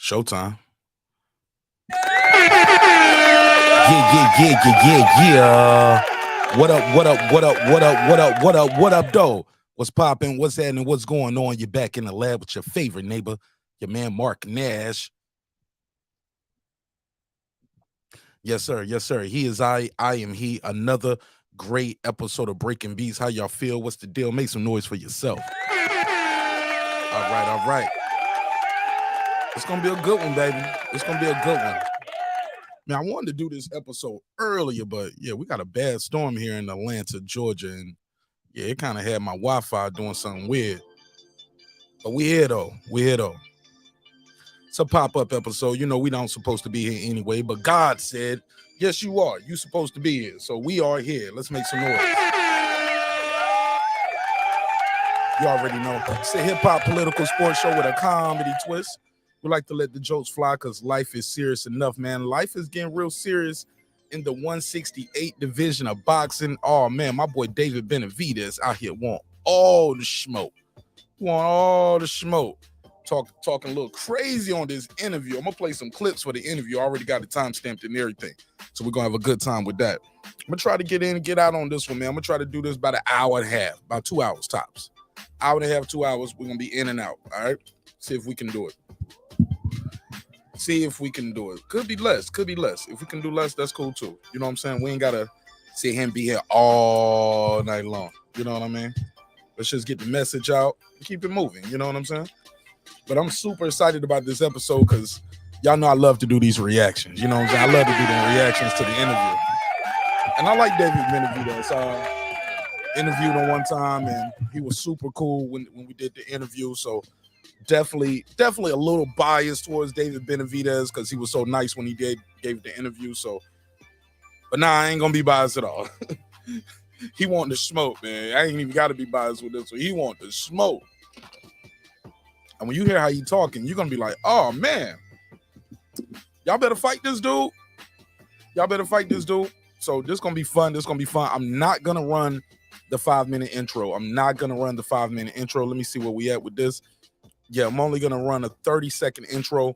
Showtime. Yeah. What up, though? What's popping? What's happening? What's going on? You're back in the lab with your favorite neighbor, your man, Marq Nash. Yes, sir. He is I am he. Another great episode of Breaking Beats. How y'all feel? What's the deal? Make some noise for yourself. All right. It's going to be a good one, baby. It's going to be a good one. Man, I wanted to do this episode earlier, but yeah, we got a bad storm here in Atlanta, Georgia, and yeah, it kind of had my Wi-Fi doing something weird. But we here though. It's a pop-up episode. You know, we don't supposed to be here anyway, but God said, yes, you are. You supposed to be here. So we are here. Let's make some noise. You already know. It's a hip-hop political sports show with a comedy twist. We like to let the jokes fly because life is serious enough, man. Life is getting real serious in the 168 division of boxing. Oh, man, my boy David Benavidez out here want all the smoke. Talking a little crazy on this interview. I'm going to play some clips for the interview. I already got the time stamped and everything. So we're going to have a good time with that. I'm going to try to get in and get out on this one, man. I'm going to try to do this about an hour and a half, about 2 hours tops. Hour and a half, 2 hours. We're going to be in and out, all right? See if we can do it. Could be less. If we can do less, that's cool too. You know what I'm saying? We ain't got to see him be here all night long. You know what I mean? Let's just get the message out and keep it moving. You know what I'm saying? But I'm super excited about this episode because y'all know I love to do these reactions. You know what I'm saying? I love to do the reactions to the interview. And I like David Benavidez. Interviewed him one time and he was super cool when we did the interview. So definitely a little biased towards David Benavidez because he was so nice when he gave the interview. So, but nah, I ain't gonna be biased at all. He want the smoke, man. I ain't even got to be biased with this one. He want the smoke. And when you hear how he talking, you're gonna be like, oh man, y'all better fight this dude. So this gonna be fun. I'm not gonna run the 5-minute intro. Let me see where we at with this. Yeah, I'm only going to run a 30-second intro,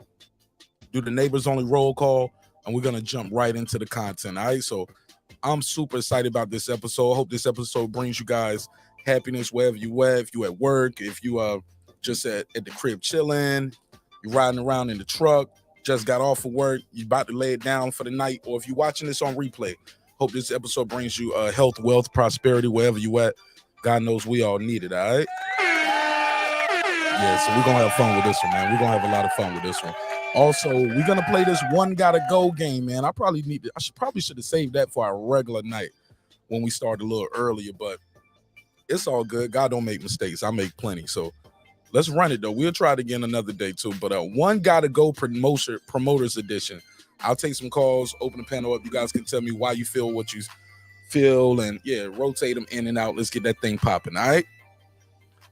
do the neighbors only roll call, and we're going to jump right into the content, all right? So I'm super excited about this episode. I hope this episode brings you guys happiness wherever you at. If you at work, if you just at the crib chilling, you're riding around in the truck, just got off of work, you about to lay it down for the night, or if you're watching this on replay, hope this episode brings you health, wealth, prosperity, wherever you at. God knows we all need it, all right? Yeah, so we're going to have fun with this one, man. We're going to have a lot of fun with this one. Also, we're going to play this one gotta go game, man. I should have saved that for our regular night when we start a little earlier, but it's all good. God don't make mistakes. I make plenty. So let's run it, though. We'll try it again another day, too. But one gotta go promoters edition. I'll take some calls, open the panel up. You guys can tell me why you feel what you feel, and, yeah, rotate them in and out. Let's get that thing popping, all right?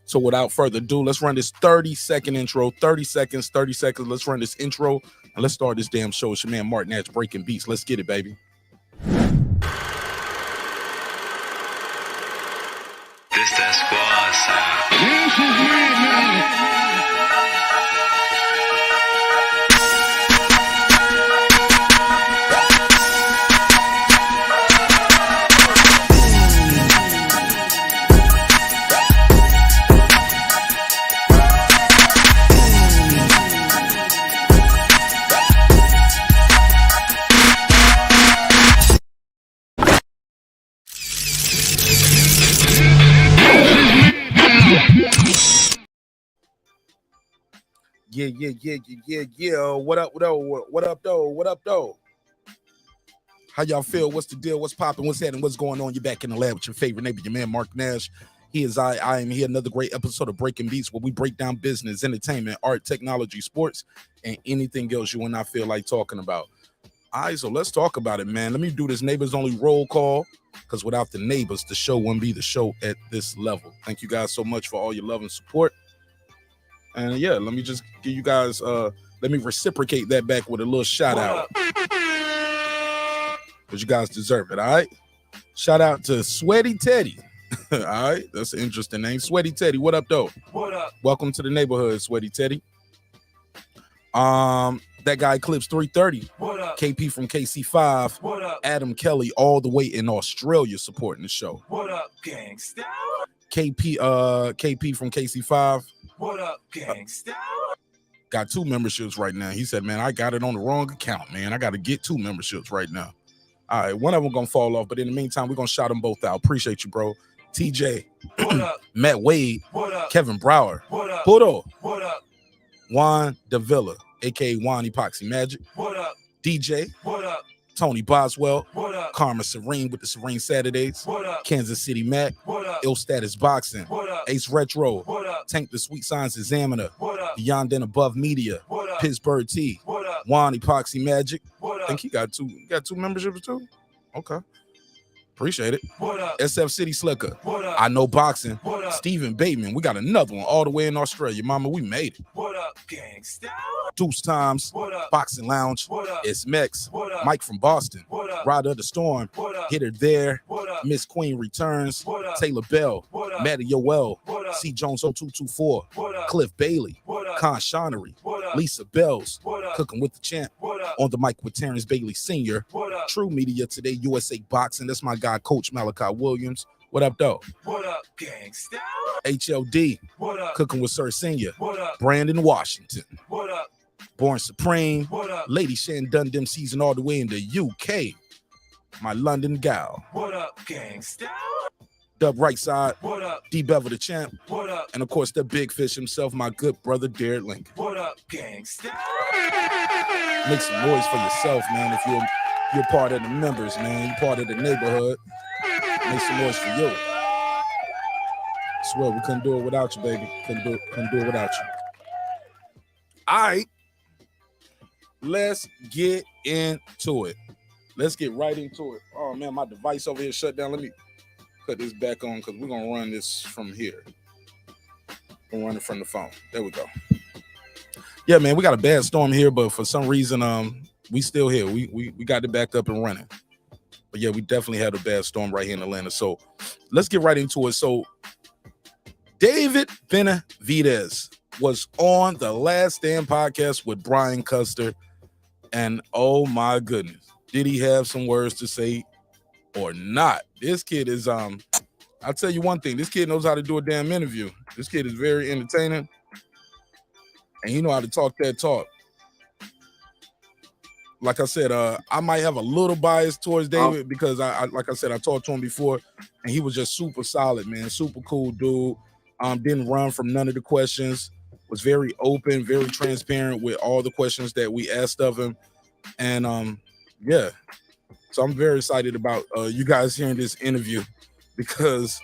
So without further ado, let's run this 30-second intro. 30 seconds. Let's run this intro and let's start this damn show. It's your man Marq Nash breaking beats. Let's get it, baby. This that squad sound. Yeah. What up, though? How y'all feel? What's the deal? What's popping? What's happening? What's going on? You're back in the lab with your favorite neighbor, your man, Marq Nash. He is I am here. Another great episode of Breaking Beats where we break down business, entertainment, art, technology, sports, and anything else you and I feel like talking about. All right, so let's talk about it, man. Let me do this neighbors only roll call because without the neighbors, the show wouldn't be the show at this level. Thank you guys so much for all your love and support. And yeah, let me just give you guys, let me reciprocate that back with a little shout out. Because you guys deserve it, all right? Shout out to Sweaty Teddy. All right, that's an interesting name. Sweaty Teddy, what up, though? What up? Welcome to the neighborhood, Sweaty Teddy. That guy Clips 330. What up? KP from KC5. What up? Adam Kelly all the way in Australia supporting the show. What up, gangsta? KP from KC5. What up, gangsta? Got 2 memberships right now. He said, man, I got it on the wrong account, man. I got to get 2 memberships right now. All right, one of them gonna fall off, but in the meantime, we're gonna shout them both out. Appreciate you, bro. TJ, What up? Matt Wade, What up? Kevin Brower, What up? Pudo, What up? Juan Davila, aka Juan Epoxy Magic, What up? DJ, What up? Tony Boswell, What up? Karma Serene with the Serene Saturdays, What up? Kansas City Mac, What up? Ill Status Boxing, What up? Ace Retro, What up? Tank the Sweet Science Examiner, What up? Beyond and Above Media, What up? Pittsburgh T, What up? Juan Epoxy Magic. What I up? think he got 2 memberships too. Okay. Appreciate it. What up? SF City Slicker. What up? I Know Boxing. What up? Stephen Bateman. We got another one all the way in Australia. Mama, we made it. What up, gangsta? Deuce Times. What up? Boxing Lounge. What up? It's Mex. What up? Mike from Boston. What up? Rod of the Storm. What up? Hitter There. What up? Miss Queen Returns. What up? Taylor Bell. What up? Matty Yoel. What up? C. Jones 0224. What up? Cliff Bailey. What up? Con Shonery. What up? Lisa Bells. What up? Cooking with the Champ. What up? On the mic with Terence Bailey Sr. What up? True Media Today, USA Boxing. That's my guy, Coach Malachi Williams. What up, though? What up, gangsta? HLD, What up? Cooking with Sir Senior. What up? Brandon Washington, What up? Born Supreme. What up? Lady Shan Dundem season all the way in the UK. My London gal. What up, gangsta? Dub Rightside, What up? D Bevel the Champ. What up? And of course, the big fish himself, my good brother, Derek Lincoln. What up, gangsta? Make some noise for yourself, man. If you're part of the members, man. You're part of the neighborhood. Make some noise for you. I swear we couldn't do it without you, baby. Couldn't do it without you. All right. Let's get into it. Let's get right into it. Oh man, my device over here shut down. Let me put this back on because we're gonna run this from here. We're running from the phone. There we go. Yeah, man, we got a bad storm here, but for some reason, we still here. We got it back up and running. But yeah, we definitely had a bad storm right here in Atlanta. So let's get right into it. So David Benavidez was on the Last Stand podcast with Brian Custer. And oh my goodness, did he have some words to say or not? This kid is, I'll tell you one thing. This kid knows how to do a damn interview. This kid is very entertaining. And he know how to talk that talk. Like I said, I might have a little bias towards David because like I said, I talked to him before and he was just super solid, man. Super cool dude. Didn't run from none of the questions. Was very open, very transparent with all the questions that we asked of him. And yeah. So I'm very excited about you guys hearing this interview because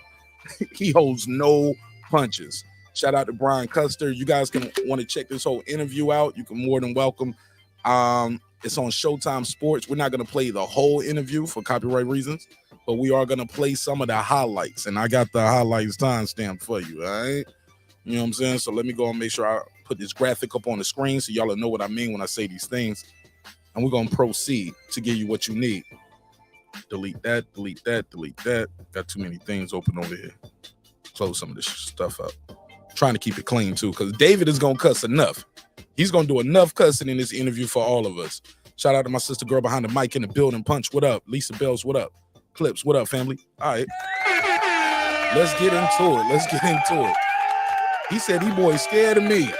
he holds no punches. Shout out to Brian Custer. You guys can want to check this whole interview out. You can more than welcome. It's on Showtime Sports. We're not going to play the whole interview for copyright reasons, but we are going to play some of the highlights. And I got the highlights timestamped for you, all right? You know what I'm saying? So let me go and make sure I put this graphic up on the screen so y'all will know what I mean when I say these things. And we're going to proceed to give you what you need. Delete that, delete that, delete that. Got too many things open over here. Close some of this stuff up. Trying to keep it clean, too, because David is going to cuss enough. He's going to do enough cussing in this interview for all of us. Shout out to my sister girl behind the mic in the building. Punch, what up? Lisa Bells, what up? Clips, what up, family? All right. Let's get into it. He said he boy scared of me.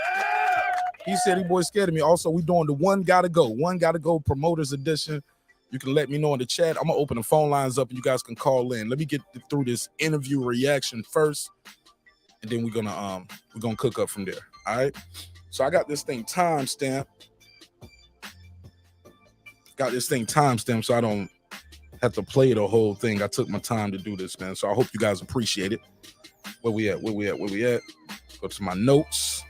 Also, we doing the One Gotta Go Promoters Edition. You can let me know in the chat. I'm going to open the phone lines up and you guys can call in. Let me get through this interview reaction first. And then we're gonna cook up from there. All right. So I got this thing timestamped. So I don't have to play the whole thing. I took my time to do this, man. So I hope you guys appreciate it. Where we at? Go to my notes.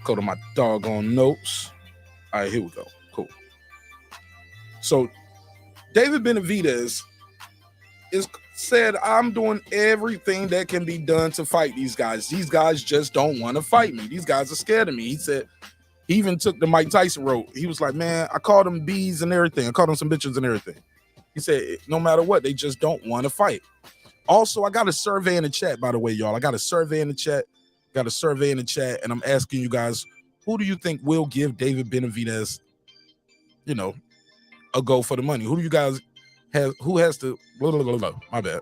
Go to my doggone notes. All right, here we go. Cool. So David Benavidez said, I'm doing everything that can be done to fight these guys. These guys just don't want to fight me. These guys are scared of me. He said, he even took the Mike Tyson route. He was like, man, I called them bees and everything. I called them some bitches and everything. He said, no matter what, they just don't want to fight. Also, I got a survey in the chat, by the way, y'all. I got a survey in the chat, and I'm asking you guys, who do you think will give David Benavidez, you know, a go for the money? Who do you guys have? Who has to? My bad.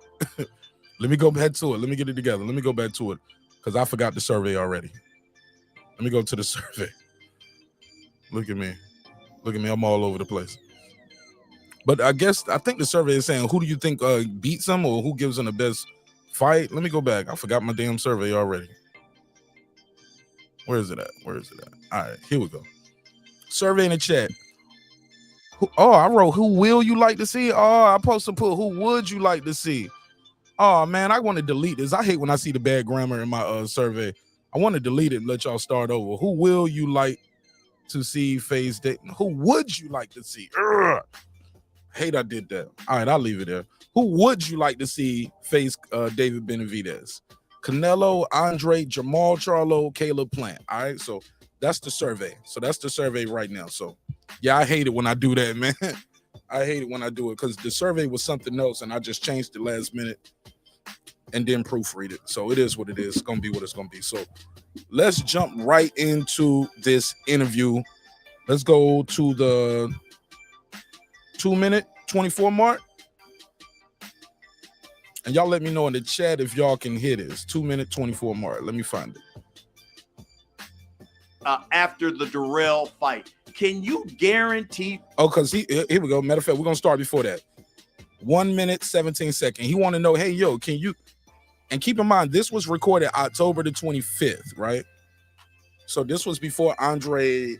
Let me go back to it. Let me get it together. Let me go back to it because I forgot the survey already. Let me go to the survey. Look at me. Look at me. I'm all over the place. But I think the survey is saying, who do you think beats him or who gives him the best fight? Let me go back. I forgot my damn survey already. Where is it at? All right, here we go. Survey in the chat. I wrote, who will you like to see? Oh, I'm supposed to put, who would you like to see? Oh, man, I want to delete this. I hate when I see the bad grammar in my survey. I want to delete it and let y'all start over. Who will you like to see face Dayton? Who would you like to see? Ugh. Hate I did that. All right, I'll leave it there. Who would you like to see face David Benavidez? Canelo, Andrade, Jermall Charlo, Caleb Plant. All right, so that's the survey. So that's the survey right now. So, yeah, I hate it when I do that, man. I hate it when I do it because the survey was something else and I just changed it last minute and then proofread it. So it is what it is. It's going to be what it's going to be. So let's jump right into this interview. Let's go to the 2-minute 24 mark. And y'all let me know in the chat if y'all can hit it. It's 2-minute 24 mark. Let me find it. After the dirrell fight, can you guarantee? Oh, because here we go. Matter of fact, we're going to start before that. 1 minute, 17 seconds. He want to know, hey, yo, can you? And keep in mind, this was recorded October the 25th, right? So this was before Andrade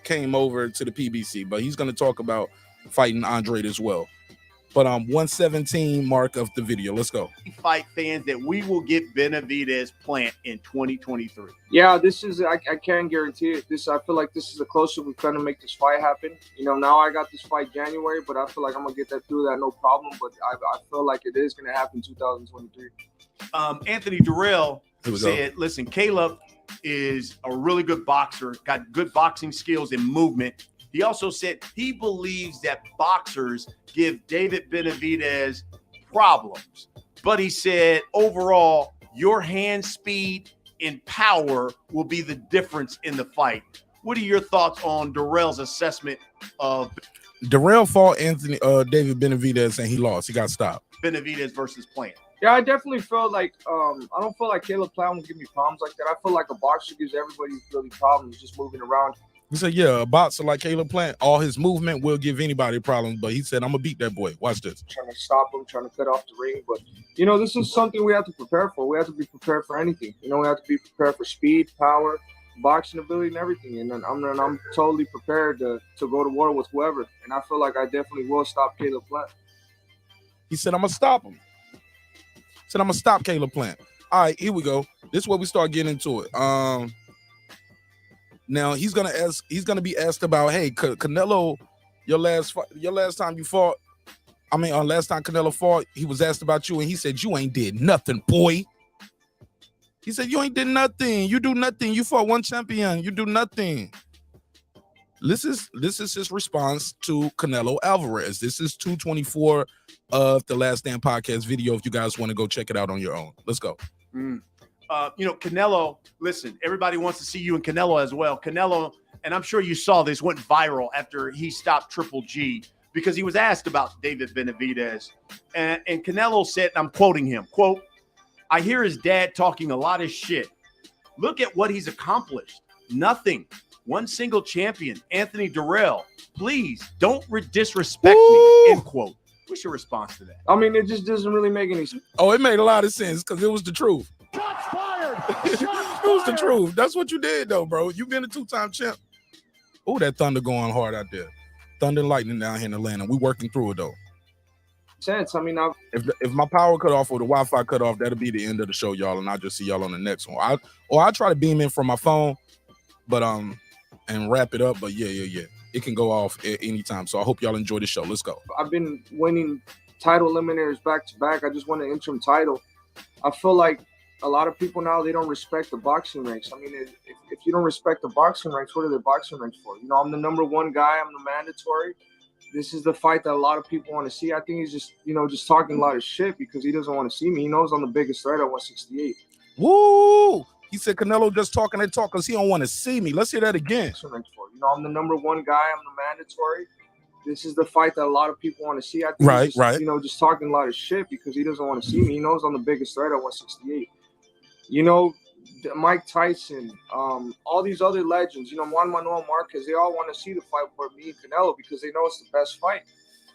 came over to the PBC, but he's going to talk about fighting Andrade as well. But 117 mark of the video. Let's go. Fight fans that we will get Benavidez Plant in 2023. Yeah, this is I can't guarantee it. I feel like this is the closest we're gonna make this fight happen. You know, now I got this fight January, but I feel like I'm gonna get that through that no problem. But I feel like it is gonna happen 2023. Anthony Dirrell said, listen, Caleb is a really good boxer, got good boxing skills and movement. He also said he believes that boxers give David Benavidez problems. But he said, overall, your hand speed and power will be the difference in the fight. What are your thoughts on Dirrell's assessment of Dirrell fought David Benavidez and he lost. He got stopped. Benavidez versus Plant? Yeah, I definitely felt like I don't feel like Caleb Plant will give me problems like that. I feel like a boxer gives everybody really problems just moving around. He said, yeah, a boxer like Caleb Plant, all his movement will give anybody problems. But he said, I'm going to beat that boy. Watch this. Trying to stop him, trying to cut off the ring. But, you know, this is something we have to prepare for. We have to be prepared for anything. You know, we have to be prepared for speed, power, boxing ability, and everything. And I'm totally prepared to go to war with whoever. And I feel like I definitely will stop Caleb Plant. He said, I'm going to stop him. He said, I'm going to stop Caleb Plant. All right, here we go. This is where we start getting into it. Now he's gonna be asked about, hey, Canelo, last time you fought, last time Canelo fought, he was asked about you and he said, you ain't did nothing, boy. He said, you ain't did nothing. You do nothing. You fought one champion. You do nothing. This is his response to Canelo Alvarez. This is 224 of the Last Stand podcast video. If you guys want to go check it out on your own, let's go. Canelo, listen, everybody wants to see you and Canelo as well. Canelo, and I'm sure you saw this, went viral after he stopped Triple G because he was asked about David Benavidez. And Canelo said, and I'm quoting him, quote, I hear his dad talking a lot of shit. Look at what he's accomplished. Nothing. One single champion, Anthony Dirrell. Please don't disrespect me, end quote. What's your response to that? I mean, it just doesn't really make any sense. Oh, it made a lot of sense because it was the truth. Shots fired! It was the truth. That's what you did, though, bro. You've been a 2-time champ. Oh, that thunder going hard out there. Thunder and lightning down here in Atlanta. We working through it, though. Sense. I mean, if my power cut off or the Wi-Fi cut off, that'll be the end of the show, y'all, and I'll just see y'all on the next one. I try to beam in from my phone, but and wrap it up. But yeah. It can go off at any time. So I hope y'all enjoy the show. Let's go. I've been winning title eliminators back to back. I just won an interim title. I feel like a lot of people now, they don't respect the boxing ranks. I mean, if you don't respect the boxing ranks, what are the boxing ranks for? You know, I'm the #1 guy. I'm the mandatory. This is the fight that a lot of people want to see. I think he's just talking a lot of shit because he doesn't want to see me. He knows I'm the biggest threat at 168. Woo! He said Canelo just talking that talk because he don't want to see me. Let's hear that again. You know, I'm the number one guy. I'm the mandatory. This is the fight that a lot of people want to see. I think he's just, you know, just talking a lot of shit because he doesn't want to see me. He knows I'm the biggest threat at 168. You know, Mike Tyson, all these other legends, you know, Juan Manuel Marquez, they all want to see the fight for me and Canelo because they know it's the best fight.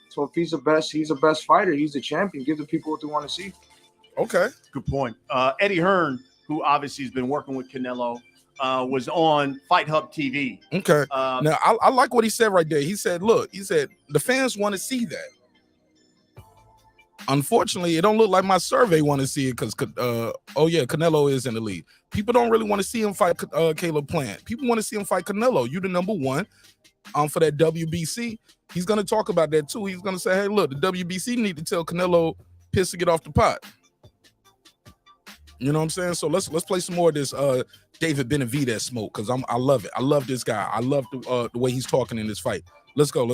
So if he's the best fighter. He's the champion. Give the people what they want to see. Okay. Good point. Eddie Hearn, who obviously has been working with Canelo, was on Fight Hub TV. Okay. Now, I like what he said right there. He said, look, he said, the fans want to see that. Unfortunately, it don't look like my survey want to see it because, Canelo is in the lead. People don't really want to see him fight Caleb Plant. People want to see him fight Canelo. You the number one for that WBC. He's going to talk about that too. He's going to say, hey, look, the WBC need to tell Canelo piss to get off the pot. You know what I'm saying? So let's play some more of this David Benavidez smoke because I love it. I love this guy. I love the way he's talking in this fight. Let's go.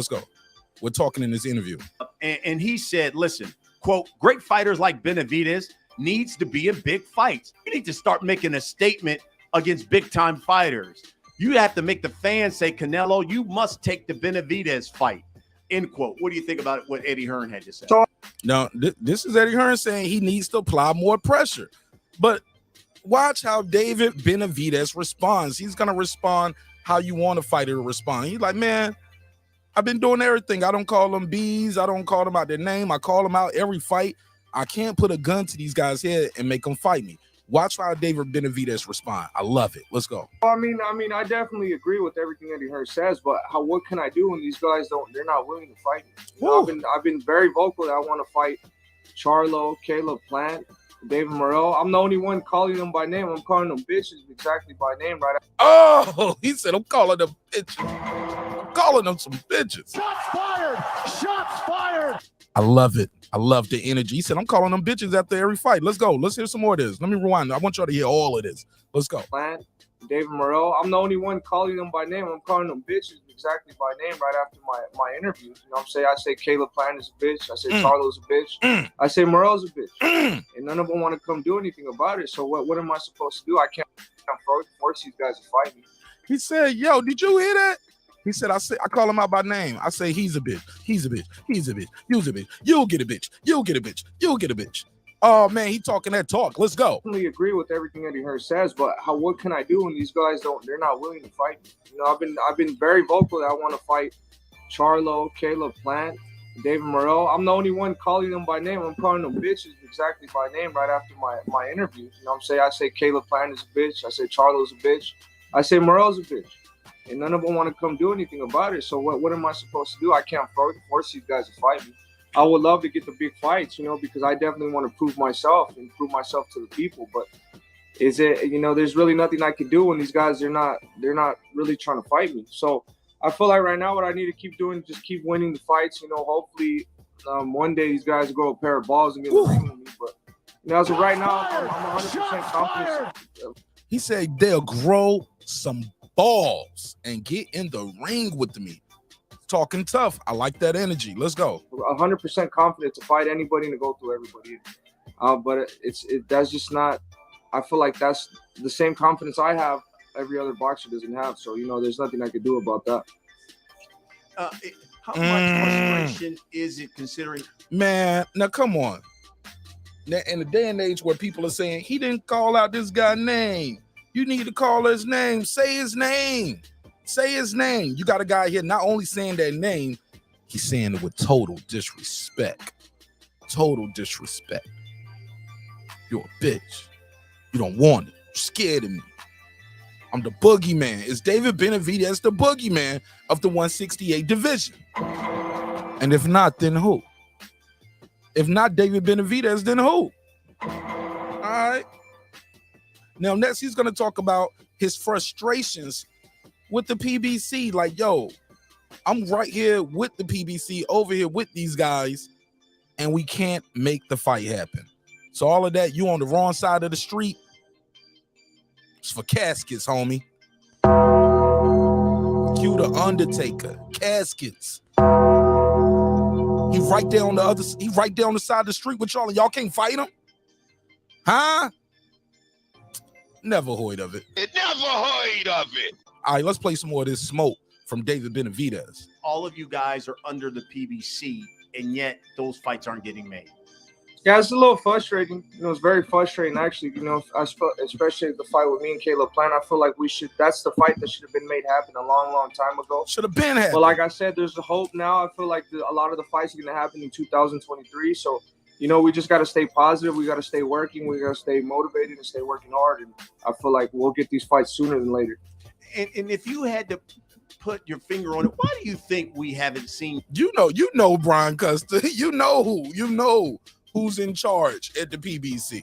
We're talking in this interview. And he said, listen, quote, great fighters like Benavidez needs to be in big fights. You need to start making a statement against big time fighters. You have to make the fans say, Canelo, you must take the Benavidez fight. End quote. What do you think about what Eddie Hearn had to say? Now, this is Eddie Hearn saying he needs to apply more pressure. But watch how David Benavidez responds. He's going to respond how you want a fighter to respond. He's like, man, I've been doing everything. I don't call them bees. I don't call them out their name. I call them out every fight. I can't put a gun to these guys' head and make them fight me. Watch how David Benavidez respond. I love it. Let's go. I mean, I definitely agree with everything Eddie Hearn says, but what can I do when these guys they're not willing to fight me? You know, I've been very vocal that I want to fight Charlo, Caleb Plant, David Morrell. I'm the only one calling them by name. I'm calling them bitches exactly by name right after. Oh, he said, I'm calling them bitches. I'm calling them some bitches. Shots fired! Shots fired! I love it. I love the energy. He said, I'm calling them bitches after every fight. Let's go. Let's hear some more of this. Let me rewind. I want y'all to hear all of this. Let's go. Plant, David Morrell. I'm the only one calling them by name. I'm calling them bitches exactly by name right after my interviews. You know what I'm saying? I say Caleb Plant is a bitch. I say Charlo's a bitch. I say Morrell's a bitch. And none of them want to come do anything about it. So what am I supposed to do? I can't force these guys to fight me. He said, yo, did you hear that? He said, I call him out by name. I say, he's a bitch. He's a bitch. He's a bitch. You's a bitch. You'll get a bitch. You'll get a bitch. You'll get a bitch. Oh, man, he talking that talk. Let's go. I definitely agree with everything Eddie Hearn says, but what can I do when these guys they're not willing to fight me? You know, I've been very vocal that I want to fight Charlo, Caleb Plant, David Morrell. I'm the only one calling them by name. I'm calling them bitches exactly by name right after my interviews. You know what I'm saying? I say Caleb Plant is a bitch. I say Charlo's a bitch. I say Morrell's a bitch. And none of them want to come do anything about it. So what am I supposed to do? I can't force these guys to fight me. I would love to get the big fights, you know, because I definitely want to prove myself to the people. But is it, you know, there's really nothing I can do when these guys they're not really trying to fight me. So I feel like right now what I need to keep doing is just keep winning the fights. You know, hopefully one day these guys will grow a pair of balls and get in the ring with me. But you know, as of right now, I'm 100% confident. He said they'll grow some balls and get in the ring with me. Talking tough. I like that energy. Let's go. 100% confident to fight anybody and to go through everybody. But that's just not. I feel like that's the same confidence I have. Every other boxer doesn't have. So you know, there's nothing I could do about that. How much frustration is it considering? Man, now come on. Now, in the day and age where people are saying he didn't call out this guy's name. You need to call his name. Say his name. Say his name. You got a guy here not only saying that name, he's saying it with total disrespect. Total disrespect. You're a bitch. You don't want it. You're scared of me. I'm the boogeyman. Is David Benavidez the boogeyman of the 168 division? And if not, then who? If not David Benavidez, then who? All right. Now, next, he's going to talk about his frustrations with the PBC. Like, yo, I'm right here with the PBC, over here with these guys, and we can't make the fight happen. So all of that, you on the wrong side of the street. It's for caskets, homie. Cue the Undertaker. Caskets. He right there on the side of the street with y'all, and y'all can't fight him? Huh? Never heard of it. Never heard of it. All right, let's play some more of this smoke from David Benavidez. All of you guys are under the PBC, and yet those fights aren't getting made. Yeah, it's a little frustrating. It's very frustrating, actually. Especially the fight with me and Caleb Plant. I feel like that's the fight that should have been made happen a long, long time ago. Should have been happening. But like I said, there's a hope now. I feel like a lot of the fights are going to happen in 2023. So, we just got to stay positive. We got to stay working. We got to stay motivated and stay working hard. And I feel like we'll get these fights sooner than later. And if you had to put your finger on it, why do you think we haven't seen? You know, Brian Custer. You know who's in charge at the PBC.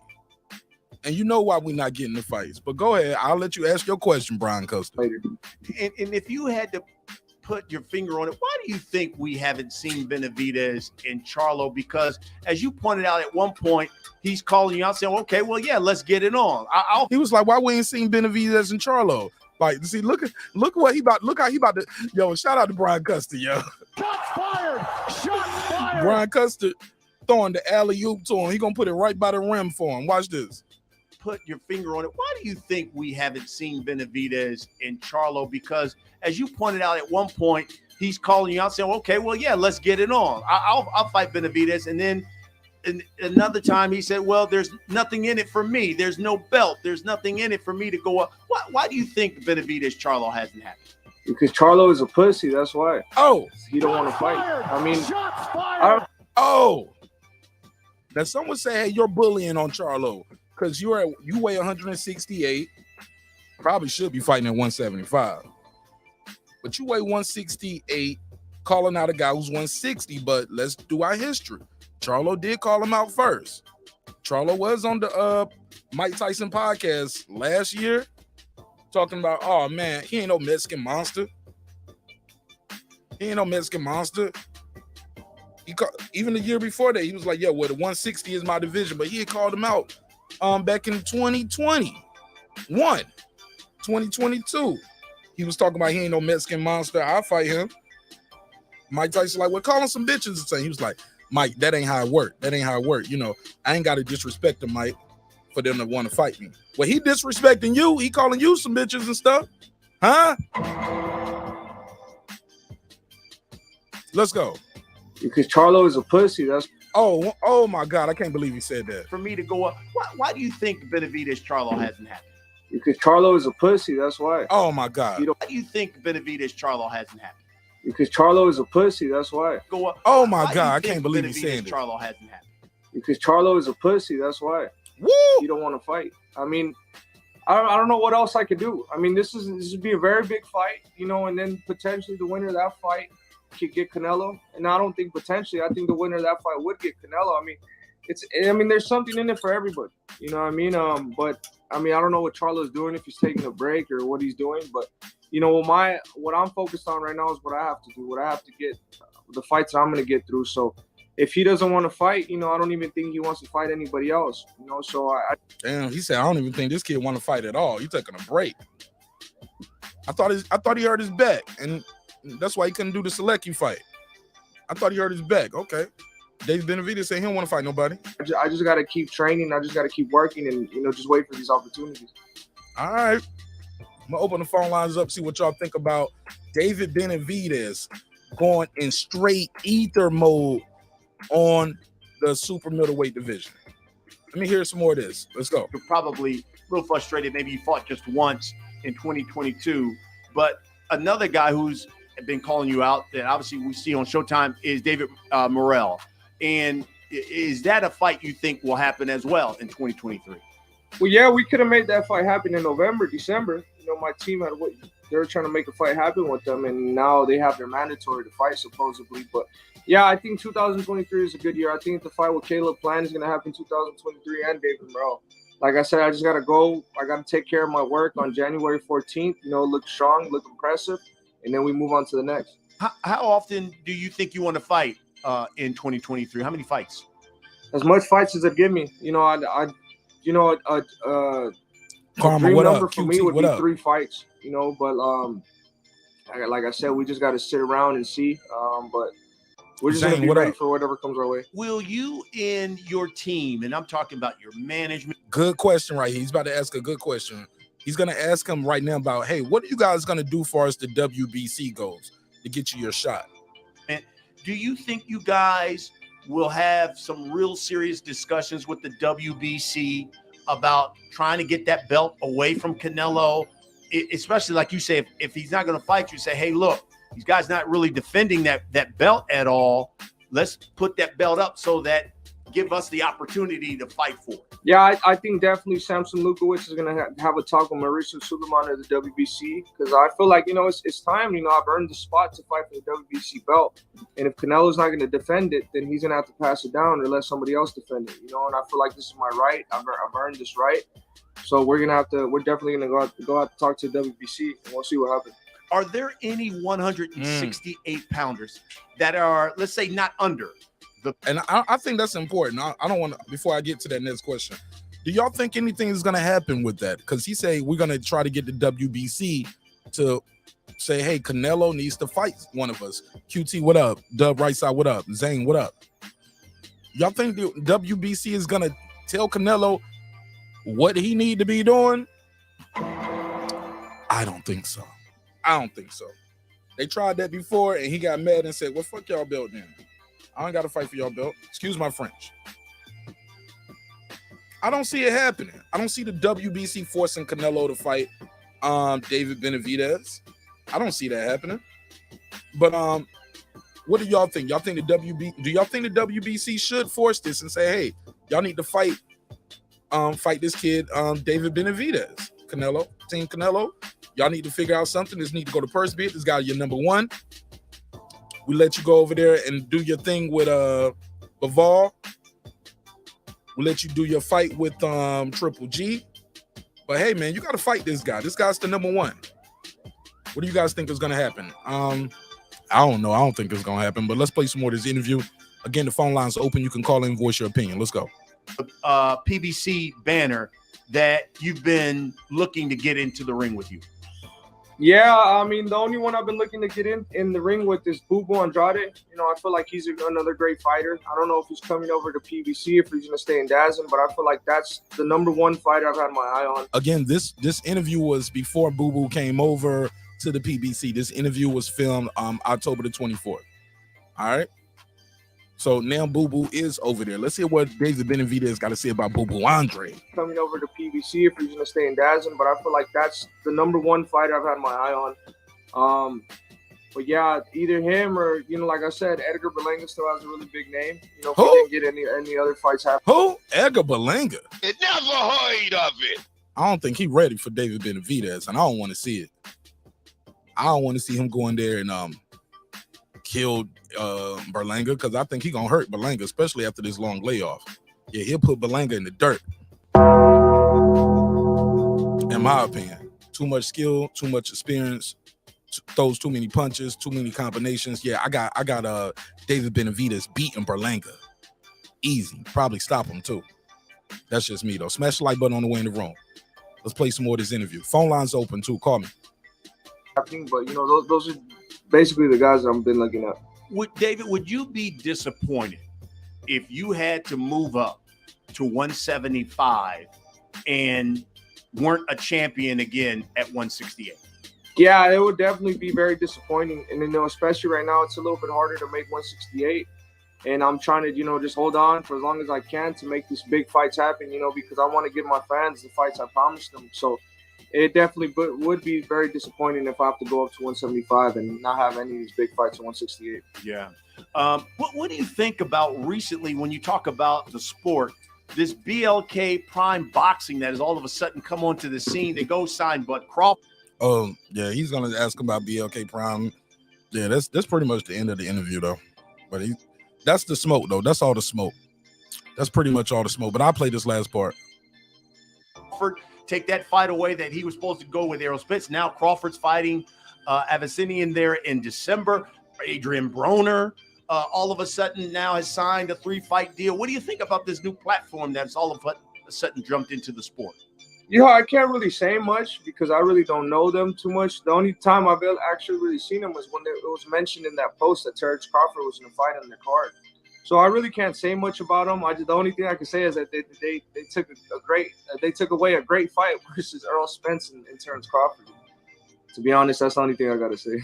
And you know why we're not getting the fights. But go ahead. I'll let you ask your question, Brian Custer. Later. And if you had to put your finger on it, why do you think we haven't seen Benavidez and Charlo? Because as you pointed out at one point, he's calling you out saying, okay, well, yeah, let's get it on. He was like, why we ain't seen Benavidez and Charlo? Like, see, look how he about to, yo, shout out to Brian Custer, yo. Shots fired! Shots fired! Brian Custer throwing the alley-oop to him. He gonna put it right by the rim for him. Watch this. Put your finger on it. Why do you think we haven't seen Benavidez and Charlo? Because as you pointed out at one point, he's calling you out saying, okay, well, yeah, let's get it on. I'll fight Benavidez. And then another time he said, well, there's nothing in it for me. There's no belt. There's nothing in it for me to go up. Why do you think Benavidez Charlo hasn't happened? Because Charlo is a pussy. That's why. Oh. He don't want to fight. I mean, shots fired! Now someone say, hey, you're bullying on Charlo because you weigh 168. Probably should be fighting at 175. But you weigh 168, calling out a guy who's 160. But let's do our history. Charlo did call him out first. Charlo was on the Mike Tyson podcast last year talking about, oh, man, he ain't no Mexican monster. He ain't no Mexican monster. Even the year before that, he was like, yeah, well, the 160 is my division. But he had called him out back in 2021, 2022. He was talking about he ain't no Mexican monster. I'll fight him. Mike Tyson like, well, call him some bitches and say. He was like, Mike, that ain't how it work. That ain't how it work. I ain't got to disrespect him, Mike, for them to want to fight me. Well, he disrespecting you. He calling you some bitches and stuff. Huh? Let's go. Because Charlo is a pussy. That's oh my God. I can't believe he said that. For me to go up. Why do you think Benavidez Charlo hasn't happened? Because Charlo is a pussy. That's why. Oh my God. Why do you think Benavidez Charlo hasn't happened? Because Charlo is a pussy. That's why. Go up. Oh my God. I can't believe he said that. Charlo hasn't happened. Because Charlo is a pussy. That's why. Woo! You don't want to fight. I mean, I don't know what else I could do. I mean, this would be a very big fight, and then potentially the winner of that fight could get Canelo. And I don't think potentially. I think the winner of that fight would get Canelo. I mean, there's something in it for everybody. You know what I mean? But I mean, I don't know what Charlo's doing, if he's taking a break or what he's doing. But what I'm focused on right now is what I have to do, what I have to get, the fights I'm going to get through. So if he doesn't want to fight, I don't even think he wants to fight anybody else. So damn, he said, I don't even think this kid want to fight at all. He's taking a break. I thought he hurt his back, and that's why he couldn't do the Selecki fight. I thought he hurt his back. Okay. David Benavidez said he don't want to fight nobody. I just got to keep training. I just got to keep working and, just wait for these opportunities. All right. I'm going to open the phone lines up, see what y'all think about David Benavidez going in straight ether mode on the super middleweight division. Let me hear some more of this. Let's go. You're probably a little frustrated. Maybe you fought just once in 2022. But another guy who's been calling you out that obviously we see on Showtime is David Morrell. And is that a fight you think will happen as well in 2023? Well, yeah, we could have made that fight happen in November, December. My team they were trying to make a fight happen with them, and now they have their mandatory to fight supposedly. But yeah, I think 2023 is a good year. I think the fight with Caleb Plant is going to happen in 2023 and David Morrell. Like I said, I just got to go. I got to take care of my work on January 14th, look strong, look impressive, and then we move on to the next. How often do you think you want to fight in 2023? How many fights? As much fights as they give me. Karma, dream what number up? for QT, me would what be up? 3 fights, but like I said, we just got to sit around and see. But we're just going to be ready for whatever comes our way. Will you and your team, and I'm talking about your management, Good question right here. He's about to ask a good question. He's going to ask him right now about, hey, what are you guys going to do for us the WBC goes to get you your shot? And do you think you guys will have some real serious discussions with the WBC about trying to get that belt away from Canelo? Especially like you say, if he's not going to fight you, say, hey, look, these guys not really defending that belt at all. Let's put that belt up so that give us the opportunity to fight for it. Yeah, I think definitely Samson Lukowicz is going to have a talk with Mauricio Suleiman of the WBC, because I feel like, it's time. I've earned the spot to fight for the WBC belt. And if Canelo's not going to defend it, then he's going to have to pass it down or let somebody else defend it, And I feel like this is my right. I've earned this right. So we're definitely going to go out to talk to the WBC, and we'll see what happens. Are there any 168 pounders that are, let's say, not under? And I think that's important. I don't want to, before I get to that next question, do y'all think anything is going to happen with that? Because he say we're going to try to get the WBC to say, hey, Canelo needs to fight one of us. QT, what up? Dub Rightside, what up? Zane, what up? Y'all think the WBC is going to tell Canelo what he need to be doing? I don't think so. They tried that before, and he got mad and said, well, fuck y'all belt then. I ain't got to fight for y'all belt. Excuse my French. I don't see it happening. I don't see the WBC forcing Canelo to fight David Benavidez. I don't see that happening. But what do y'all think? Y'all think the WBC should force this and say, hey, y'all need to fight this kid, David Benavidez, Team Canelo. Y'all need to figure out something. This need to go to purse bid. This guy, your number one. We let you go over there and do your thing with Bivol. We'll let you do your fight with Triple G. But hey, man, you got to fight this guy. This guy's the number one. What do you guys think is going to happen? I don't know. I don't think it's going to happen. But let's play some more of this interview. Again, the phone line's open. You can call in and voice your opinion. Let's go. PBC banner that you've been looking to get into the ring with you. Yeah, I mean, the only one I've been looking to get in the ring with is Andrade. I feel like he's another great fighter. I don't know if he's coming over to PBC, if he's going to stay in Dazen, but I feel like that's the number one fighter I've had my eye on. Again, this interview was before Boo Boo came over to the PBC. This interview was filmed October the 24th. All right? So now Boo Boo is over there. Let's hear what David Benavidez got to say about Boo Boo Andre. Coming over to PBC if he's going to stay in Dazen, but I feel like that's the number one fighter I've had my eye on. But yeah, either him or, like I said, Edgar Berlanga still has a really big name. If he didn't get any other fights happen. Who? Edgar Berlanga? It never heard of it. I don't think he's ready for David Benavidez, and I don't want to see it. I don't want to see him go in there and kill Berlanga, because I think he's going to hurt Berlanga, especially after this long layoff. Yeah, he'll put Berlanga in the dirt. In my opinion, too much skill, too much experience, throws too many punches, too many combinations. Yeah, I got David Benavidez beating Berlanga. Easy. Probably stop him too. That's just me though. Smash the like button on the way in the room. Let's play some more of this interview. Phone line's open too. Call me. But those are basically the guys I've been looking at. David, would you be disappointed if you had to move up to 175 and weren't a champion again at 168? Yeah, it would definitely be very disappointing. And, especially right now, it's a little bit harder to make 168. And I'm trying to, just hold on for as long as I can to make these big fights happen, because I want to give my fans the fights I promised them. So it definitely would be very disappointing if I have to go up to 175 and not have any of these big fights at 168. Yeah. What do you think about recently when you talk about the sport, this BLK Prime Boxing that has all of a sudden come onto the scene? They go sign Bud Crawford. Oh, yeah, he's going to ask about BLK Prime. Yeah, that's pretty much the end of the interview, though. But that's the smoke, though. That's all the smoke. That's pretty much all the smoke. But I'll play this last part. Crawford take that fight away that he was supposed to go with Errol Spence. Now Crawford's fighting Avicinian there in December. Adrian Broner all of a sudden now has signed a 3-fight deal. What do you think about this new platform that's all of a sudden jumped into the sport? I can't really say much because I really don't know them too much. The only time I've actually really seen them was when it was mentioned in that post that Terence Crawford was going to fight on the card. So I really can't say much about them. The only thing I can say is that they took away a great fight versus Errol Spence and Terence Crawford. To be honest, that's the only thing I gotta say.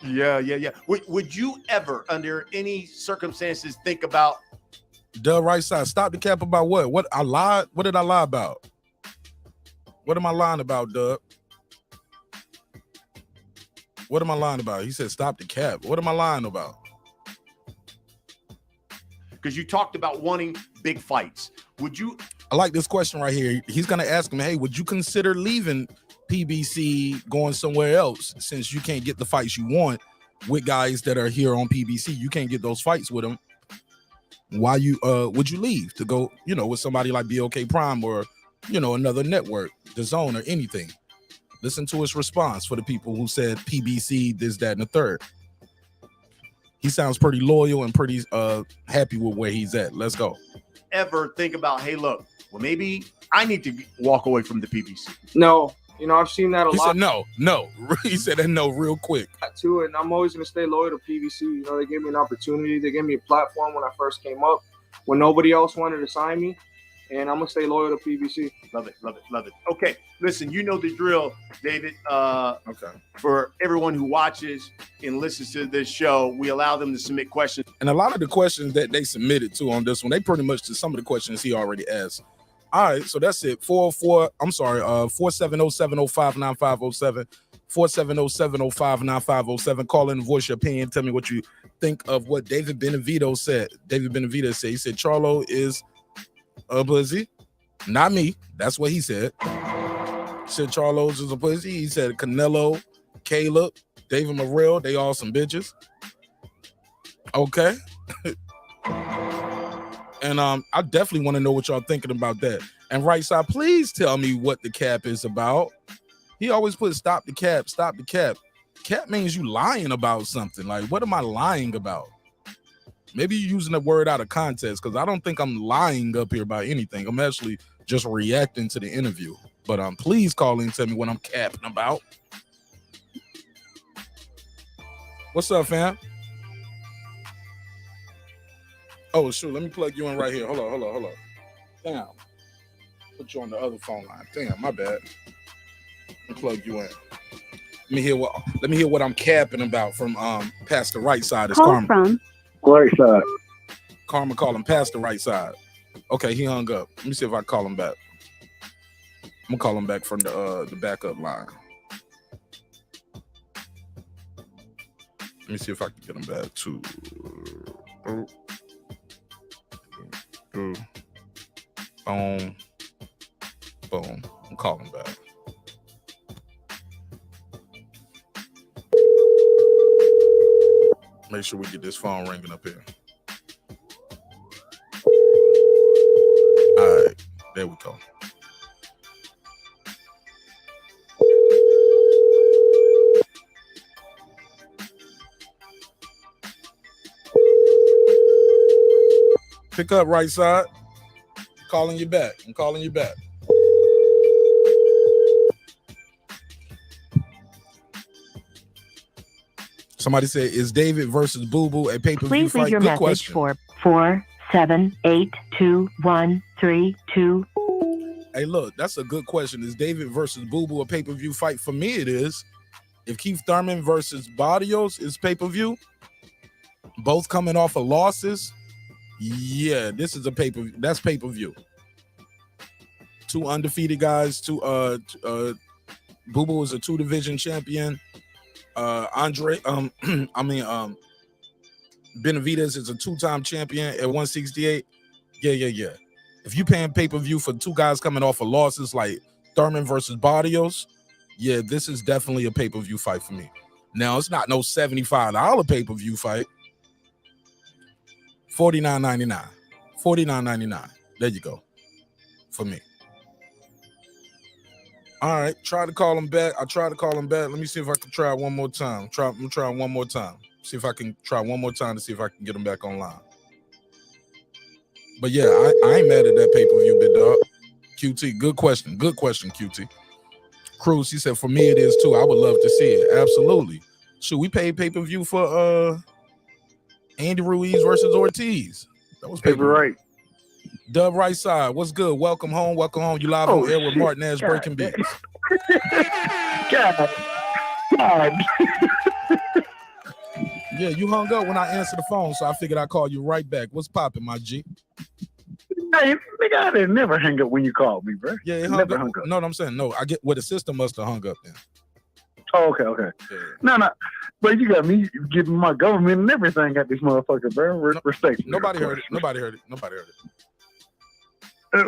Yeah. Would you ever, under any circumstances, think about Rightside, stop the cap about what? What I lied? What did I lie about? What am I lying about, Doug? What am I lying about? He said stop the cap. What am I lying about? Because you talked about wanting big fights. Would you? I like this question right here. He's gonna ask him, hey, would you consider leaving PBC, going somewhere else, since you can't get the fights you want with guys that are here on PBC? You can't get those fights with them. Why would you leave to go, with somebody like BOK Prime or, another network, The Zone or anything? Listen to his response for the people who said PBC, this, that, and the third. He sounds pretty loyal and pretty happy with where he's at. Let's go. Ever think about, hey, look, well, maybe I need to walk away from the PBC? No. I've seen that a lot. He said no. He said that no real quick. Too, and I'm always going to stay loyal to PBC. They gave me an opportunity. They gave me a platform when I first came up, when nobody else wanted to sign me, and I'm going to stay loyal to PBC. Love it. Okay, listen, you know the drill, David. Okay. For everyone who watches and listens to this show, we allow them to submit questions. And a lot of the questions that they submitted to on this one, they pretty much to some of the questions he already asked. All right, so that's it. 470-705-9507. 470-705-9507. Call in and voice your opinion. Tell me what you think of what David Benavidez said. David Benavidez said, he said, Charlo is a pussy. Not me. That's what he said. He said Charlo is a pussy. He said Canelo, Caleb, David Morrell, they all some bitches. Okay. And I definitely want to know what y'all thinking about that. And Rightside, please tell me what the cap is about. He always puts stop the cap, stop the cap. Cap means you lying about something. Like, what am I lying about? Maybe you're using the word out of context, because I don't think I'm lying up here about anything. I'm actually just reacting to the interview. But please call in and tell me what I'm capping about. What's up, fam? Oh, shoot, let me plug you in right here. Hold on. Damn. Put you on the other phone line. Damn, my bad. Let me plug you in. Let me hear what I'm capping about from past the right side. It's Karma. From right side. Karma calling past the right side. Okay, he hung up. Let me see if I call him back. I'm gonna call him back from the backup line. Let me see if I can get him back to boom. I'm calling back. Make sure we get this phone ringing up here. All right, there we go. Pick up, right side. Calling you back. I'm calling you back. Somebody said, is David versus Boo Boo a pay-per-view please fight? leave your Good message question. for 4782132. Hey, look, that's a good question. Is David versus Boo Boo a pay-per-view fight? For me, it is. If Keith Thurman versus Barrios is pay-per-view, both coming off of losses, yeah, this is a pay-per-view. That's pay-per-view. Two undefeated guys. Boo Boo is a 2-division champion. Andrade, Benavidez is a 2-time champion at 168. Yeah. If you paying pay-per-view for two guys coming off of losses like Thurman versus Barrios, yeah, this is definitely a pay-per-view fight for me. Now, it's not no $75 pay-per-view fight. $49.99. $49.99. There you go. For me. All right, try to call him back. I tried to call him back. Let me see if I can try one more time. I'm gonna try one more time. See if I can try one more time to see if I can get him back online. But yeah, I ain't mad at that pay-per-view, big dog. QT, good question, QT. Cruz, he said, for me it is too. I would love to see it. Absolutely. Should we pay pay-per-view for Andy Ruiz versus Ortiz. That was Paper right. Dub Rightside, what's good? Welcome home. Welcome home. You live on air with Mark Nash breaking beats. God. Yeah, you hung up when I answered the phone, so I figured I'd call you right back. What's popping, my G? Hey, nigga, I didn't never hang up when you called me, bro. Yeah, it never hung up. No, I'm saying no. I get the system must have hung up then. Oh, okay. Yeah. No. But you got me giving my government and everything at this motherfucker, bro. Respect. Nobody heard it.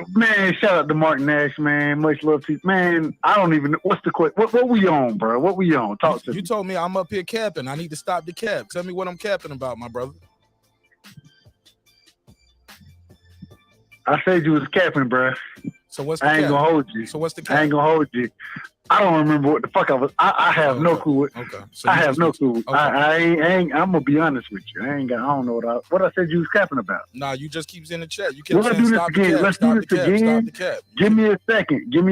Man, shout out to Mark Nash, man. Much love to you. Man, I don't even know. What's the question? What we on, bro? What we on? Talk to me. You told me I'm up here capping. I need to stop the cap. Tell me what I'm capping about, my brother. I said you was capping, bro. So what's the I ain't cap? gonna hold you. So what's the cap? I ain't gonna hold you. I don't remember what the fuck I was. I have no clue. Okay. So I have no clue. Okay. I ain't. I'm gonna be honest with you. I don't know what I said you was capping about. Nah, you just keeps in the chat. You kept Let's saying do this stop the again. cap. Let's Stop do the this cap. again. Stop the cap. Give me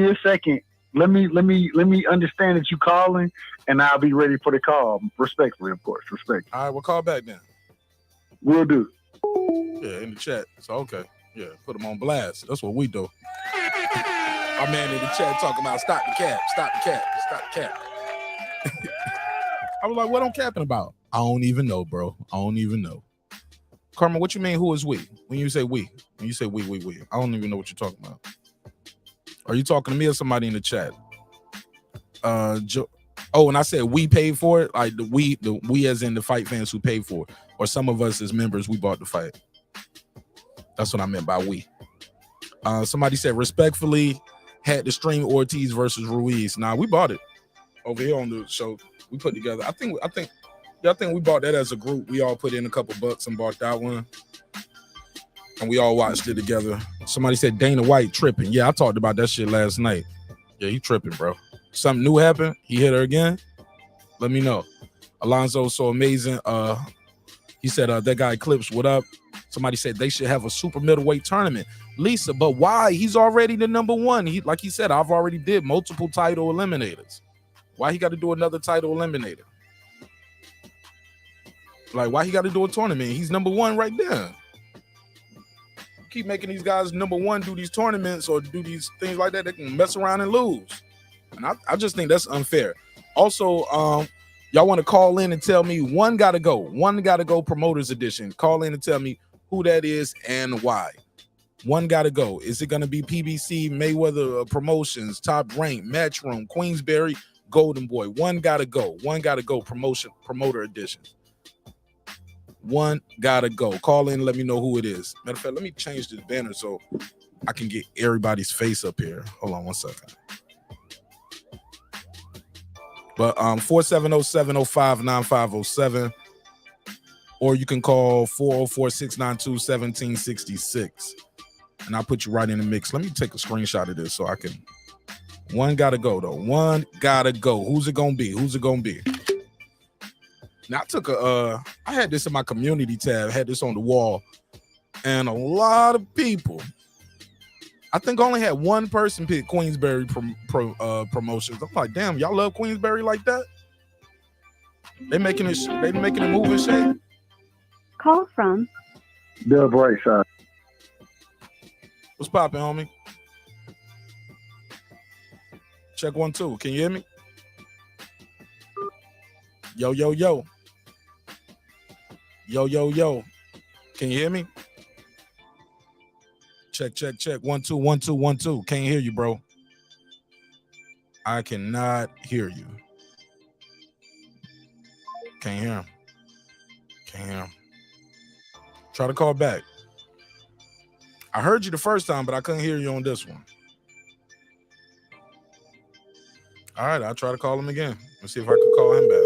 a second. Let me understand that you calling, and I'll be ready for the call. Respectfully, of course. Respect. All right, we'll call back then. We'll do. Yeah, in the chat. So okay. Yeah, put them on blast. That's what we do. My man in the chat talking about stop the cap, stop the cap, stop the cap. I was like, what I'm capping about? I don't even know, bro. I don't even know. Karma, what you mean who is we? When you say we. When you say we. I don't even know what you're talking about. Are you talking to me or somebody in the chat? And I said we paid for it, like the we as in the fight fans who paid for it, or some of us as members, we bought the fight. That's what I meant by we. Somebody said respectfully had to stream Ortiz versus Ruiz. Nah, we bought it over here on the show. We put together. I think we bought that as a group. We all put in a couple bucks and bought that one, and we all watched it together. Somebody said Dana White tripping. Yeah, I talked about that shit last night. Yeah, he tripping, bro. Something new happened. He hit her again. Let me know. Alonzo, so amazing. He said that guy Clips, what up? Somebody said they should have a super middleweight tournament. Lisa, but why? He's already the number one. Like he said, I've already did multiple title eliminators. Why he got to do another title eliminator? Like, why he got to do a tournament? He's number one right there. Keep making these guys number one do these tournaments or do these things like that. They can mess around and lose. And I just think that's unfair. Also, y'all want to call in and tell me one gotta go promoters edition. Call in and tell me who that is and why. One gotta go. Is it gonna be PBC, Mayweather Promotions, Top Rank, Matchroom, Queensberry, Golden Boy? One gotta go. Promoter edition. One gotta go. Call in and let me know who it is. Matter of fact, let me change this banner so I can get everybody's face up here. Hold on one second. But 470-705-9507, or you can call 404-692-1766, and I'll put you right in the mix. Let me take a screenshot of this so I can. One gotta go though. One gotta go. Who's it gonna be? Now I had this in my community tab. Had this on the wall, and a lot of people. I think I only had one person pick Queensberry Promotions. I'm like, damn, y'all love Queensberry like that? They making it move and shake. Call from Dub Rightside. What's poppin', homie? Check 1 2. Can you hear me? Yo. Yo. Can you hear me? Check. 1 2 1 2 1 2. Can't hear you, bro. I cannot hear you. Can't hear him. Try to call back. I heard you the first time, but I couldn't hear you on this one. All right, I'll try to call him again. Let's see if I can call him back.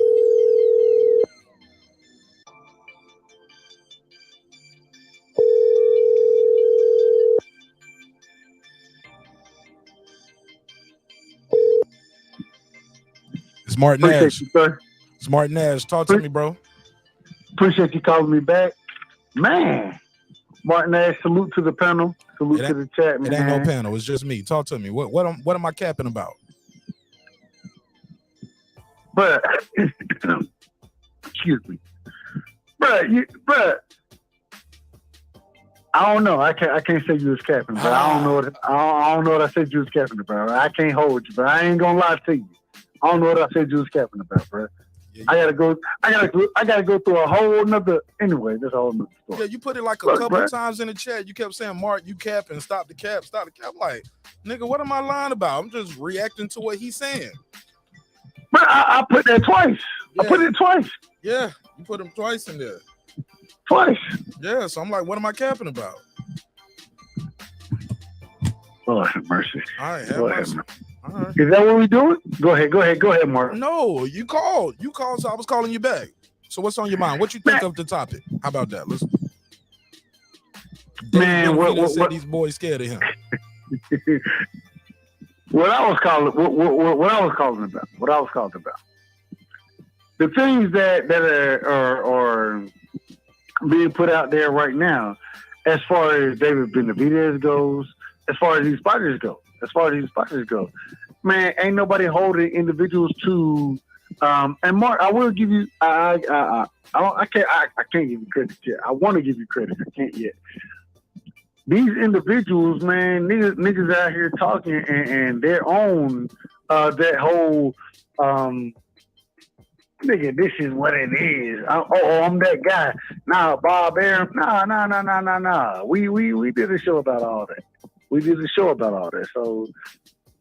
It's Mark Nash. It's Mark Nash. Talk to me, bro. Appreciate you calling me back. Man, Mark Nash, salute to the panel. Salute to the chat, man. It ain't no panel. It's just me. Talk to me. What am I capping about? But, excuse me. Bruh, I don't know. I can't say you was capping, but I don't know what I said you was capping about. I can't hold you, but I ain't gonna lie to you. I don't know what I said you was capping about, bro. Yeah, I gotta go through a whole nother. Anyway, that's a whole nother story. Yeah, you put it like a couple times in the chat. You kept saying, "Mark, you capping, stop the cap, stop the cap." Like, nigga, what am I lying about? I'm just reacting to what he's saying. But I put that twice. Yeah. I put it twice. Yeah, you put him twice in there. Twice. Yeah, so I'm like, what am I capping about? Lord have mercy. All right, have mercy. All right. Is that what we doing? Go ahead, Mark. No, you called, so I was calling you back. So what's on your mind? What you think of the topic? How about that? Listen. Man, what these boys scared of him? What I was calling about. The things that are being put out there right now, as far as David Benavidez goes, as far as these fighters go, man, ain't nobody holding individuals to. And Mark, I will give you. I can't give you credit yet. I want to give you credit. I can't yet. These individuals, man, niggas out here talking and their own that whole nigga, this is what it is. I'm that guy. Nah, Bob Arum. Nah. We did a show about all that. So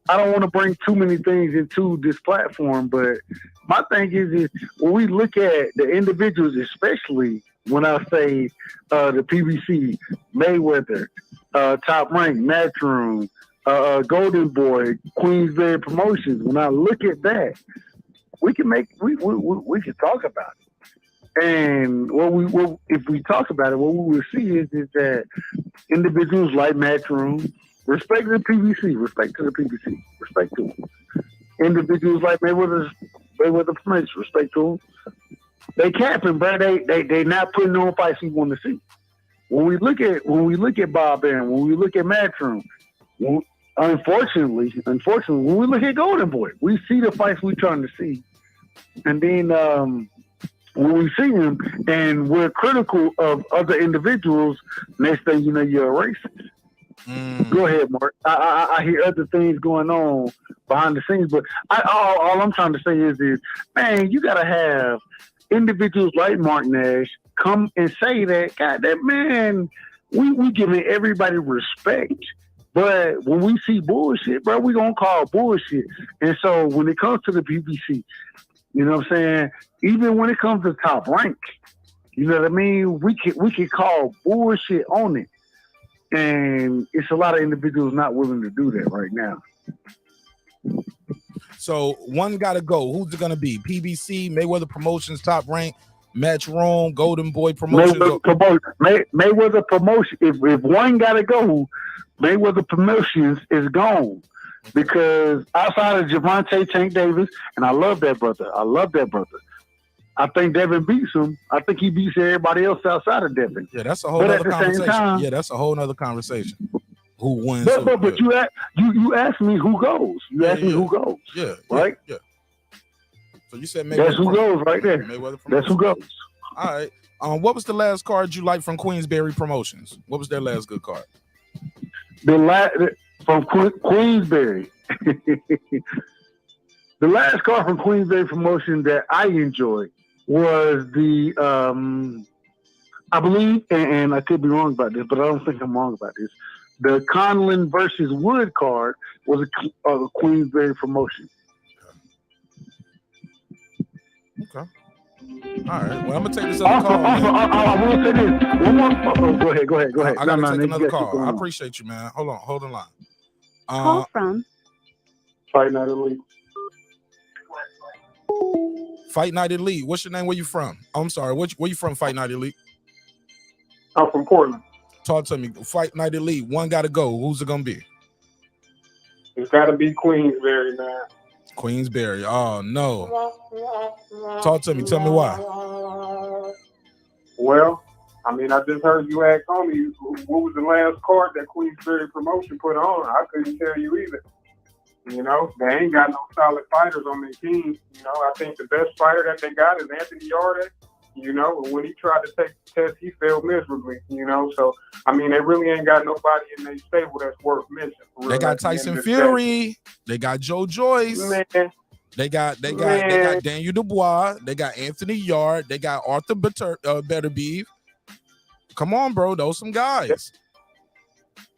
I don't want to bring too many things into this platform, but my thing is when we look at the individuals, especially when I say the PBC, Mayweather, Top Rank, Matchroom, Golden Boy, Queensberry Promotions, when I look at that, we can talk about it. And if we talk about it, what we will see is that individuals like Matchroom, respect to the PBC, respect to them. Individuals like Mayweather Plant, respect to them. They capping, bro. They not putting on fights we want to see. When we look at Bob Arum, when we look at Matchroom, unfortunately, when we look at Golden Boy, we see the fights we're trying to see. And then when we see him and we're critical of other individuals, next thing you know, you're a racist. Go ahead, Mark. I hear other things going on behind the scenes, but all I'm trying to say is, man, you got to have individuals like Mark Nash come and say that, God, that man, we giving everybody respect. But when we see bullshit, bro, we gonna call bullshit. And so when it comes to the PBC, you know what I'm saying? Even when it comes to Top Rank, you know what I mean? We can call bullshit on it. And it's a lot of individuals not willing to do that right now. So one got to go. Who's it going to be? PBC, Mayweather Promotions, Top Rank, Matchroom, Golden Boy Promotions. Mayweather Promotion. If one got to go, Mayweather Promotions is gone. Because outside of Gervonta Tank Davis, and I love that brother. I think Devin beats him. I think he beats everybody else outside of Devin. Yeah, that's a whole other conversation. That's a whole other conversation. Who wins? But you asked me who goes. You asked me who goes. Yeah. Right? Yeah. So you said Mayweather. That's who goes right there. That's who goes. All right. What was the last card you liked from Queensberry Promotions? What was their last good card? From Queensberry. The last card from Queensberry Promotion that I enjoyed was the, I believe, and I could be wrong about this, but I don't think I'm wrong about this. The Conlon versus Wood card was a Queensberry Promotion. Okay. All right. Well, I'm gonna take this other call. I will say this. One more. Go ahead. I gotta take another call. I appreciate you, man. Hold on line. Call from Fight Night Elite. Fight Night Elite. What's your name? Where you from? I'm sorry. Where you from? Fight Night Elite. I'm from Portland. Talk to me. Fight Night Elite. One got to go. Who's it gonna be? It's got to be Queensberry, man. Queensberry. Oh no. Talk to me. Tell me why. Well, I mean, I just heard you ask on me what was the last card that Queensberry Promotion put on. I couldn't tell you either. You know, they ain't got no solid fighters on their team. You know, I think the best fighter that they got is Anthony Yarde. you know. And when he tried to take the test, he failed miserably, you know. So, I mean, they really ain't got nobody in their stable that's worth mentioning. They got Tyson Fury. They got Joe Joyce. Man. They got Daniel Dubois. They got Anthony Yard. They got Arthur Beterbiev. Come on, bro. Those some guys.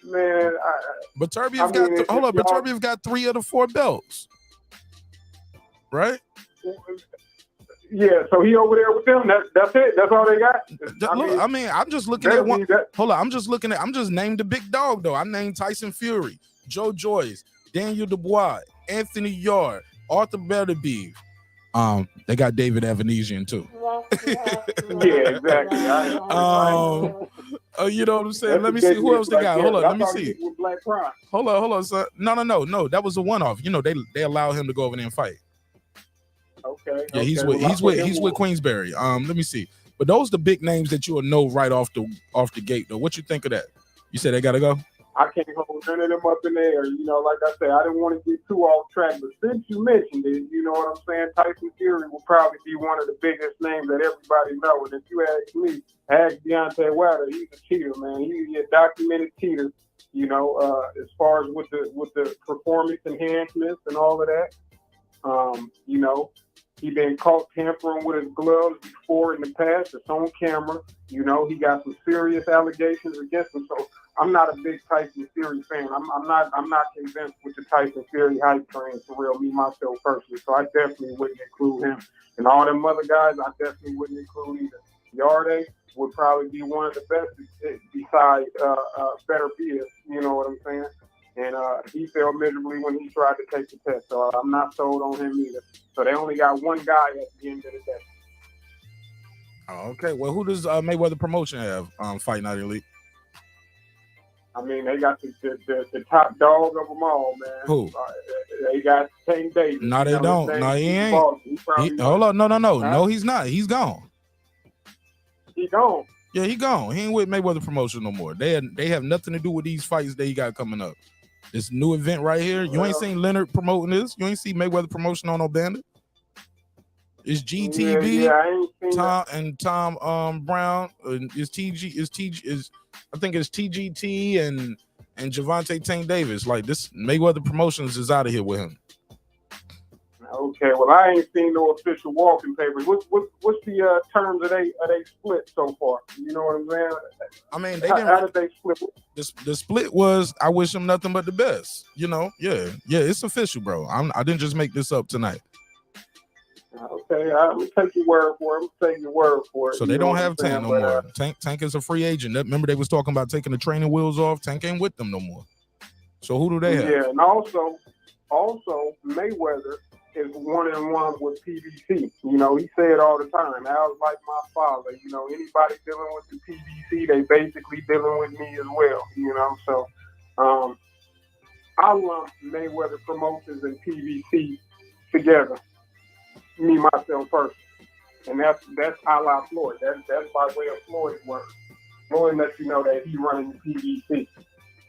Man, Beterbiev got 3 of the 4 belts. Right? Yeah, so he over there with them. That's it. That's all they got. I'm just looking at one. Hold on, I'm just named the big dog though. I named Tyson Fury, Joe Joyce, Daniel Dubois, Anthony Yard, Arthur Beterbiev. They got David Benavidez too. Yeah, exactly. You know what I'm saying? Let me see who else they got. Hold on, let me see. Hold on, son. No. That was a one-off. You know, they allow him to go over there and fight. Okay. Yeah, he's with Queensberry. Let me see. But those the big names that you will know right off the gate though. What you think of that? You said they gotta go? I can't hold none of them up in there. You know, like I said, I didn't want to get too off track, but since you mentioned it, you know what I'm saying? Tyson Fury will probably be one of the biggest names that everybody knows. And if you ask me, ask Deontay Wilder, he's a cheater, man. He's a documented cheater. You know, as far as with the performance enhancements and all of that. You know, he been caught tampering with his gloves before in the past. It's on camera. You know, he got some serious allegations against him. So I'm not a big Tyson Fury fan. I'm not convinced with the Tyson Fury hype train for real, me myself personally. So I definitely wouldn't include him. And all them other guys, I definitely wouldn't include either. Yarde would probably be one of the best besides Beterbiev. You know what I'm saying? And he failed miserably when he tried to take the test. So I'm not sold on him either. So they only got one guy at the end of the day. Oh, okay. Well, who does Mayweather Promotion have? Fight Night Elite. I mean, they got the top dog of them all, man. Who? They got Tank Davis. No, they don't. No, he ain't. Hold on. No. No, he's not. He's gone. He gone. Yeah, he gone. He ain't with Mayweather Promotion no more. They have nothing to do with these fights that he got coming up. This new event right here. You ain't seen Leonard promoting this. You ain't seen Mayweather Promotion on no Bandit. It's GTB, I ain't seen Tom that. And Tom Brown. Is I think it's TGT and Javante Tank Davis. Like this, Mayweather Promotions is out of here with him. Okay, well I ain't seen no official walking papers. What's the terms of they split so far? You know what I'm saying? I mean, how did they split? The split was I wish him nothing but the best. You know, yeah, it's official, bro. I didn't just make this up tonight. Okay, I'm gonna take your word for it. So they don't have Tank no more. Tank is a free agent. Remember they was talking about taking the training wheels off. Tank ain't with them no more. So who do they have? Yeah, and also Mayweather is 1-on-1 with PBC. You know, he said all the time, I was like my father. You know, anybody dealing with the PBC, they basically dealing with me as well. You know, so I lump Mayweather Promotions and PBC together. Me myself personally, and that's a la Floyd. That's by way of Floyd's word. Floyd lets you know that he running the PBC.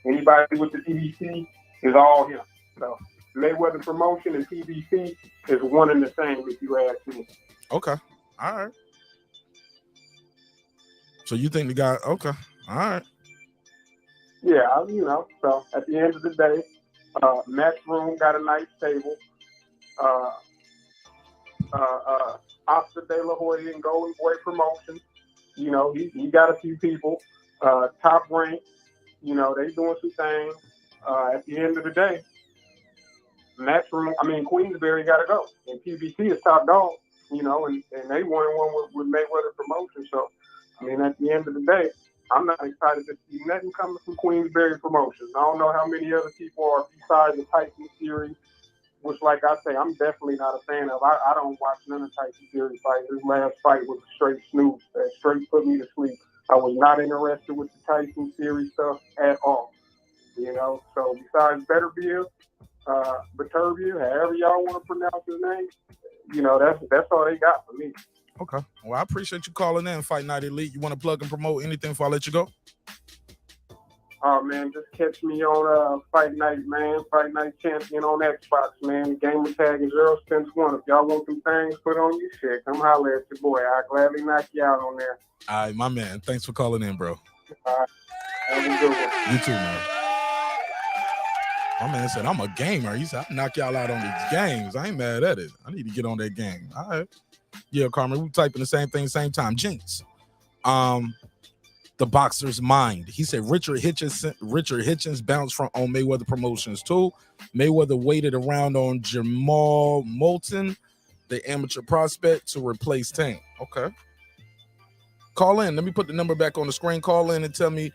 Anybody with the PBC is all him. So Mayweather Promotion and PBC is one and the same, if you ask me. Okay, all right. So you think the guy? Okay, all right. Yeah, you know. So at the end of the day, Matchroom got a nice table. Oscar De La Hoya and Golden Boy Promotion. You know, he got a few people. Top Rank, you know, they doing some things. At the end of the day, Queensberry got to go. And PBC is top dog, you know, and they won one with Mayweather Promotion. So, I mean, at the end of the day, I'm not excited to see nothing coming from Queensberry Promotions. I don't know how many other people are besides the Tyson series. Which, like I say, I'm definitely not a fan of. I don't watch none of Tyson Fury fights. His last fight was a straight snooze. That straight put me to sleep. I was not interested with the Tyson Fury stuff at all. You know, so besides Beterbiev, however y'all want to pronounce his name, you know, that's all they got for me. Okay. Well, I appreciate you calling in, Fight Night Elite. You want to plug and promote anything before I let you go? Oh man, just catch me on Fight Night, man. Fight Night Champion on Xbox, man. The gamer tag is 0cents1. If y'all want some things put on your shit, come holler at your boy. I'll gladly knock you out on there. All right, my man. Thanks for calling in, bro. All right. Have a good one. You too, man. My man said, I'm a gamer. He said, I knock y'all out on these games. I ain't mad at it. I need to get on that game. All right. Yeah, Carmen, we typing the same thing, same time. Jinx. The boxer's mind. He said Richard Hitchens bounced on Mayweather Promotions too. Mayweather waited around on Jermall Moulton, the amateur prospect, to replace Tank. Okay. Call in. Let me put the number back on the screen. Call in and tell me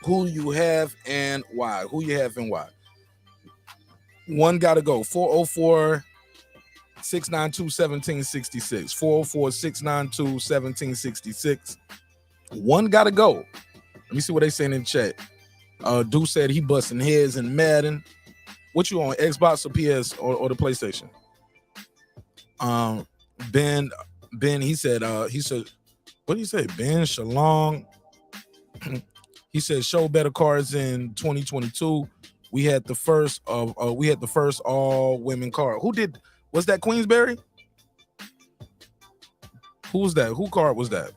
who you have and why. Who you have and why. One got to go. 404-692-1766. 404-692-1766. One got to go. Let me see what they saying in the chat. Dude said he busting heads in Madden. What you on, Xbox or PS or the PlayStation? Ben, he said, what did he say? Ben Shalong. He said, show better cards in 2022. We had the first all women card. Was that Queensberry? Who was that? Who card was that?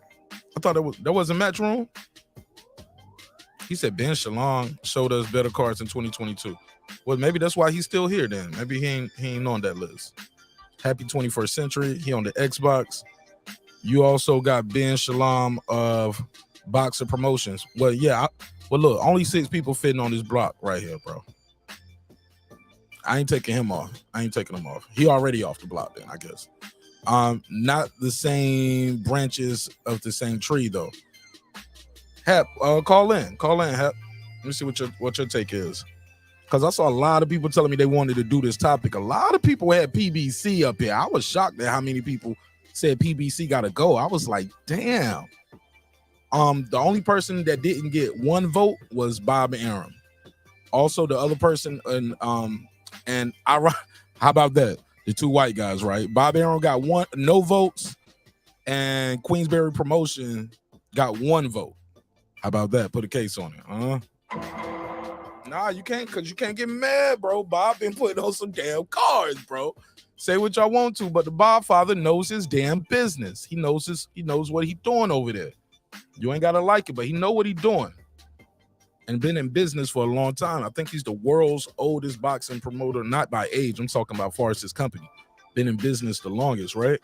I thought that wasn't Matchroom. He said Ben Shalong showed us better cards in 2022. Well, maybe that's why he's still here then. Maybe he ain't on that list. Happy 21st Century. He on the Xbox. You also got Ben Shalom of Boxer Promotions. Well, yeah. Look, only 6 people fitting on this block right here, bro. I ain't taking him off. He already off the block then, I guess. Not the same branches of the same tree though. Hep, call in, Hep. Let me see what your take is. Because I saw a lot of people telling me they wanted to do this topic. A lot of people had PBC up here. I was shocked at how many people said PBC gotta go. I was like, damn. The only person that didn't get one vote was Bob Arum. Also, the other person and how about that? The 2 white guys, right? Bob Arum got no votes, and Queensberry Promotion got 1 vote. How about that? Put a case on it, Nah, you can't, because you can't get mad, bro. Bob been putting on some damn cards, bro. Say what y'all want to, but the Bob father knows his damn business. He knows what he doing over there. You ain't gotta like it, but he know what he doing. And been in business for a long time. I think he's the world's oldest boxing promoter, not by age. I'm talking about far as his company. Been in business the longest, right?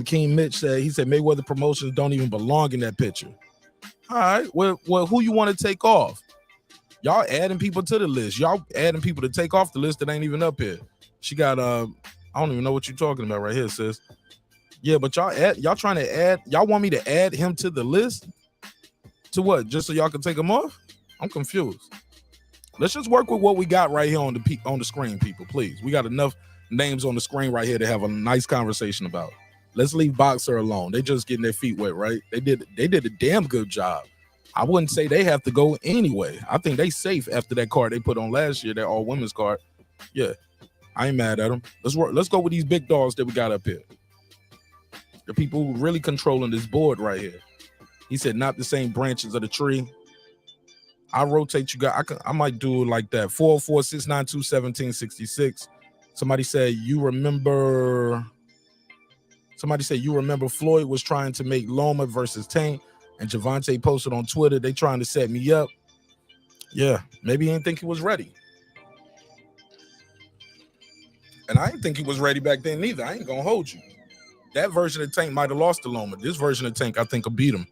King Mitch said, Mayweather Promotions don't even belong in that picture. All right, well, who you want to take off? Y'all adding people to the list. Y'all adding people to take off the list that ain't even up here. She got, I don't even know what you're talking about right here, sis. Yeah, but y'all trying to add, y'all want me to add him to the list? To what? Just so y'all can take them off? I'm confused. Let's just work with what we got right here on the screen, people, please. We got enough names on the screen right here to have a nice conversation about. Let's leave Boxer alone. They just getting their feet wet, right? They did a damn good job. I wouldn't say they have to go anyway. I think they safe after that card they put on last year, that all women's card. Yeah, I ain't mad at them. Let's go with these big dogs that we got up here. The people who really controlling this board right here. He said, not the same branches of the tree. I rotate you guys. I might do it like that. 404-692-1766. Somebody said, you remember Floyd was trying to make Loma versus Tank, and Javante posted on Twitter, they trying to set me up. Yeah, maybe he didn't think he was ready. And I didn't think he was ready back then neither. I ain't gonna hold you. That version of Tank might have lost to Loma. This version of Tank, I think, will beat him.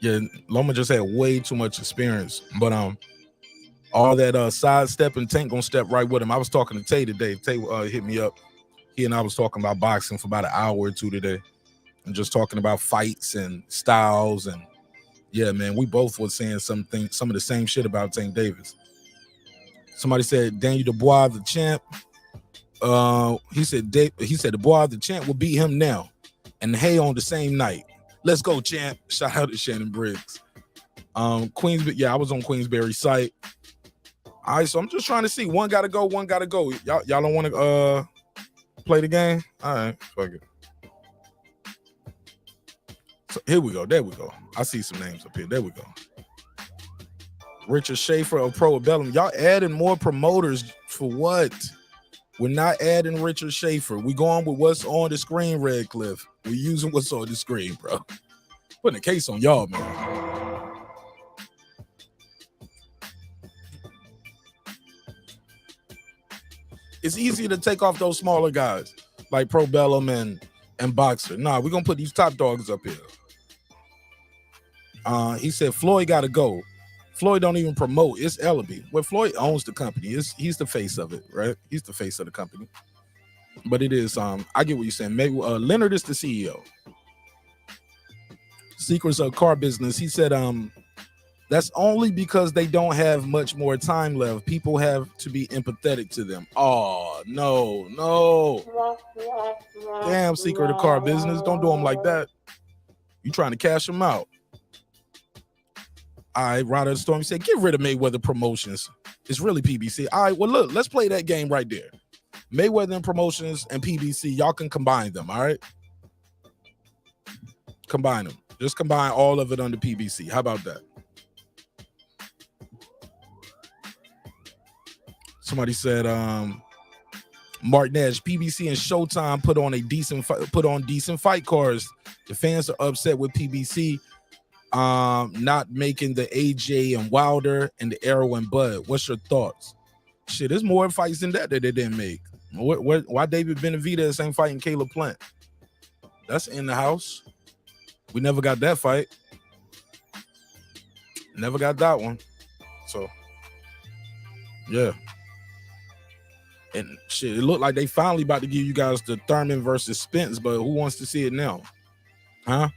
Yeah, Loma just had way too much experience. But all that sidestepping, Tank gonna step right with him. I was talking to Tay today. Tay hit me up. He and I was talking about boxing for about an hour or two today. And just talking about fights and styles. And yeah, man, we both were saying some of the same shit about Tank Davis. Somebody said Daniel Dubois, the champ. He said Dubois, the champ, will beat him now. And Hay on the same night. Let's go, champ. Shout out to Shannon Briggs. Queensberry, yeah, I was on Queensberry's site. All right, so I'm just trying to see. One gotta go. Y'all don't want to play the game? All right, fuck it. So here we go. There we go. I see some names up here. There we go. Richard Schaefer of Pro Bellum. Y'all adding more promoters for what? We're not adding Richard Schaefer. We going with what's on the screen, Redcliffe. We're using what's on the screen, bro. Putting a case on y'all, man. It's easier to take off those smaller guys like Pro Bellum and Boxer. Nah, we're gonna put these top dogs up here. He said Floyd gotta go. Floyd don't even promote. It's Ellaby. Well, Floyd owns the company. He's the face of it, right? He's the face of the company. But it is, I get what you're saying. Maybe Leonard is the CEO. Secrets of Car Business. He said, that's only because they don't have much more time left. People have to be empathetic to them. Oh, no. Damn, Secret of Car Business. Don't do them like that. You trying to cash them out. All right, Ryder the Storm, he said, get rid of Mayweather Promotions. It's really PBC. All right, well, look, let's play that game right there. Mayweather and Promotions and PBC, y'all can combine them, all right? Combine them. Just combine all of it under PBC. How about that? Somebody said, Marq Nash, PBC and Showtime put on decent fight cards. The fans are upset with PBC not making the AJ and Wilder and the Arrow and Bud. What's your thoughts? Shit, there's more fights than that they didn't make. Why David Benavidez ain't fighting Caleb Plant? That's in the house. We never got that fight. Never got that one. So, yeah. And shit, it looked like they finally about to give you guys the Thurman versus Spence, but who wants to see it now? Huh?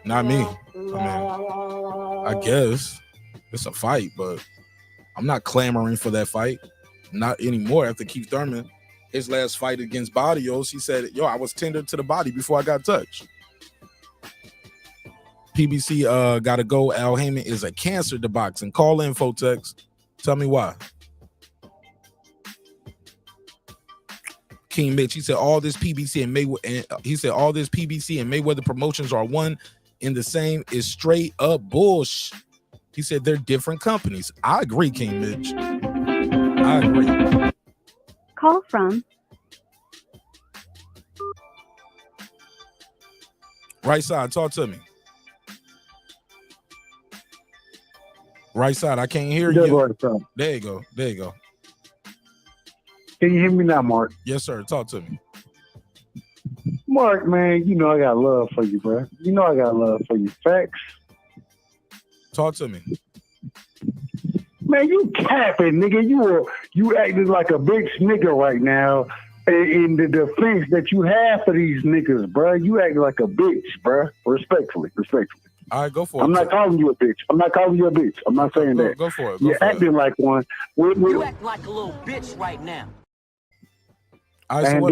Not me. I mean, I guess it's a fight, but I'm not clamoring for that fight. Not anymore after Keith Thurman. His last fight against Barrios, he said, yo, I was tender to the body before I got touched. PBC gotta go. Al Heyman is a cancer to boxing. Call in, Fotex. Tell me why. King Mitch, he said all this PBC and Mayweather Promotions are one in the same is straight up bullshit. He said they're different companies. I agree, King Mitch. I agree. Call from right side. Talk to me. Right side. I can't hear you. Right side. There you go. There you go. Can you hear me now, Mark? Yes, sir. Talk to me. Mark, man, you know I got love for you, bro. You know I got love for you. Facts. Talk to me. Man, you capping, nigga. You acting like a bitch nigga right now in the defense that you have for these niggas, bro. You acting like a bitch, bro. Respectfully. All right, go for it. I'm not calling you a bitch. I'm not saying that. Go for it. You're acting like one. You act like a little bitch right now. Right, so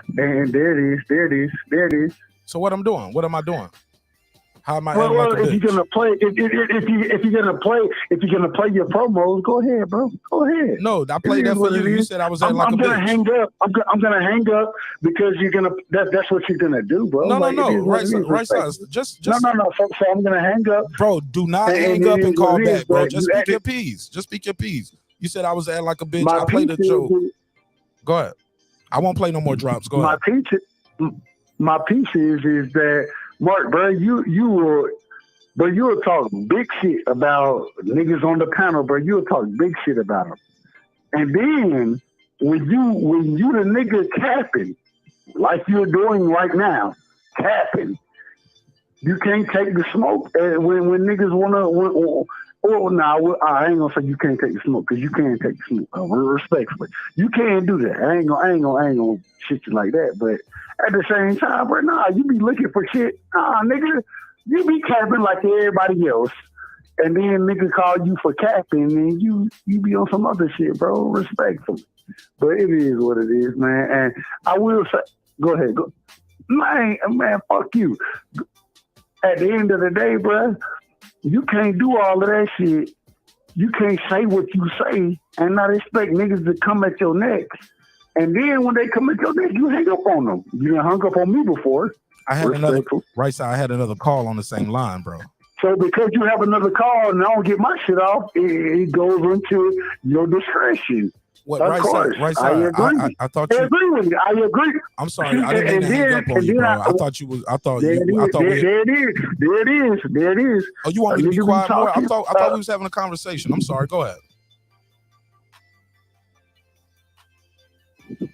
there it is. So what I'm doing? What am I doing? How am I? Well, if you're gonna play, if you're gonna play your promos, go ahead, bro. Go ahead. No, I played that for you. You said I was like I'm a gonna bitch. hang up. I'm gonna hang up because you're gonna. That's what you're gonna do, bro. No. Right side. Just. No. So I'm gonna hang up, bro. Do not hang up and call back, bro. Just speak your piece. You said I was acting like a bitch. I played a joke. Go ahead. I won't play no more drops. Go ahead. My piece is that Mark, bro, you will talk big shit about niggas on the panel, bro. You'll talk big shit about them, and then when you the nigga capping like you're doing right now, capping, you can't take the smoke. When niggas wanna. Oh, no, I ain't gonna say you can't take the smoke because you can't take the smoke. Respectfully, you can't do that. I ain't gonna shit you like that. But at the same time, bro, nah, you be looking for shit. Nah, nigga, you be capping like everybody else, and then nigga call you for capping, and you be on some other shit, bro. Respectfully, but it is what it is, man. And I will say, go ahead, go, man, fuck you. At the end of the day, bro. You can't do all of that shit. You can't say what you say and not expect niggas to come at your neck. And then when they come at your neck, you hang up on them. You done hung up on me before. I had another Respectful. right side. I had another call on the same line, bro. So because you have another call and I don't get my shit off, it goes into your discretion. What of right course, side? Right side. I agree. I thought I you. agree with you. I agree. I'm sorry. I didn't mean to hang up on you, bro. I thought you was. I thought there you. I thought we. there it is. There it is. There it is. Oh, you want me to be nigga quiet more? I talking, thought we was having a conversation. I'm sorry. Go ahead.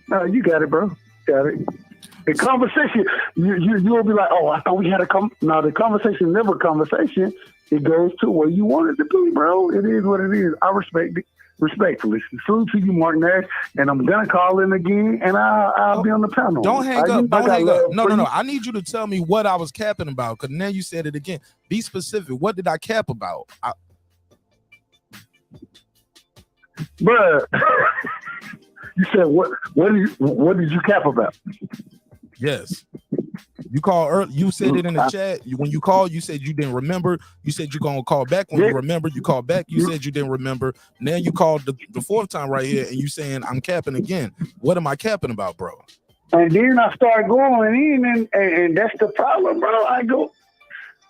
No, you got it, bro. Got it. The conversation, you'll be like, oh, I thought we had a No, the conversation never conversation. It goes to where you want it to be, bro. It is what it is. I respect it. Respectfully. Salute to you, Marq Nash. And I'm going to call in again, and I'll be on the panel. Don't hang up. Don't hang up. No. I need you to tell me what I was capping about, because now you said it again. Be specific. What did I cap about? Bruh. You said what did you cap about? Yes. You called early. You said it in the chat. When you called, you said you didn't remember. You said you're gonna call back when you remember. You called back. You said you didn't remember. Now you called the fourth time right here, and you saying I'm capping again. What am I capping about, bro? And then I start going in, and that's the problem, bro. I go,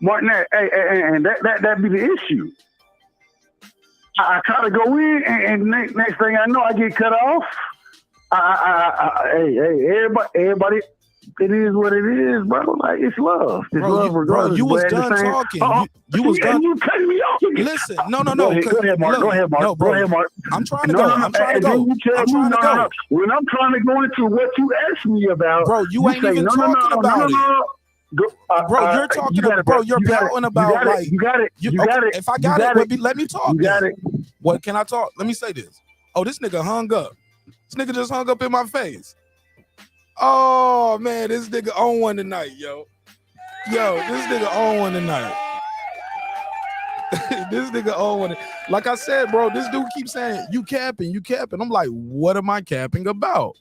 Marq Nash, and that be the issue. I try to go in, and next thing I know, I get cut off. Hey, everybody, it is what it is, bro. Like, it's love. It's love regardless. Bro, you was done talking. You was done. You cut me off again. Listen, no. Go ahead, Marq. Go ahead, Marq. No, bro. Go ahead, Marq. I'm trying to go. I'm trying to go. When I'm trying to go into what you asked me about, bro, you ain't even talking about it. Bro, you're talking about, bro, you're pouting about, like, you got it. If I got it, let me talk. You got it. What can I talk? Let me say this. Oh, this nigga hung up. This nigga just hung up in my face. Oh, man, this nigga on one tonight, yo. Yo, this nigga on one tonight. This nigga on one. Like I said, bro, this dude keeps saying, you capping. I'm like, what am I capping about?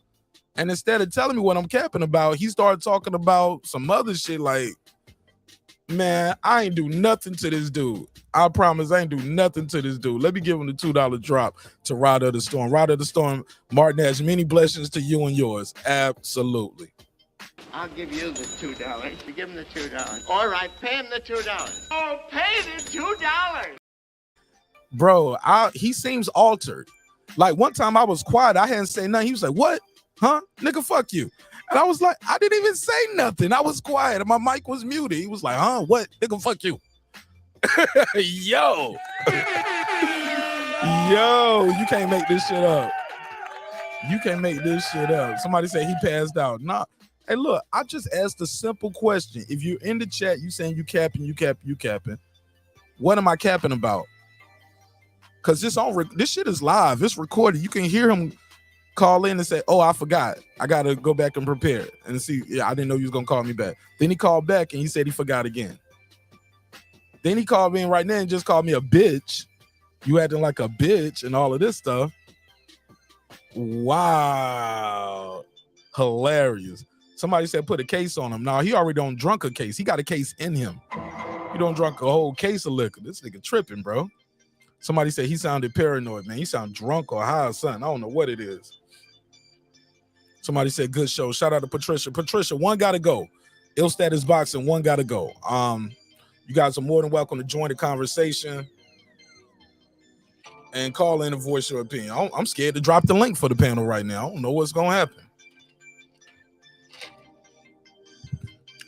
And instead of telling me what I'm capping about, he started talking about some other shit like, man, I ain't do nothing to this dude. I promise I ain't do nothing to this dude. Let me give him the $2 drop to Ride of the Storm. Ride of the Storm, Marq Nash, many blessings to you and yours. Absolutely. I'll give you the $2. You give him the $2. All right, pay him the $2. Oh, pay the $2. Bro, he seems altered. Like one time I was quiet. I hadn't said nothing. He was like, what? Huh? Nigga, fuck you. And I was like, I didn't even say nothing. I was quiet and my mic was muted. He was like, huh? What? Nigga, fuck you. Yo, you can't make this shit up. You can't make this shit up. Somebody said he passed out. Nah. Hey, look, I just asked a simple question. If you're in the chat, you saying you capping. What am I capping about? Because this shit is live. It's recorded. You can hear him call in and say, oh, I forgot. I got to go back and prepare and see. Yeah, I didn't know you was going to call me back. Then he called back and he said he forgot again. Then he called me in right now and just called me a bitch. You acting like a bitch and all of this stuff. Wow. Hilarious. Somebody said put a case on him. No, he already don't drunk a case. He got a case in him. You don't drunk a whole case of liquor. This nigga tripping, bro. Somebody said he sounded paranoid, man. He sound drunk or high or something. I don't know what it is. Somebody said good show. Shout out to Patricia. Patricia, one gotta go. Ill Status Boxing, one gotta go. You guys are more than welcome to join the conversation and call in and voice your opinion. I'm scared to drop the link for the panel right now. I don't know what's gonna happen.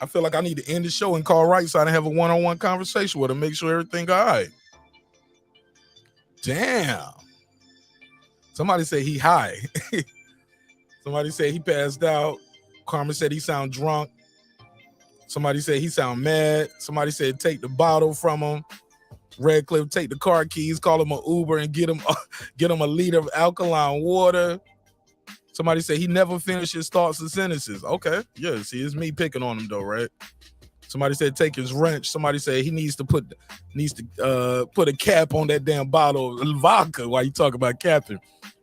I feel like I need to end the show and call Rightside and have a one-on-one conversation with him, make sure everything all right. Damn. Somebody say he high. Somebody said he passed out. Carmen said he sound drunk. Somebody said he sound mad. Somebody said take the bottle from him. Redcliffe, take the car keys, call him an Uber and get him a liter of alkaline water. Somebody said he never finished his thoughts and sentences. Okay, yeah, see, it's me picking on him though, right? Somebody said take his wrench. Somebody said he needs to put a cap on that damn bottle of vodka while you talk about capping.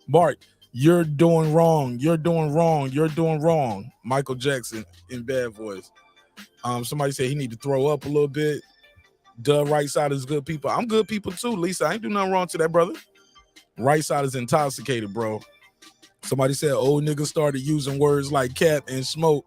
Marq, you're doing wrong. You're doing wrong. You're doing wrong. Michael Jackson in bad voice. Somebody said he need to throw up a little bit. Right side is good people. I'm good people too, Lisa. I ain't do nothing wrong to that, brother. Right side is intoxicated, bro. Somebody said old niggas started using words like cap and smoke.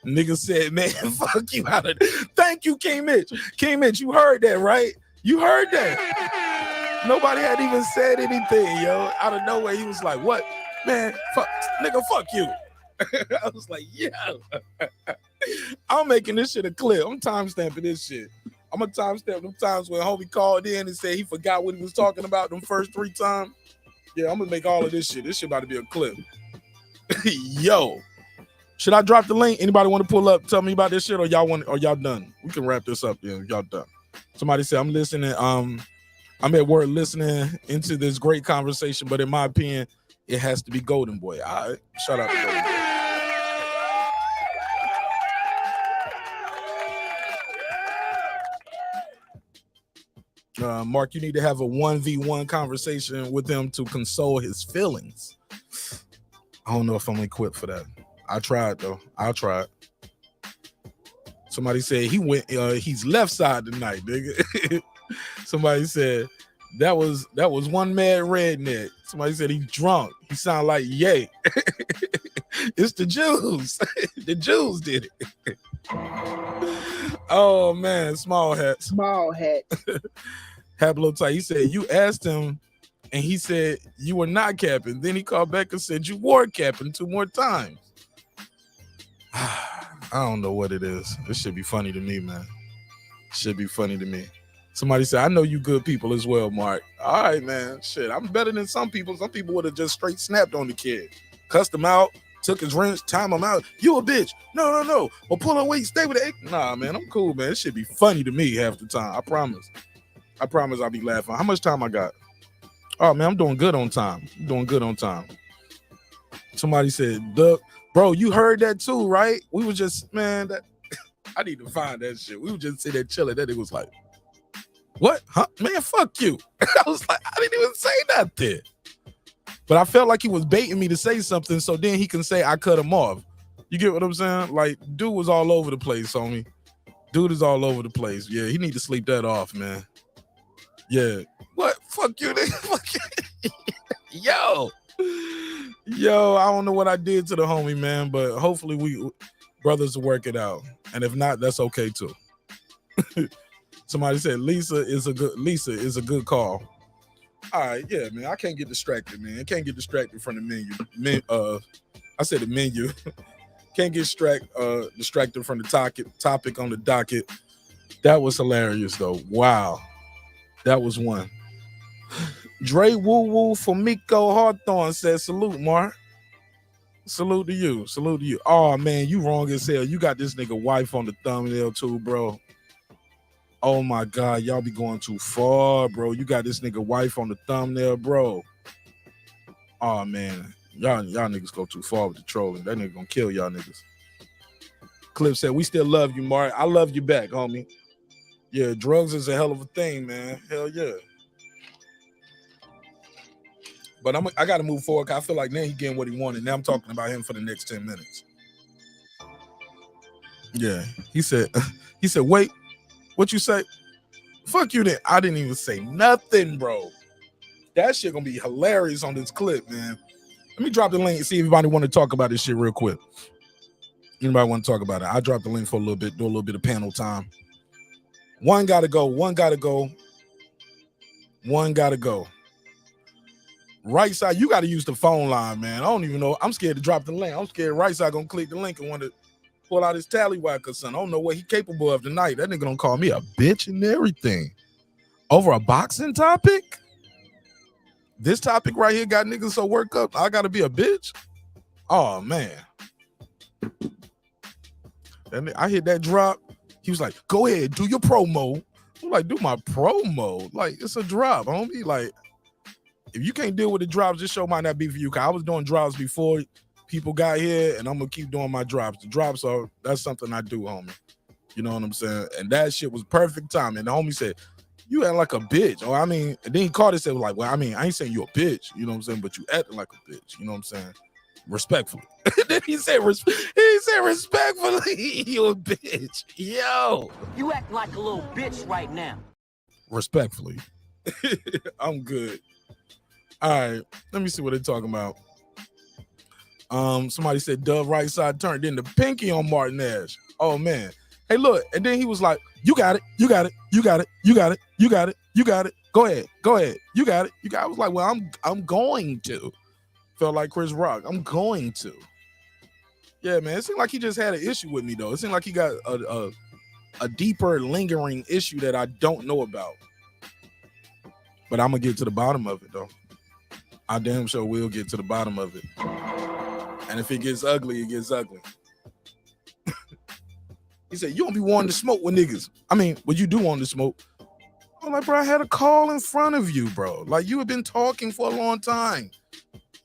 Nigga said, man, fuck you out of it. Thank you, King Mitch. King Mitch, you heard that, right? You heard that. Nobody had even said anything, yo. Out of nowhere, he was like, what? Man, fuck, nigga, fuck you. I was like, yeah. I'm making this shit a clip. I'm timestamping this shit. I'm gonna timestamp them times when homie called in and said he forgot what he was talking about them first 3 times. Yeah, I'm gonna make all of this shit. This shit about to be a clip. Yo, should I drop the link? Anybody want to pull up, tell me about this shit, or y'all done? We can wrap this up. Yeah, y'all done. Somebody said I'm listening. I'm at work listening into this great conversation, but in my opinion, it has to be Golden Boy. All right, shout out to Golden Boy. Mark, you need to have a 1v1 conversation with him to console his feelings. I don't know if I'm equipped for that. I tried though. I'll try it. Somebody said he's left side tonight, nigga. Somebody said that was one mad redneck. Somebody said he's drunk. He sound like yay. It's the Jews. The Jews did it. Oh man, small hat. Small hat. Hablo tight. He said you asked him, and he said you were not capping. Then he called back and said you were capping 2 more times. I don't know what it is. This should be funny to me, man. Should be funny to me. Somebody said I know you good people as well, Mark. All right, man. Shit, I'm better than some people. Some people would have just straight snapped on the kid, cussed him out, took his wrench, time him out. You a bitch. No. Well, pull on weight, stay with it. Nah, man, I'm cool, man. It should be funny to me half the time. I promise. I'll be laughing. How much time I got? Oh, man, I'm doing good on time. Somebody said, Doug, bro, you heard that too, right? We was just, man, that I need to find that shit. We were just sitting there chilling. That nigga was like, what? Huh? Man, fuck you. I was like, I didn't even say nothing. But I felt like he was baiting me to say something so then he can say I cut him off. You get what I'm saying? Like, dude was all over the place, homie. Dude is all over the place. Yeah, he need to sleep that off, man. Yeah. What? Fuck you, nigga. Fuck you. Yo, I don't know what I did to the homie, man, but hopefully we brothers will work it out. And if not, that's okay too. Somebody said Lisa is a good call. All right, yeah, man. I can't get distracted, man. I can't get distracted from the menu. I said the menu. Can't get distracted from the topic on the docket. That was hilarious, though. Wow. That was one. Dre Woo Woo for Miko Hawthorne says, salute, Mark. Salute to you. Oh, man, you wrong as hell. You got this nigga wife on the thumbnail, too, bro. Oh, my God. Y'all be going too far, bro. You got this nigga wife on the thumbnail, bro. Oh, man. Y'all niggas go too far with the trolling. That nigga gonna kill y'all niggas. Cliff said, we still love you, Mark. I love you back, homie. Yeah, drugs is a hell of a thing, man. Hell yeah. But I got to move forward because I feel like now he getting what he wanted. Now I'm talking about him for the next 10 minutes. Yeah. He said, wait, what you say? Fuck you then. I didn't even say nothing, bro. That shit gonna be hilarious on this clip, man. Let me drop the link and see if anybody want to talk about this shit real quick. Anybody want to talk about it? I'll drop the link for a little bit, do a little bit of panel time. One gotta go. Right side, you got to use the phone line, man. I don't even know. I'm scared to drop the link. I'm scared right side gonna click the link and want to pull out his tallywhack or something. I don't know what he capable of tonight. That nigga gonna call me a bitch and everything over a boxing topic. This topic right here got niggas so worked up. I gotta be a bitch. Oh man. And I hit that drop. He was like, go ahead, do your promo. I'm like, do my promo. Like, it's a drop, homie. Like, if you can't deal with the drops, this show might not be for you. Cause I was doing drops before people got here, and I'm gonna keep doing my drops. The drops that's something I do, homie. You know what I'm saying? And that shit was perfect time. And the homie said, you act like a bitch. Or I mean, and then he called and said, like, well, I mean, I ain't saying you a bitch, you know what I'm saying, but you acting like a bitch, you know what I'm saying? Respectfully. Then he said respectfully, you a bitch. Yo. You act like a little bitch right now. Respectfully. I'm good. All right. Let me see what they're talking about. Somebody said Dub right side turned into pinky on Martin Nash. Oh man. Hey, look, and then he was like, you got it, you got it, you got it, you got it, you got it, you got it. Go ahead, you got it, you got it. I was like, well, I'm going to. Felt like Chris Rock. I'm going to. Yeah, man. It seemed like he just had an issue with me, though. It seemed like he got a deeper, lingering issue that I don't know about. But I'm gonna get to the bottom of it, though. I damn sure will get to the bottom of it. And if it gets ugly, it gets ugly. He said, you don't be wanting to smoke with niggas. I mean, well, you do want to smoke. I'm like, bro, I had a call in front of you, bro. Like, you have been talking for a long time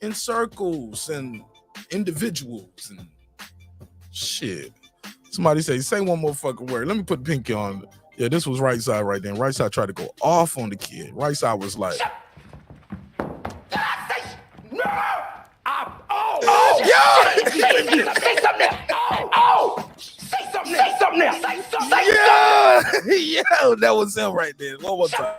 in circles and individuals and shit. Somebody say one more fucking word. Let me put pinky on. Yeah, this was right side right then. Right side tried to go off on the kid. Right side was like, yeah! Say something else. Oh! Say something else. Say something else. Say something else. Yeah! Yeah, that was him right there. One more time.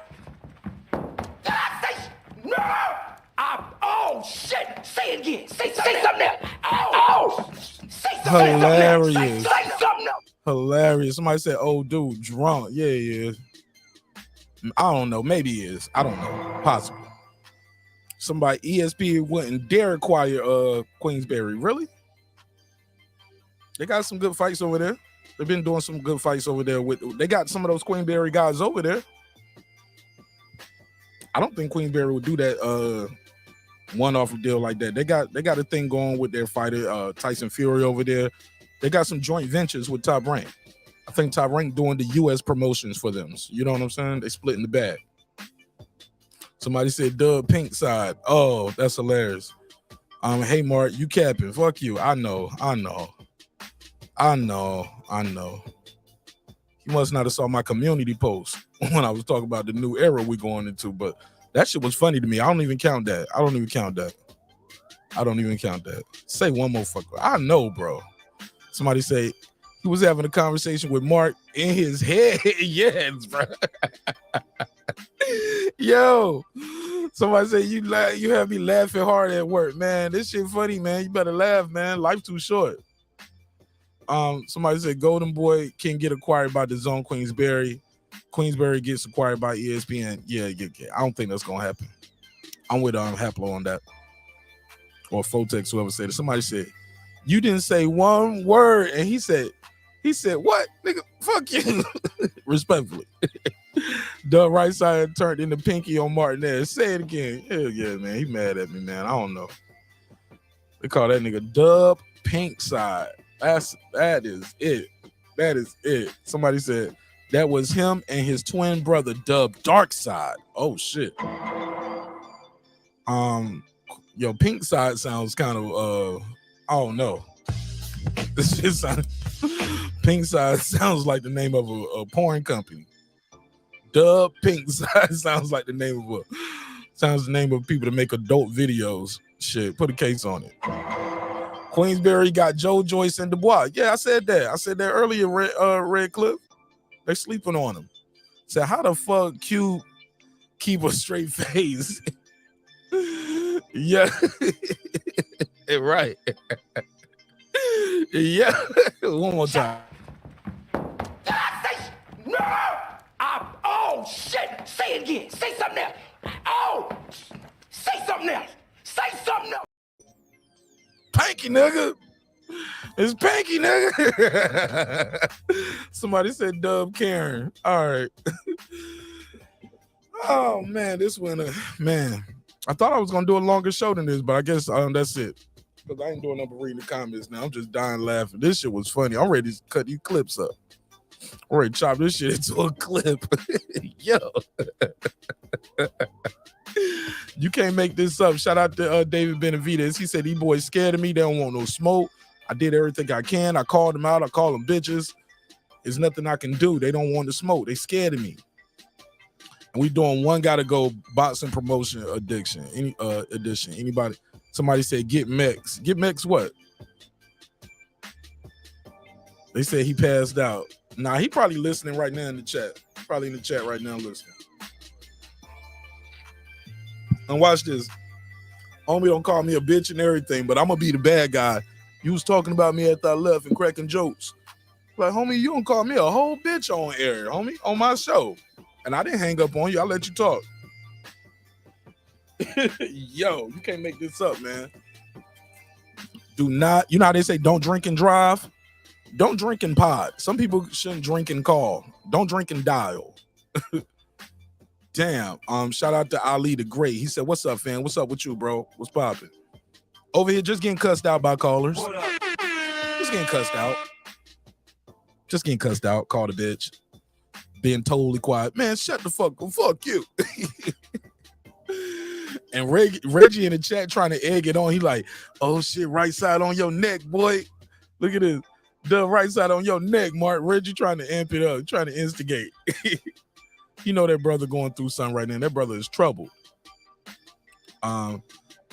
Oh, shit. Say it again. Say something else. Oh! Say something else. Hilarious. Say something else. Hilarious. Somebody said, oh, dude, drunk. Yeah, he is. I don't know. Maybe he is. I don't know. Possibly. Somebody, ESP wouldn't dare acquire Queensberry. Really? They got some good fights over there. They've been doing some good fights over there. They got some of those Queensberry guys over there. I don't think Queensberry would do that one-off deal like that. They got a thing going with their fighter, Tyson Fury over there. They got some joint ventures with Top Rank. I think Top Rank doing the U.S. promotions for them. So, you know what I'm saying? They splitting the bag. Somebody said Dub pink side. Oh, that's hilarious. Hey Mark, you capping. Fuck you. I know. You must not have saw my community post when I was talking about the new era we're going into, but that shit was funny to me. I don't even count that. Say one more fucker. I know, bro. Somebody say he was having a conversation with Mark in his head. Yes, bro. Yo, somebody say you have me laughing hard at work, man. This shit funny, man. You better laugh, man. Life too short. Somebody said Golden Boy can get acquired by the Zone Queensberry. Queensberry gets acquired by ESPN. Yeah. I don't think that's gonna happen. I'm with Haplo on that. Or Fotex, whoever said it. Somebody said, you didn't say one word, and he said, what? Nigga, fuck you. Respectfully. The right side turned into pinky on Martinez. Say it again. Hell yeah, man. He mad at me, man. I don't know. They call that nigga Dub Pink Side. That is it. Somebody said that was him and his twin brother Dub Dark Side. Oh shit. Yo, Pink Side sounds kind of I don't know. This shit sounds Pink Side sounds like the name of a porn company. Dub Pink Side sounds like the name of people that make adult videos. Shit, put a case on it. Queensberry got Joe Joyce and Dubois. Yeah, I said that earlier, Red Cliff. They sleeping on him. Said, how the fuck Q keep a straight face? Yeah. Right. Yeah. One more time. No! Oh, shit! Say it again. Say something else. Oh! Say something else. Say something else. Panky, nigga. It's Panky, nigga. Somebody said Dub Karen. All right. Oh, man, this winter. Man, I thought I was going to do a longer show than this, but I guess that's it. Because I ain't doing nothing but reading the comments now. I'm just dying laughing. This shit was funny. I'm ready to cut these clips up. I'm ready to chop this shit into a clip. Yo. You can't make this up. Shout out to David Benavidez. He said, these boys scared of me. They don't want no smoke. I did everything I can. I called them out. I called them bitches. There's nothing I can do. They don't want to smoke. They scared of me. And we doing one gotta go boxing promotion edition. Anybody? Somebody said get Mex. Get Mex what? They said he passed out. Nah, he probably listening right now in the chat. Probably in the chat right now listening. And watch this. Homie don't call me a bitch and everything, but I'm gonna be the bad guy. You was talking about me after I left and cracking jokes. Like, homie, you don't call me a whole bitch on air, homie, on my show. And I didn't hang up on you. I let you talk. Yo, you can't make this up, man. Do not, you know how they say don't drink and drive? Don't drink and pod. Some people shouldn't drink and call. Don't drink and dial. Damn. Shout out to Ali the Great. He said, what's up, fam? What's up with you, bro? What's poppin'? Over here just getting cussed out by callers. Just getting cussed out. Just getting cussed out. Called a bitch. Being totally quiet. Man, shut the fuck up. Fuck you. And Reggie in the chat trying to egg it on. He like, oh shit, right side on your neck, boy. Look at this. The right side on your neck, Mark. Reggie trying to amp it up, trying to instigate. You know that brother going through something right now. That brother is troubled.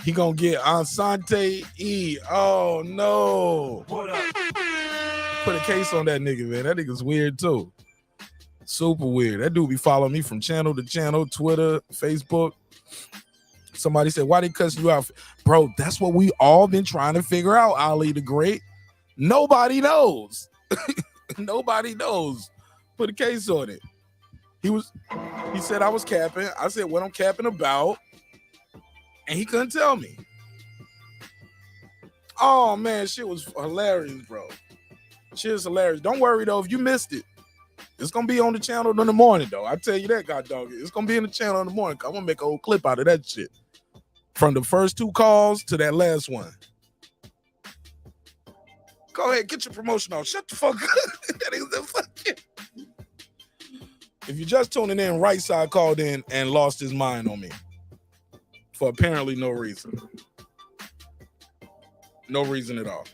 He gonna get Ansante E. Oh no. Put a case on that nigga, man. That nigga's weird too. Super weird. That dude be following me from channel to channel, Twitter, Facebook. Somebody said, why they cuss you out? Bro, that's what we all been trying to figure out, Ali the Great. Nobody knows. Nobody knows. Put a case on it. He said I was capping. I said what I'm capping about. And he couldn't tell me. Oh man, shit was hilarious, bro. Shit is hilarious. Don't worry though, if you missed it. It's gonna be on the channel in the morning, though. I tell you that, god dog. It's gonna be in the channel in the morning. I'm gonna make a whole clip out of that shit. From the first 2 calls to that last one. Go ahead, get your promotion on. Shut the fuck up. That is the fucking. If you're just tuning in, Rightside called in and lost his mind on me. For apparently no reason. No reason at all.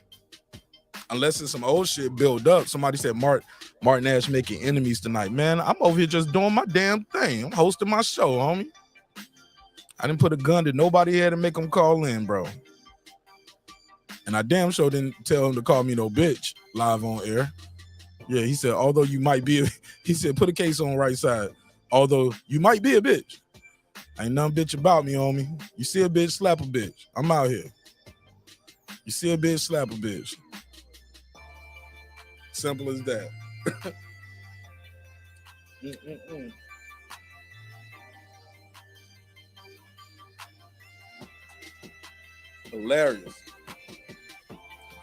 Unless it's some old shit built up. Somebody said Mark Nash making enemies tonight. Man, I'm over here just doing my damn thing. I'm hosting my show, homie. I didn't put a gun to nobody here to make them call in, bro. And I damn sure didn't tell him to call me no bitch live on air. Yeah, he said, although you might be, he said, put a case on right side. Although you might be a bitch. Ain't nothing bitch about me, homie. You see a bitch, slap a bitch. I'm out here. You see a bitch, slap a bitch. Simple as that. Hilarious.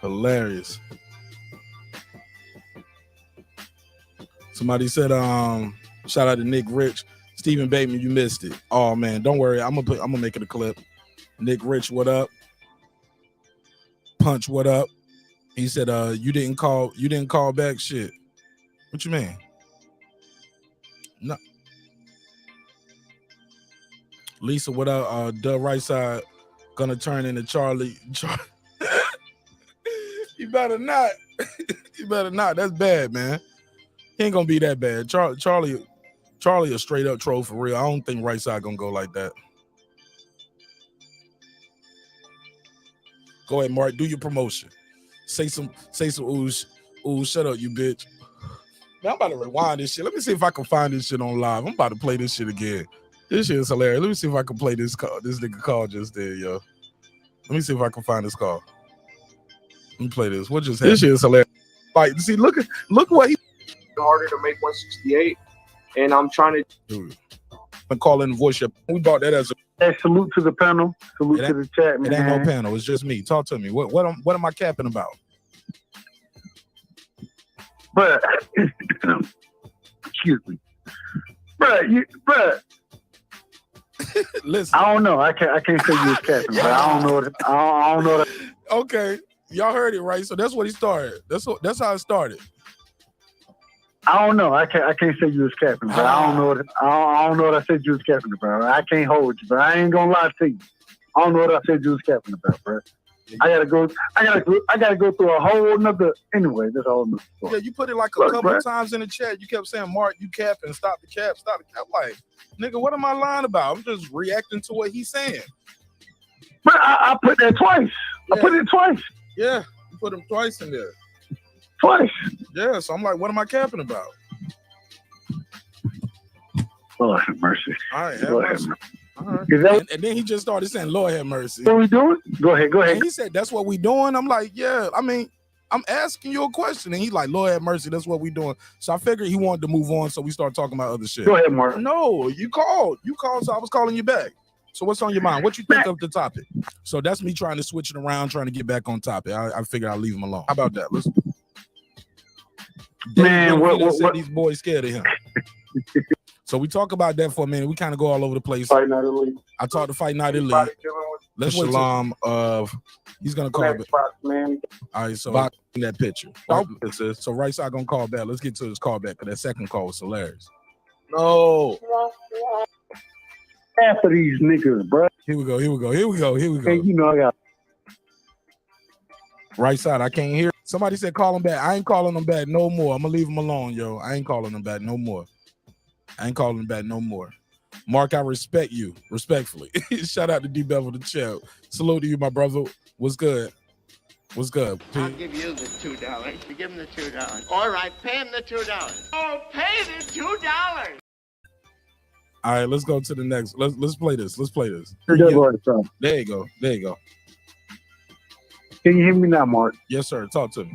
Hilarious. Somebody said, shout out to Nick Rich. Stephen Bateman, you missed it. Oh man, don't worry. I'm gonna make it a clip. Nick Rich, what up? Punch, what up? He said, you didn't call back shit. What you mean? No. Lisa, what up? The right side gonna turn into Charlie. You better not. You better not. That's bad, man. He ain't gonna be that bad. Charlie a straight up troll for real. I don't think right side gonna go like that. Go ahead, Mark. Do your promotion. Say some ooh, shut up, you bitch. Man, I'm about to rewind this shit. Let me see if I can find this shit on live. I'm about to play this shit again. This shit is hilarious. Let me see if I can play this nigga call just there, yo. Let me see if I can find this call. Let me play this. What just happened? This shit is hilarious. Like, see, look what he harder to make 168, and I'm trying to call in the voice. We bought that as a hey, salute to the panel. Salute to the chat, man. It ain't no panel. It's just me. Talk to me. What am I capping about? But excuse me, but listen. I don't know. I can't say you was capping, but I don't know. Okay, y'all heard it right. So that's what he started. That's how it started. I don't know. I can't say you was capping, but I don't know. I don't know what I said you was capping about. I can't hold you, but I ain't gonna lie to you. I don't know what I said you was capping about, bro. I gotta go through a whole nother. Anyway, that's all. Yeah, you put it like a couple times in the chat. You kept saying, "Mark, you capping? Stop the cap! Stop the cap!" Like, nigga, what am I lying about? I'm just reacting to what he's saying. But I put that twice. Yeah. I put it twice. Yeah, you put him twice in there. Twice. Yeah, so I'm like, what am I capping about? Lord have mercy. All right, have mercy. Is that And then he just started saying, Lord have mercy. what we doing? Go ahead. And he said, that's what we doing. I'm like, yeah, I mean, I'm asking you a question. And he's like, Lord have mercy, that's what we doing. So I figured he wanted to move on, so we started talking about other shit. Go ahead, Mark. No, you called, so I was calling you back. So what's on your mind? What you think of the topic? So that's me trying to switch it around, trying to get back on topic. I figured I'll leave him alone. How about that? Let's. Man, what these boys scared of him. So we talk about that for a minute. We kind of go all over the place. Fight Night Elite. I talked to Fight Night Elite. Let's wait till he's gonna call back. Man. All right, so that picture. So right side gonna call back. Let's get to his call back because that second call was hilarious. No. Half of these niggas, bro. Here we go. Hey, you know I got right side. I can't hear. Somebody said call him back. I ain't calling him back no more. I'm gonna leave him alone, yo. I ain't calling him back no more. Mark, I respect you, respectfully. Shout out to D Bevel the Champ. Salute to you, my brother. What's good? I'll give you the $2. You give him the $2. All right, pay him the $2. Oh, pay the $2. All right, let's go to the next. Let's play this. There you go. Can you hear me now, Mark? Yes, sir. Talk to me.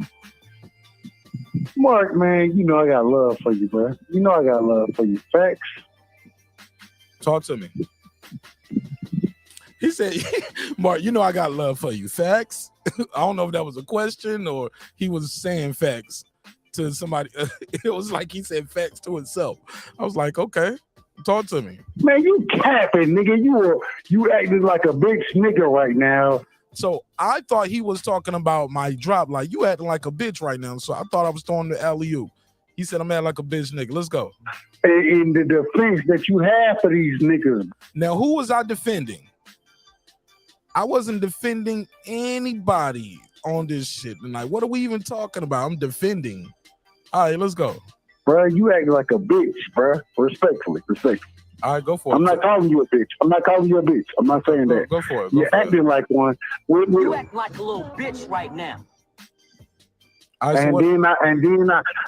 Mark, man, you know I got love for you, bro. Facts. Talk to me. He said, Mark, you know I got love for you. Facts? I don't know if that was a question or he was saying facts to somebody. It was like he said facts to himself. I was like, okay, talk to me. Man, you capping, nigga. You acting like a big nigga right now. So I thought he was talking about my drop. Like, you acting like a bitch right now. So I thought I was throwing the alley-oop. He said, I'm acting like a bitch nigga. Let's go. In the defense that you have for these niggas. Now, who was I defending? I wasn't defending anybody on this shit tonight. What are we even talking about? I'm defending. All right, let's go. Bro, you acting like a bitch, bro. Respectfully. All right, go for it. I'm not calling you a bitch. I'm not saying that. Go for it. You're acting like one. You act like a little bitch right now. Right, so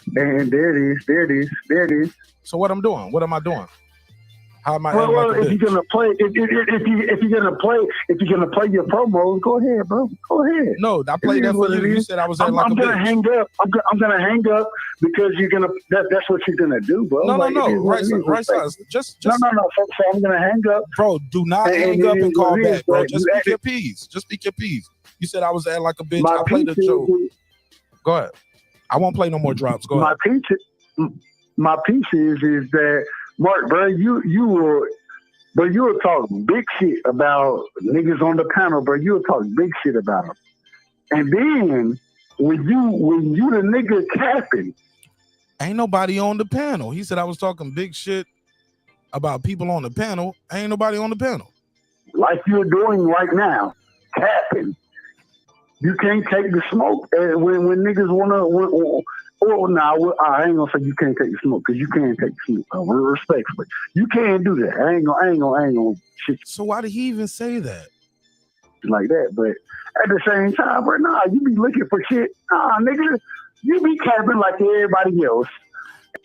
there it is. So what I'm doing? What am I doing? How am I? Well, if you're gonna play, if you're gonna play your promos, go ahead, bro. Go ahead. No, I played that for you. You said I was acting like a bitch. I'm gonna hang up because you're gonna. That's what you're gonna do, bro. No. Right side. Just. No. So I'm gonna hang up, bro. Do not hang up and call back, bro. Just speak your piece. You said I was acting like a bitch. I played the joke. Go ahead. I won't play no more drops. Go ahead. My piece is that Mark, bro, you were talking big shit about niggas on the panel, bro. You were talking big shit about them, and then when you the nigga capping, ain't nobody on the panel. He said I was talking big shit about people on the panel. Ain't nobody on the panel. Like you're doing right now, capping. You can't take the smoke when niggas wanna. I ain't gonna say you can't take the smoke because you can't take the smoke. Respectfully, you can't do that. I ain't gonna shit. So why did he even say that? Like that, but at the same time, bro, nah, you be looking for shit. Nah, nigga, you be capping like everybody else.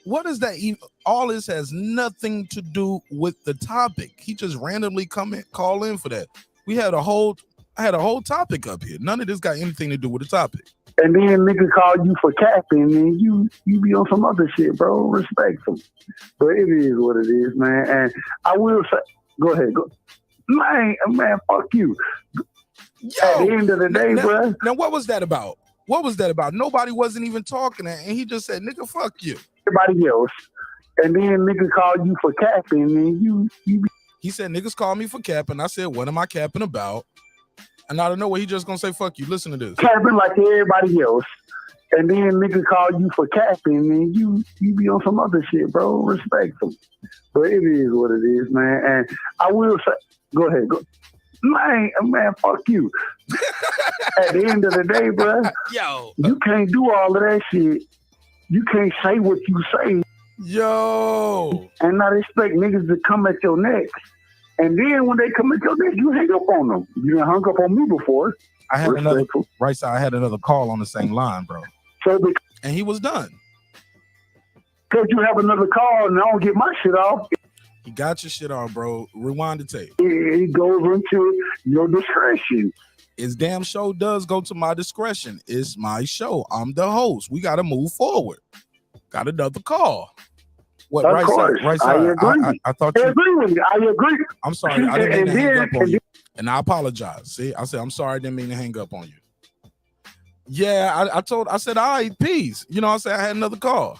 What is that? All this has nothing to do with the topic. He just randomly call in for that. I had a whole topic up here. None of this got anything to do with the topic. And then nigga call you for capping, and you be on some other shit, bro. Respectful. But it is what it is, man. And I will say, go ahead, go. Man, fuck you. Yo, at the end of the day, bro. Now, what was that about? Nobody wasn't even talking, and he just said, nigga, fuck you. Everybody else. And then nigga call you for capping, and you be. He said, niggas call me for capping. I said, what am I capping about? And out of nowhere, he just gonna say, fuck you. Listen to this. Capping like everybody else. And then nigga call you for capping, and you be on some other shit, bro. Respectful. But it is what it is, man. And I will say, go ahead, go. Man, fuck you. At the end of the day, bro, you can't do all of that shit. You can't say what you say. Yo. And not expect niggas to come at your neck. And then when they come at your neck, you hang up on them. You done hung up on me before. I had another call on the same line, bro. And he was done. Because you have another call and I don't get my shit off. He got your shit on, bro. Rewind the tape. It goes into your discretion. His damn show does go to my discretion. It's my show. I'm the host. We got to move forward. Got another call. What? Of Right course, side. Right side. I agree. I thought I you. agree with you. I agree. I'm sorry. I didn't mean to And hang then- up on you. And I apologize. See, I said I'm sorry. I didn't mean to hang up on you. Yeah, I said, all right, peace. You know, I said I had another call.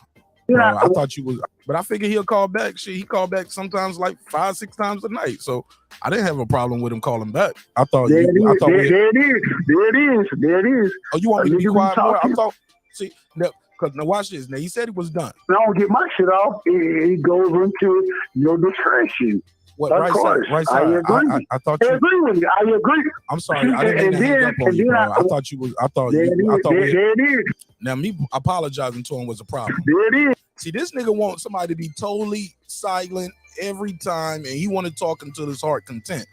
Yeah, Bro, I thought you was, but I figured he'll call back. Shit, he called back sometimes like 5-6 times a night. So I didn't have a problem with him calling back. I thought, there it is. I thought There it is. There it is. There it is. Oh, you want me to be You quiet more? I talking? thought, see, because now watch this. Now he said he was done. I don't get my shit off. It goes into your discretion. What? Of Right course, side. Right I side. agree. I thought I you. agree with you. I agree. I'm sorry. I didn't mean to hang up on you, bro. I thought you was. I thought There you. I it thought is. we. There it is. Now me apologizing to him was a problem. There it is. See, this nigga wants somebody to be totally silent every time, and he want to talk until his heart content.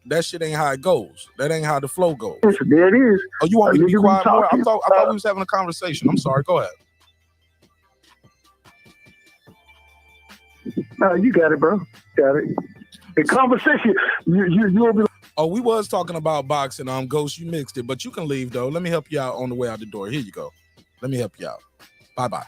That shit ain't how it goes. That ain't how the flow goes. There it is. Oh, you want me to be You quiet more? I talking thought we was having a conversation. I'm sorry. Go ahead. No, you got it, bro. Got it. The conversation, you'll be. Oh, we was talking about boxing. Ghost, you mixed it, but you can leave though. Let me help you out on the way out the door. Here you go. Let me help you out. Bye.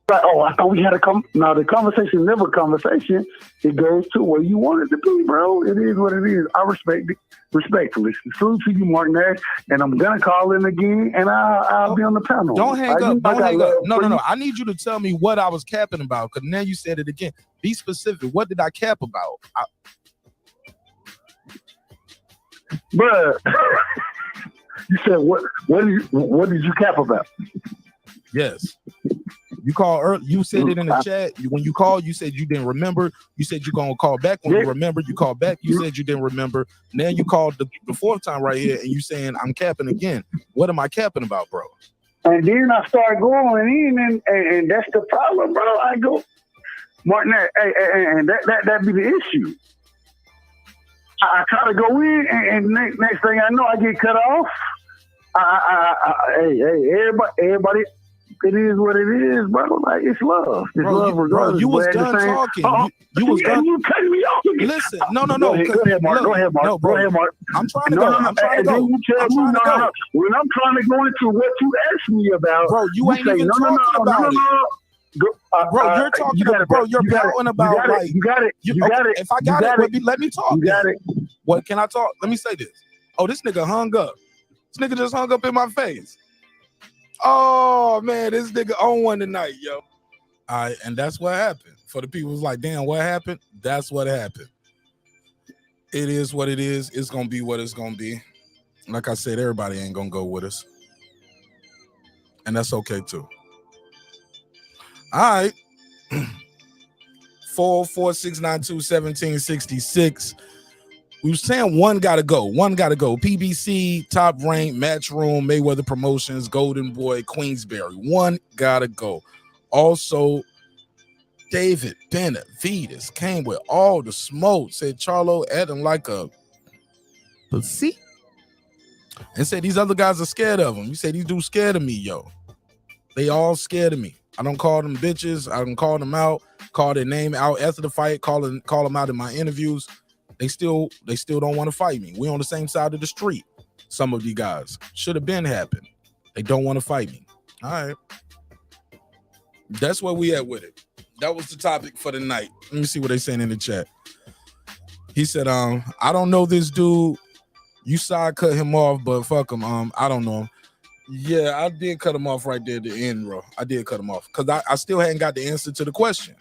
Like, oh, I thought we had now the conversation is never a conversation. It goes to where you want it to be, bro. It is what it is. I respect it. Respectfully. Salute to you, Marq Nash. And I'm gonna call in again and I'll be on the panel. Don't hang up. Don't hang up. No. You. I need you to tell me what I was capping about, because now you said it again. Be specific. What did I cap about? Bruh, you said what did you cap about? Yes. You called early. You said it in the chat. When you called, you said you didn't remember. You said you're gonna call back when you remember. You called back. You said you didn't remember. Now you called the fourth time right here, and you saying I'm capping again. What am I capping about, bro? And then I start going in, and that's the problem, bro. I go, Marq Nash, and that be the issue. I try to go in, and next thing I know, I get cut off. Hey, everybody. It is what it is, bro. Like, it's love. It's love regardless. Bro, you was done talking. You was done. You cut me off. Listen, no. Go ahead, Marq. Go ahead, Marq. No, bro. Go ahead, Marq. I'm trying to go. I'm trying to go. No. When I'm trying to go into what you asked me about, bro, you ain't even talking about it. Bro, you're talking about, bro, you're pouting about, like, you got it. If I got it, let me talk. You got it. What can I talk? Let me say this. Oh, this nigga hung up. This nigga just hung up in my face. Oh man, this nigga on one tonight, yo. All right, and that's what happened. For the people who's like, damn, what happened? That's what happened. It is what it is. It's gonna be what it's gonna be. Like I said, everybody ain't gonna go with us. And that's okay too. All right. 446921766. We were saying one gotta go. PBC, Top Rank, Matchroom, Mayweather Promotions, Golden Boy, Queensberry. One gotta go. Also, David Benavidez came with all the smoke. Said Charlo at him like a pussy. And said these other guys are scared of him. He said these dudes scared of me, yo. They all scared of me. I don't call them bitches. I don't call them out, call their name out after the fight, call them out in my interviews. They still don't want to fight me. We on the same side of the street. Some of you guys should have been happened. They don't want to fight me. All right. That's where we at with it. That was the topic for the night. Let me see what they saying in the chat. He said, I don't know this dude. You side cut him off, but fuck him. I don't know him. Yeah, I did cut him off right there at the end, bro. I did cut him off because I still hadn't got the answer to the question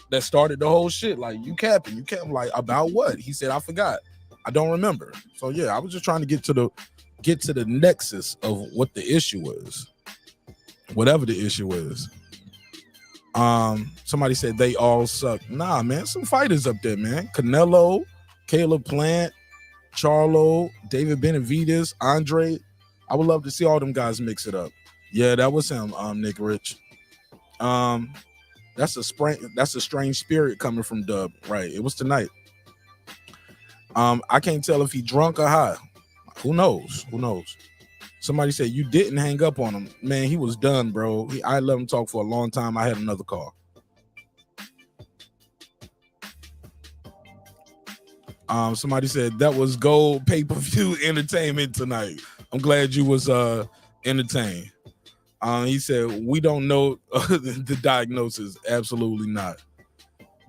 that started the whole shit. Like, you capping, like, about what? He said, I forgot. I don't remember. So yeah, I was just trying to get to the nexus of what the issue was. Whatever the issue is. Somebody said they all suck. Nah, man, some fighters up there, man. Canelo, Caleb Plant, Charlo, David Benavidez, Andrade. I would love to see all them guys mix it up. Yeah, that was him, Nick Rich. That's a strange spirit coming from Dub. Right. It was tonight. I can't tell if he drunk or high. Who knows? Somebody said you didn't hang up on him. Man, he was done, bro. I let him talk for a long time. I had another call. Somebody said that was gold pay-per-view entertainment tonight. I'm glad you was entertained. He said we don't know the diagnosis. Absolutely not.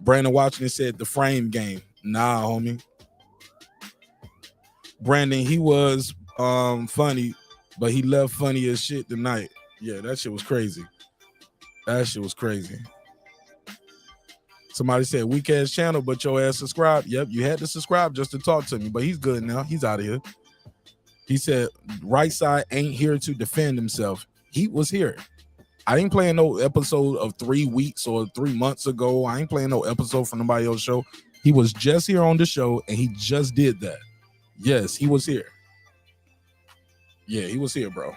Brandon Washington said the frame game. Nah, homie. Brandon, he was funny, but he left funny as shit tonight. Yeah, that shit was crazy. That shit was crazy. Somebody said weak ass channel, but your ass subscribed. Yep, you had to subscribe just to talk to me, but he's good now. He's out of here. He said Rightside ain't here to defend himself. He was here. I ain't playing no episode of 3 weeks or 3 months ago. I ain't playing no episode from nobody else's show. He was just here on the show, and he just did that. Yes, he was here. Yeah, he was here, bro.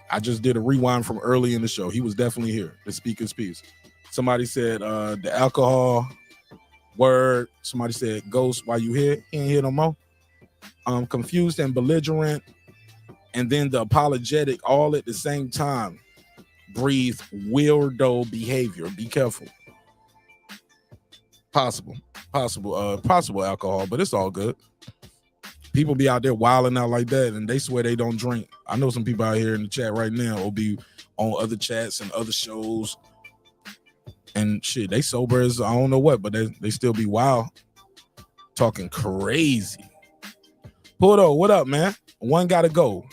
I just did a rewind from early in the show. He was definitely here to speak his piece. Somebody said the alcohol word. Somebody said ghost while you here. He ain't here no more. Confused and belligerent. And then the apologetic all at the same time. Breathe weirdo behavior. Be careful. Possible alcohol, but it's all good. People be out there wilding out like that, and they swear they don't drink. I know some people out here in the chat right now will be on other chats and other shows, and shit, they sober as I don't know what, but they still be wild, talking crazy. Puto, what up, man? One gotta go.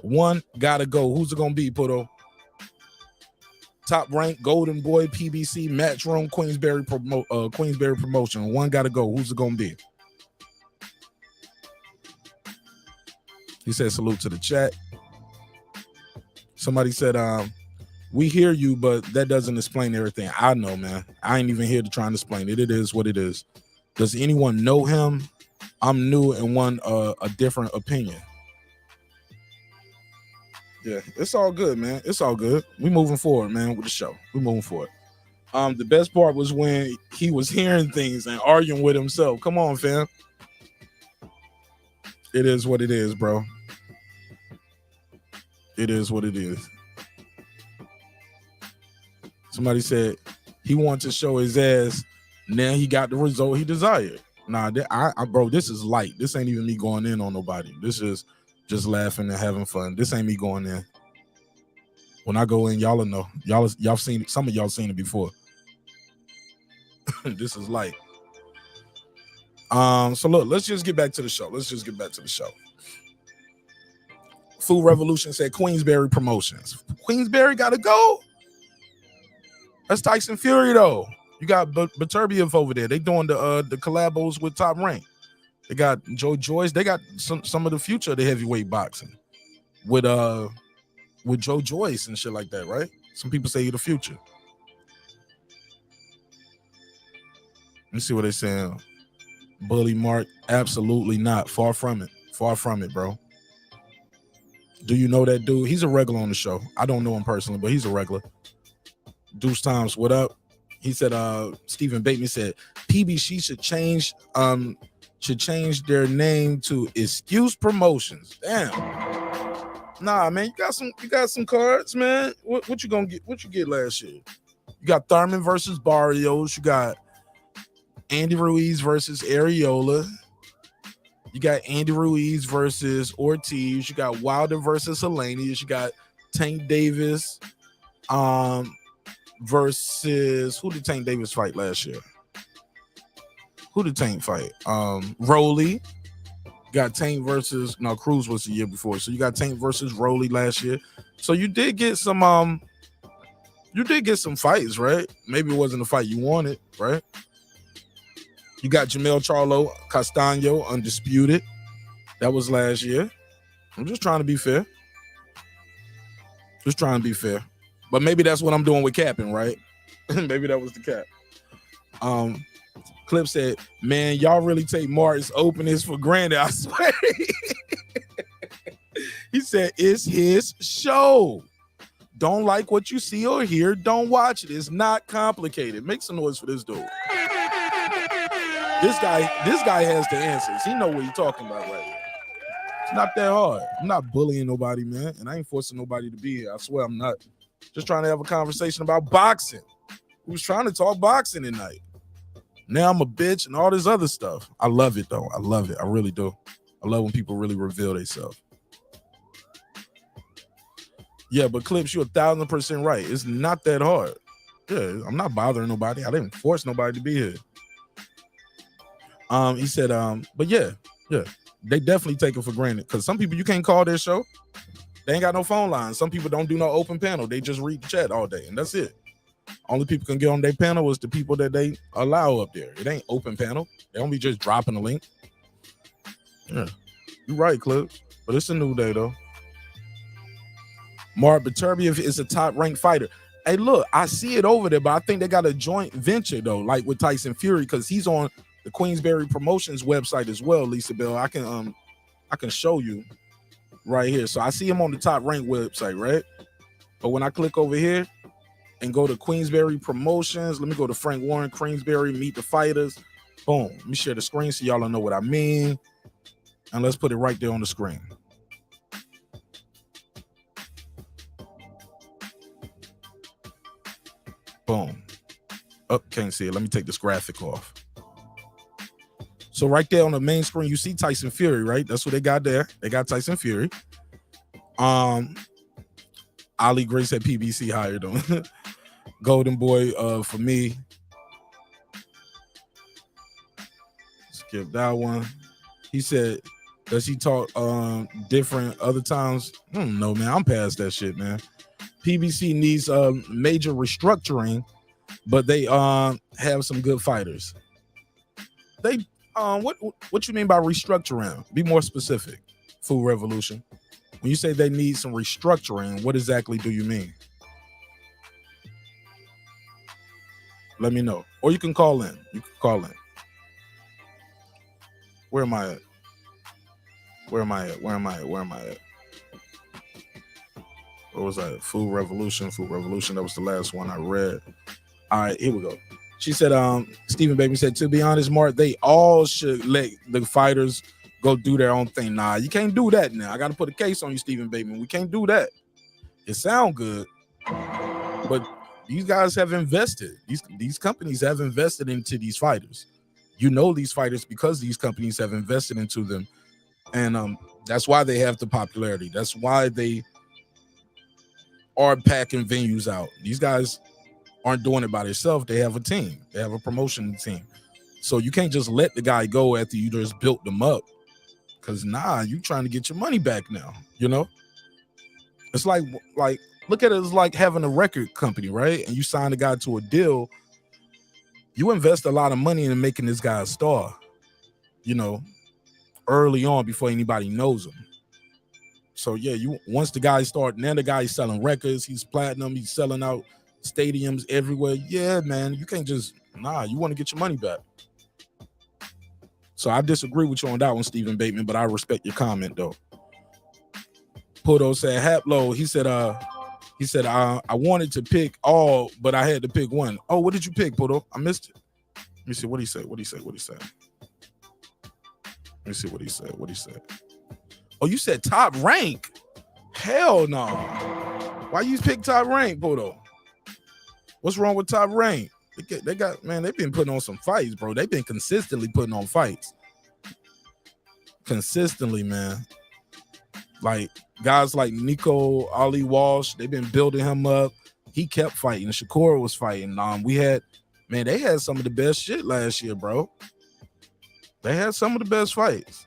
Who's it gonna be, Puto? Top rank, Golden Boy, PBC, Matchroom, Queensberry promotion. One gotta go. Who's it gonna be? He said salute to the chat. Somebody said, we hear you, but that doesn't explain everything. I know, man. I ain't even here to try and explain it. It is what it is. Does anyone know him? I'm new and want a different opinion. Yeah, it's all good, man. It's all good. We moving forward, man, with the show. We moving forward. The best part was when he was hearing things and arguing with himself. Come on, fam. It is what it is, bro. It is what it is. Somebody said he wanted to show his ass. Now he got the result he desired. Nah, bro, this is light. This ain't even me going in on nobody. This is just laughing and having fun. This ain't me going in. When I go in, y'all will know. Y'all seen it. Some of y'all seen it before. This is light. So look, let's just get back to the show. Food Revolution said Queensberry Promotions. Queensberry gotta go. That's Tyson Fury though. You got Beterbiev over there. They doing the collabos with Top Rank. They got Joe Joyce. They got some of the future of the heavyweight boxing with Joe Joyce and shit like that, right? Some people say you're the future. Let me see what they're saying. Bully Marq, absolutely not. Far from it, bro. Do you know that dude? He's a regular on the show. I don't know him personally, but he's a regular. Deuce Times, what up? He said, Stephen Bateman said, PBC should change their name to Excuse Promotions. Damn. Nah, man, you got some cards, man. What you gonna get? What you get last year? You got Thurman versus Barrios. You got Andy Ruiz versus Areola. You got Andy Ruiz versus Ortiz. You got Wilder versus Helenius. You got Tank Davis versus who did Tank Davis fight last year? Who did Tank fight? Roley. Got Tank versus Cruz was the year before. So you got Tank versus Roley last year. So you did get some fights, right? Maybe it wasn't a fight you wanted, right? You got Jermall Charlo, Castaño, undisputed. That was last year. I'm just trying to be fair. But maybe that's what I'm doing with capping, right? Maybe that was the cap. Clip said, man, y'all really take Martin's openings for granted, I swear. He said, it's his show. Don't like what you see or hear, don't watch it. It's not complicated. Make some noise for this dude. This guy has the answers. He know what he's talking about right here. It's not that hard. I'm not bullying nobody, man, and I ain't forcing nobody to be here. I swear I'm not. Just trying to have a conversation about boxing. We was trying to talk boxing tonight. Now I'm a bitch and all this other stuff. I love it though. I love it. I really do. I love when people really reveal themselves. Yeah, but Clips, you're 1,000% right. It's not that hard. Yeah, I'm not bothering nobody. I didn't force nobody to be here. He said, but yeah, they definitely take it for granted because some people you can't call their show. They ain't got no phone lines. Some people don't do no open panel. They just read the chat all day, and that's it. Only people can get on their panel is the people that they allow up there. It ain't open panel. They don't be just dropping a link. Yeah, you're right, Clips. But it's a new day though. Marq Beterbiev is a top-ranked fighter. Hey, look, I see it over there, but I think they got a joint venture though, like with Tyson Fury, because he's on the Queensberry Promotions website as well. Lisa Bell, I can show you right here. So I see him on the top-ranked website, right? But when I click over here and go to Queensberry Promotions, let me go to Frank Warren, Queensberry, Meet the Fighters. Boom. Let me share the screen so y'all know what I mean. And let's put it right there on the screen. Boom. Oh, can't see it. Let me take this graphic off. So right there on the main screen, you see Tyson Fury, right? That's what they got there. They got Tyson Fury. Ali Gray said PBC hired him. Golden Boy for me. Skip that one. He said, does he talk different other times? I don't know, man. I'm past that shit, man. PBC needs major restructuring, but they have some good fighters. They what you mean by restructuring? Be more specific. Food Revolution. When you say they need some restructuring, what exactly do you mean? Let me know. Or you can call in. Where am I at? Where am I at? What was that? Food Revolution. That was the last one I read. All right, here we go. She said, Stephen Baby said, to be honest, Mark, they all should let the fighters go do their own thing. Nah, you can't do that now. I got to put a case on you, Stephen Bateman. We can't do that. It sound good, but these guys have invested. These companies have invested into these fighters. You know these fighters because these companies have invested into them. And that's why they have the popularity. That's why they are packing venues out. These guys aren't doing it by themselves. They have a team. They have a promotion team. So you can't just let the guy go after you just built them up. Because you trying to get your money back now, you know? It's like look at it as like having a record company, right? And you sign a guy to a deal. You invest a lot of money in making this guy a star, you know, early on before anybody knows him. So yeah, once the guy start, now the guy's selling records, he's platinum, he's selling out stadiums everywhere. Yeah, man, you can't just you want to get your money back. So I disagree with you on that one, Stephen Bateman, but I respect your comment though. Pudo said Haplo. He said I wanted to pick all, but I had to pick one. Oh, what did you pick, Pudo? I missed it. Let me see what he said. Let me see what he said. Oh, you said top rank? Hell no. Why you pick top rank, Pudo? What's wrong with top rank? They got, man, they've been putting on some fights, bro. They've been consistently putting on fights. Consistently, man. Like guys like Nico Ali Walsh, they've been building him up. He kept fighting. Shakur was fighting. They had some of the best shit last year, bro. They had some of the best fights.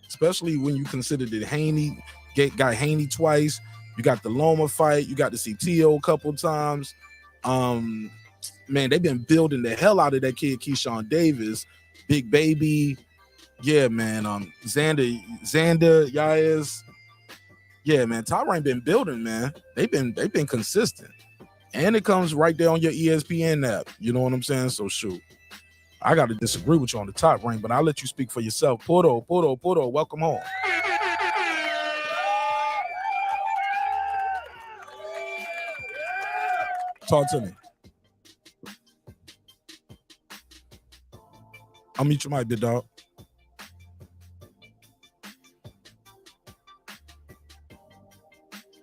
Especially when you consider that Haney got Haney twice. You got the Loma fight. You got to see T.O. a couple times. Man, they've been building the hell out of that kid, Keyshawn Davis, Big Baby. Yeah, man. Xander Yaez. Yeah, man. Top Rank been building, man. They've been consistent. And it comes right there on your ESPN app. You know what I'm saying? So shoot. I got to disagree with you on the Top Rank, but I'll let you speak for yourself. Pudo, welcome home. Talk to me. I'll meet you, my big dog.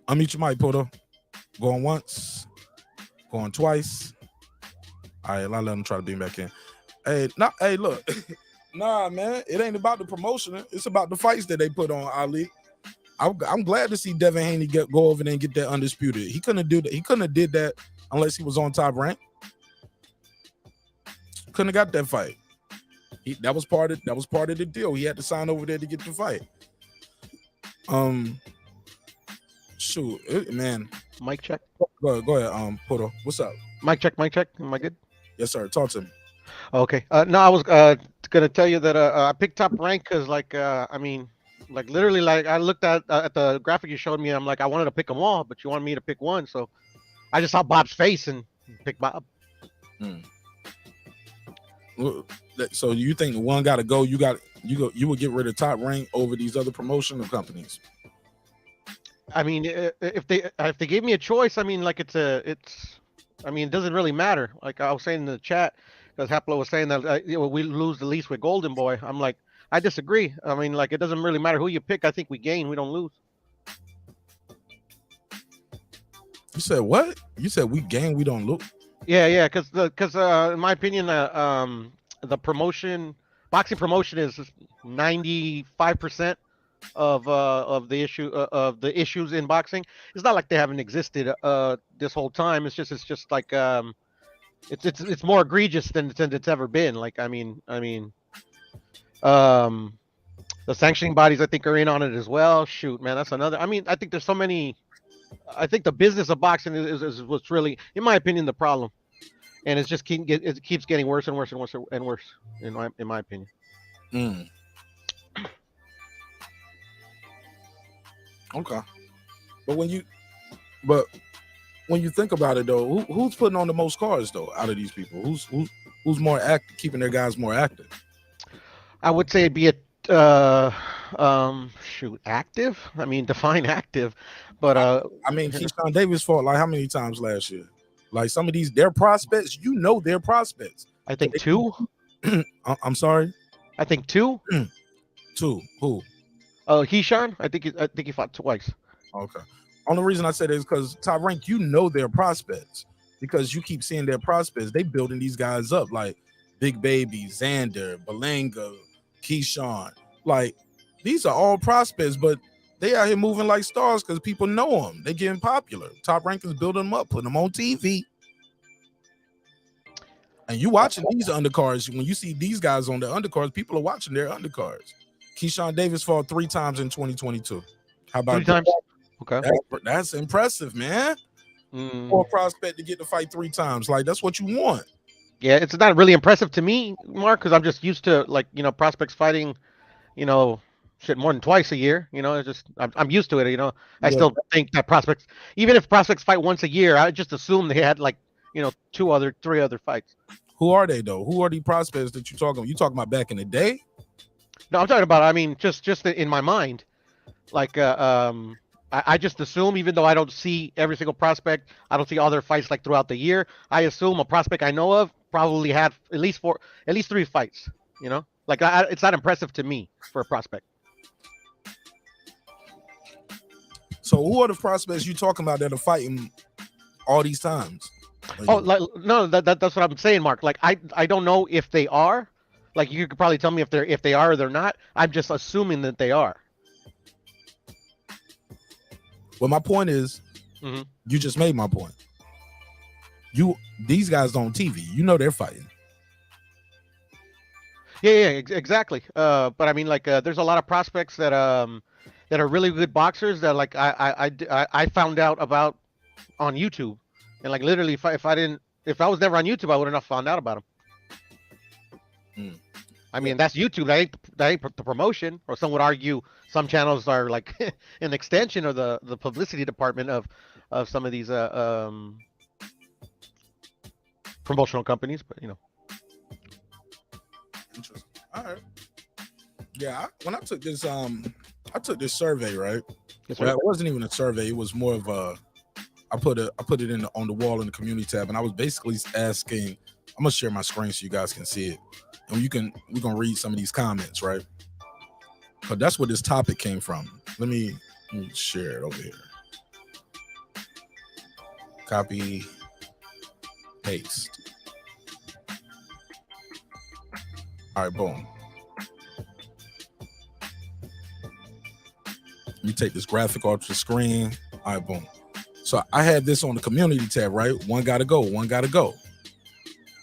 I'll meet you, my Pudo. Going once, going twice. All right, I'll let him try to beam back in. Hey, look. Nah, man, it ain't about the promotion. It's about the fights that they put on Ali. I'm glad to see Devin Haney go over there and get that undisputed. He couldn't do that. He couldn't have did that unless he was on Top Rank. Couldn't have got that fight. That was part of the deal. He had to sign over there to get the fight. Man. Mic check. Go ahead, Poto. What's up? Mic check. Am I good? Yes, sir. Talk to me. Okay. No, I was gonna tell you that I picked Top Rank because, literally, I looked at the graphic you showed me. And I'm like, I wanted to pick them all, but you wanted me to pick one, so I just saw Bob's face and picked Bob. So you think one got to go? You would get rid of Top Rank over these other promotional companies? I mean, if they gave me a choice, I mean, it doesn't really matter. Like I was saying in the chat, because Haplo was saying that we lose the least with Golden Boy. I'm like, I disagree. I mean, it doesn't really matter who you pick. I think we gain, we don't lose. You said what? You said we gain, we don't lose. Yeah, because in my opinion, the boxing promotion is 95% of the issues in boxing. It's not like they haven't existed this whole time. It's just like it's more egregious than it's ever been. Like I mean, the sanctioning bodies I think are in on it as well. Shoot, man, that's another. I mean, I think there's so many. I think the business of boxing is what's really, in my opinion, the problem, and it keeps getting worse and worse and worse and worse. In my opinion. Okay, but when you think about it though, who's putting on the most cards though out of these people? Who's more active, keeping their guys more active? I would say it'd be active. I mean, define active, but I mean, Keyshawn Davis fought like how many times last year? Like some of their prospects, their prospects. I think two. I'm sorry. I think two. Two. Who? Keyshawn. I think he fought twice. Okay. Only reason I said it is because Top Rank, their prospects because you keep seeing their prospects. They building these guys up like Big Baby, Xander, Belanga, Keyshawn. Like these are all prospects, but they out here moving like stars because people know them. They getting popular. Top Rank is building them up, putting them on TV. And you watching these undercards. When you see these guys on the undercards, people are watching their undercards. Keyshawn Davis fought 3 times in 2022. How about 3 times? Okay. That's impressive, man. For a prospect to get to fight 3 times. Like, that's what you want. Yeah, it's not really impressive to me, Mark, because I'm just used to, prospects fighting, more than twice a year. It's just, I'm used to it, I still think that prospects, even if prospects fight once a year, I just assume they had, 3 other fights. Who are they, though? Who are the prospects that you're talking about? You talking about back in the day? No, I'm talking about, just in my mind. I just assume, even though I don't see every single prospect, I don't see all their fights throughout the year. I assume a prospect I know of probably had at least 3 fights. It's not impressive to me for a prospect. So who are the prospects you talking about that are fighting all these times? No, that's what I'm saying, Mark. I don't know if they are. You could probably tell me if they are or they're not. I'm just assuming that they are. Well, my point is, you just made my point. These guys on TV, they're fighting. Yeah, exactly. But I mean, there's a lot of prospects that are really good boxers that I found out about on YouTube, and literally, if I was never on YouTube, I wouldn't have found out about them. I mean, that's YouTube. That ain't the promotion. Or some would argue some channels are an extension of the publicity department of some of these promotional companies. But Interesting. All right. Yeah, when I took this survey, right? Yes, well, it wasn't even a survey. It was more of a. I put it on the wall in the community tab, and I was basically asking. I'm gonna share my screen so you guys can see it. And we're gonna read some of these comments, right? But that's where this topic came from. Let me share it over here. Copy, paste. All right, boom. Let me take this graphic off the screen. All right, boom. So I had this on the community tab, right? One gotta go, one gotta go.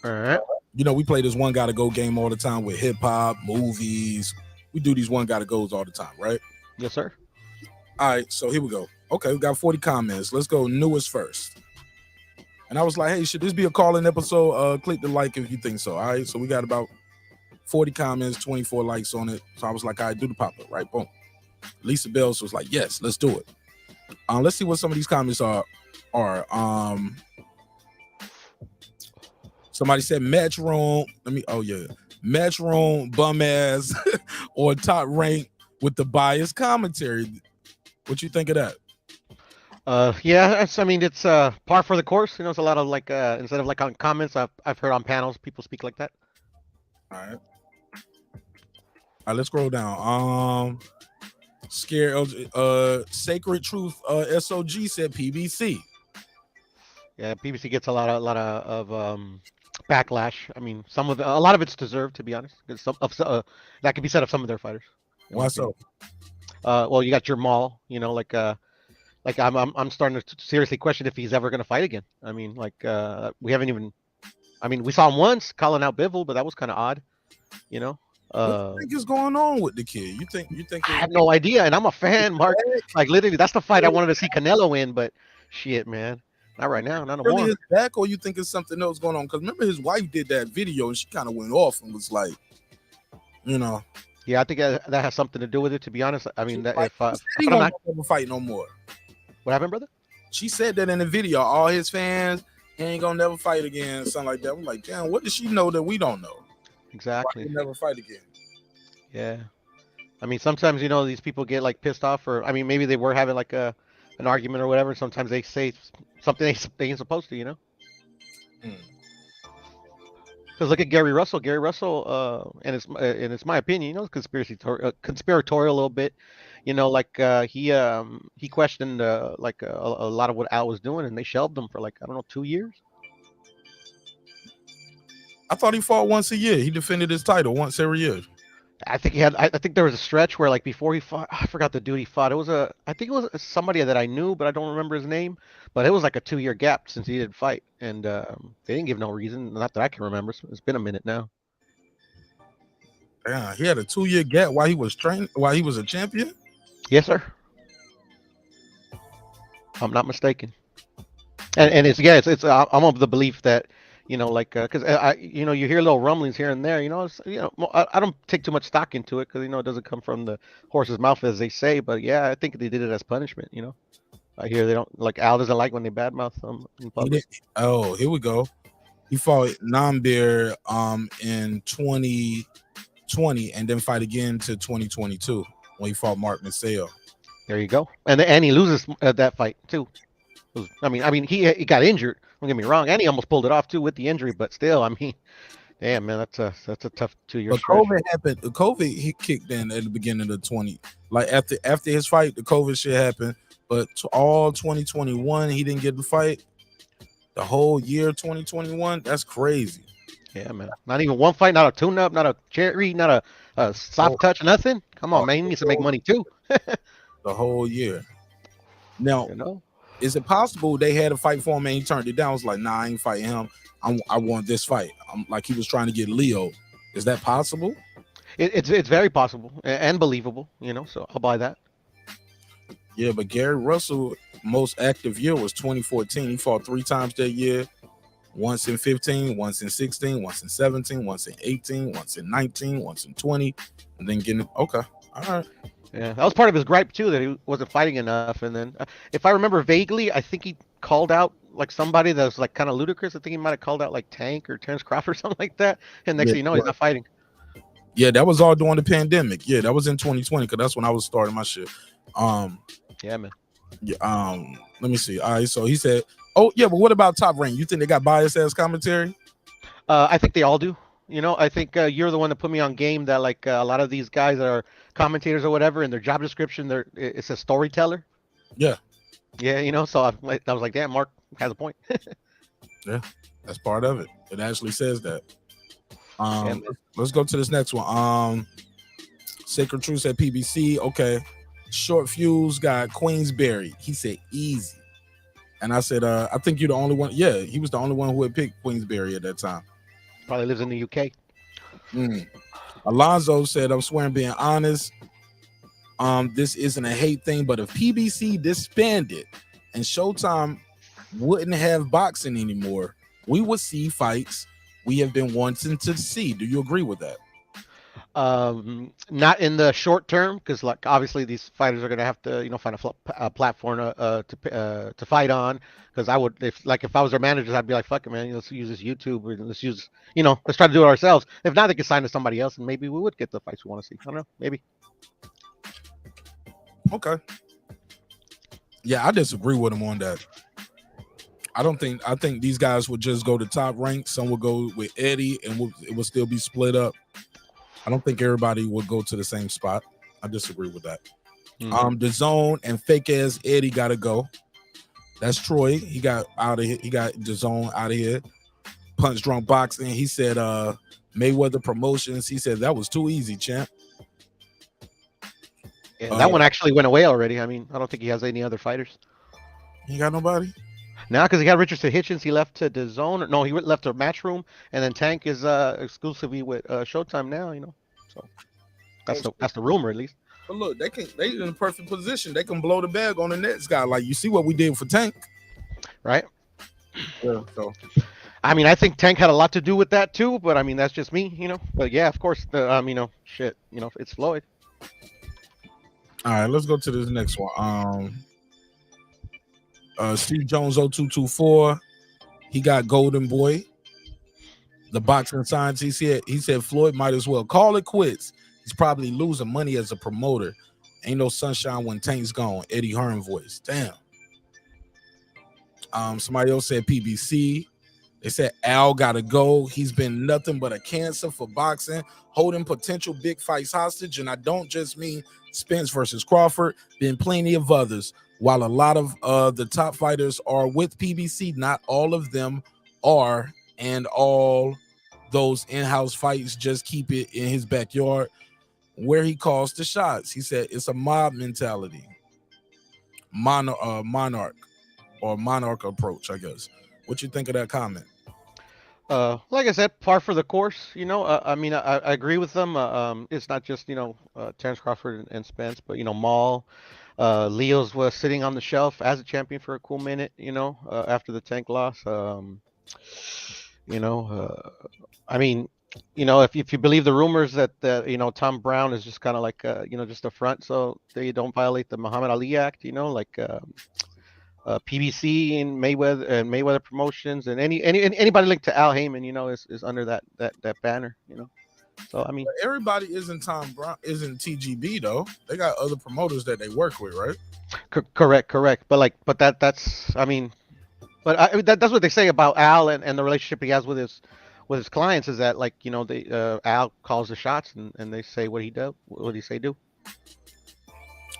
All right. You know, we play this one gotta go game all the time with hip hop, movies. We do these one gotta goes all the time, right? Yes, sir. All right, so here we go. Okay, we got 40 comments. Let's go newest first. And I was like, hey, should this be a call-in episode? Click the like if you think so. All right, so we got about 40 comments, 24 likes on it. So I was like, all right, do the pop-up, right? Boom. Lisa Bells was like, yes, let's do it. Let's see what some of these comments are. Somebody said match room. Match room, bum ass, or top rank with the biased commentary. What you think of that? Yeah, I mean, it's par for the course. You know, it's a lot of like instead of like on comments, I've heard on panels people speak like that. All right. Let's scroll down. Sacred Truth SOG said PBC. Yeah, PBC gets a lot of backlash. I mean, a lot of it's deserved, to be honest. That could be said of some of their fighters. Why so? Well, you got Jermall. You know, like I'm starting to seriously question if he's ever going to fight again. I mean, like we haven't even. I mean, we saw him once calling out Bivol, but that was kind of odd. You know. What do you think is going on with the kid? You think? I have no idea, and I'm a fan, Mark. Like literally, that's the fight I wanted to see Canelo in, but shit, man, not right now, not no more. Really his back, or you think it's something else going on? Because remember, his wife did that video, and she kind of went off and was like, you know. Yeah, I think that has something to do with it. To be honest, I mean, that if he won't never fight no more. What happened, brother? She said that in the video. All his fans, he ain't gonna never fight again, something like that. I'm like, damn, what does she know that we don't know? Exactly. Why he never fight again? Yeah, I mean, sometimes you know these people get like pissed off, or I mean, maybe they were having like an argument or whatever. Sometimes they say something they ain't supposed to, you know. Because look at Gary Russell. Gary Russell, and it's my opinion, you know, conspiratorial a little bit. You know, like he questioned like a lot of what Al was doing, and they shelved him for like, I don't know, 2 years. I thought he fought once a year. He defended his title once every year. I think he had. I think there was a stretch where like before he fought, I forgot the dude he fought. I think it was somebody that I knew, but I don't remember his name. But it was like a 2-year gap since he didn't fight, and they didn't give no reason. Not that I can remember. It's been a minute now. Yeah, he had a 2-year gap while he was training, while he was a champion. Yes, sir. I'm not mistaken. And it's I'm of the belief that, you know, like because you know, you hear little rumblings here and there. You know, I don't take too much stock into it because you know it doesn't come from the horse's mouth, as they say. But yeah, I think they did it as punishment. You know, I hear they don't like Al doesn't like when they badmouth them in public. Oh, here we go. He fought Nambir in 2020 and then fight again to 2022 when he fought Marq Maceo. There you go. And he loses that fight too. I mean he got injured. Don't get me wrong, and he almost pulled it off too with the injury. But still, I mean, damn man, that's a tough 2 years. But COVID happened. COVID he kicked in at the beginning of 20. Like after his fight, the COVID shit happened. But all 2021, he didn't get the fight. The whole year 2021, that's crazy. Yeah, man. Not even one fight, not a tune-up, not a cherry, not a soft touch, nothing. Come on, man. He needs to make money too. The whole year. Now, you know, is it possible they had a fight for him and he turned it down? I was like, nah, I ain't fighting him. I want this fight. I'm like he was trying to get Leo. Is that possible? It's very possible and believable, you know, so I'll buy that. Yeah, but Gary Russell, most active year was 2014. He fought 3 times that year. Once in 15, once in 16, once in 17, once in 18, once in 19, once in 20, and then getting okay. All right. Yeah, that was part of his gripe too, that he wasn't fighting enough. And then, if I remember vaguely, I think he called out like somebody that was like kind of ludicrous. I think he might have called out like Tank or Terence Crawford or something like that. And next thing you know, he's not fighting. Yeah, that was all during the pandemic. Yeah, that was in 2020 because that's when I was starting my shit. Yeah, man. Yeah. Let me see. All right. So he said, "Oh yeah, but what about Top Rank? You think they got biased ass commentary?" I think they all do. You know, I think you're the one that put me on game that like a lot of these guys that are commentators or whatever in their job description, it's a storyteller. Yeah. Yeah, you know, so I was like, damn, Marq has a point. Yeah, that's part of it. It actually says that. Let's go to this next one. Sacred Truth at PBC. Okay. Short Fuse got Queensberry. He said easy. And I said, I think you're the only one. Yeah, he was the only one who had picked Queensberry at that time. Probably lives in the UK. Alonzo said, I'm swearing being honest. This isn't a hate thing, but if PBC disbanded and Showtime wouldn't have boxing anymore, we would see fights we have been wanting to see. Do you agree with that? Not in the short term, because like obviously these fighters are gonna have to find a platform to fight on. Because I would, if I was their managers, I'd be like, fuck it, man, let's use this YouTube, or let's use let's try to do it ourselves. If not, they could sign to somebody else, and maybe we would get the fights we want to see. I don't know, maybe. Okay. Yeah, I disagree with him on that. I think these guys would just go to top rank. Some would go with Eddie, and it would still be split up. I don't think everybody would go to the same spot. I disagree with that. The Zone and fake ass Eddie got to go. That's Troy. He got out of here. He got the Zone out of here. Punch Drunk Boxing. He said Mayweather Promotions. He said that was too easy, champ. Yeah, that one actually went away already. I mean, I don't think he has any other fighters. He got nobody? Now, because he got Richardson Hitchens, he left to the Zone. No, he left to Matchroom, and then Tank is exclusively with Showtime now. So that's the rumor, at least. But look, they in a perfect position. They can blow the bag on the next guy. Like you see what we did for Tank, right? Yeah. So, I mean, I think Tank had a lot to do with that too. But I mean, that's just me, But yeah, of course, shit, it's Floyd. All right, let's go to this next one. Steve Jones 0224. He got Golden Boy. The boxing science. He said Floyd might as well call it quits. He's probably losing money as a promoter. Ain't no sunshine when Tank's gone. Eddie Hearn voice. Damn. Somebody else said PBC. They said Al gotta go. He's been nothing but a cancer for boxing, holding potential big fights hostage. And I don't just mean Spence versus Crawford. Been plenty of others. While a lot of the top fighters are with PBC, not all of them are, and all those in-house fights just keep it in his backyard where he calls the shots. He said it's a mob mentality, monarch approach, I guess. What you think of that comment? Like I said, par for the course. I mean, I agree with them. It's not just Terence Crawford and Spence, but Maul. Leo's was sitting on the shelf as a champion for a cool minute, after the Tank loss. I mean, if you believe the rumors that Tom Brown is just kind of like just a front, so they don't violate the Muhammad Ali Act, PBC and Mayweather Promotions and anybody linked to Al Heyman, is under that banner, So I mean, but everybody isn't Tom Brown, isn't TGB though. They got other promoters that they work with, right? Correct. But that's I mean, that's what they say about Al and the relationship he has with his clients is that Al calls the shots and they say what he do. What he say do?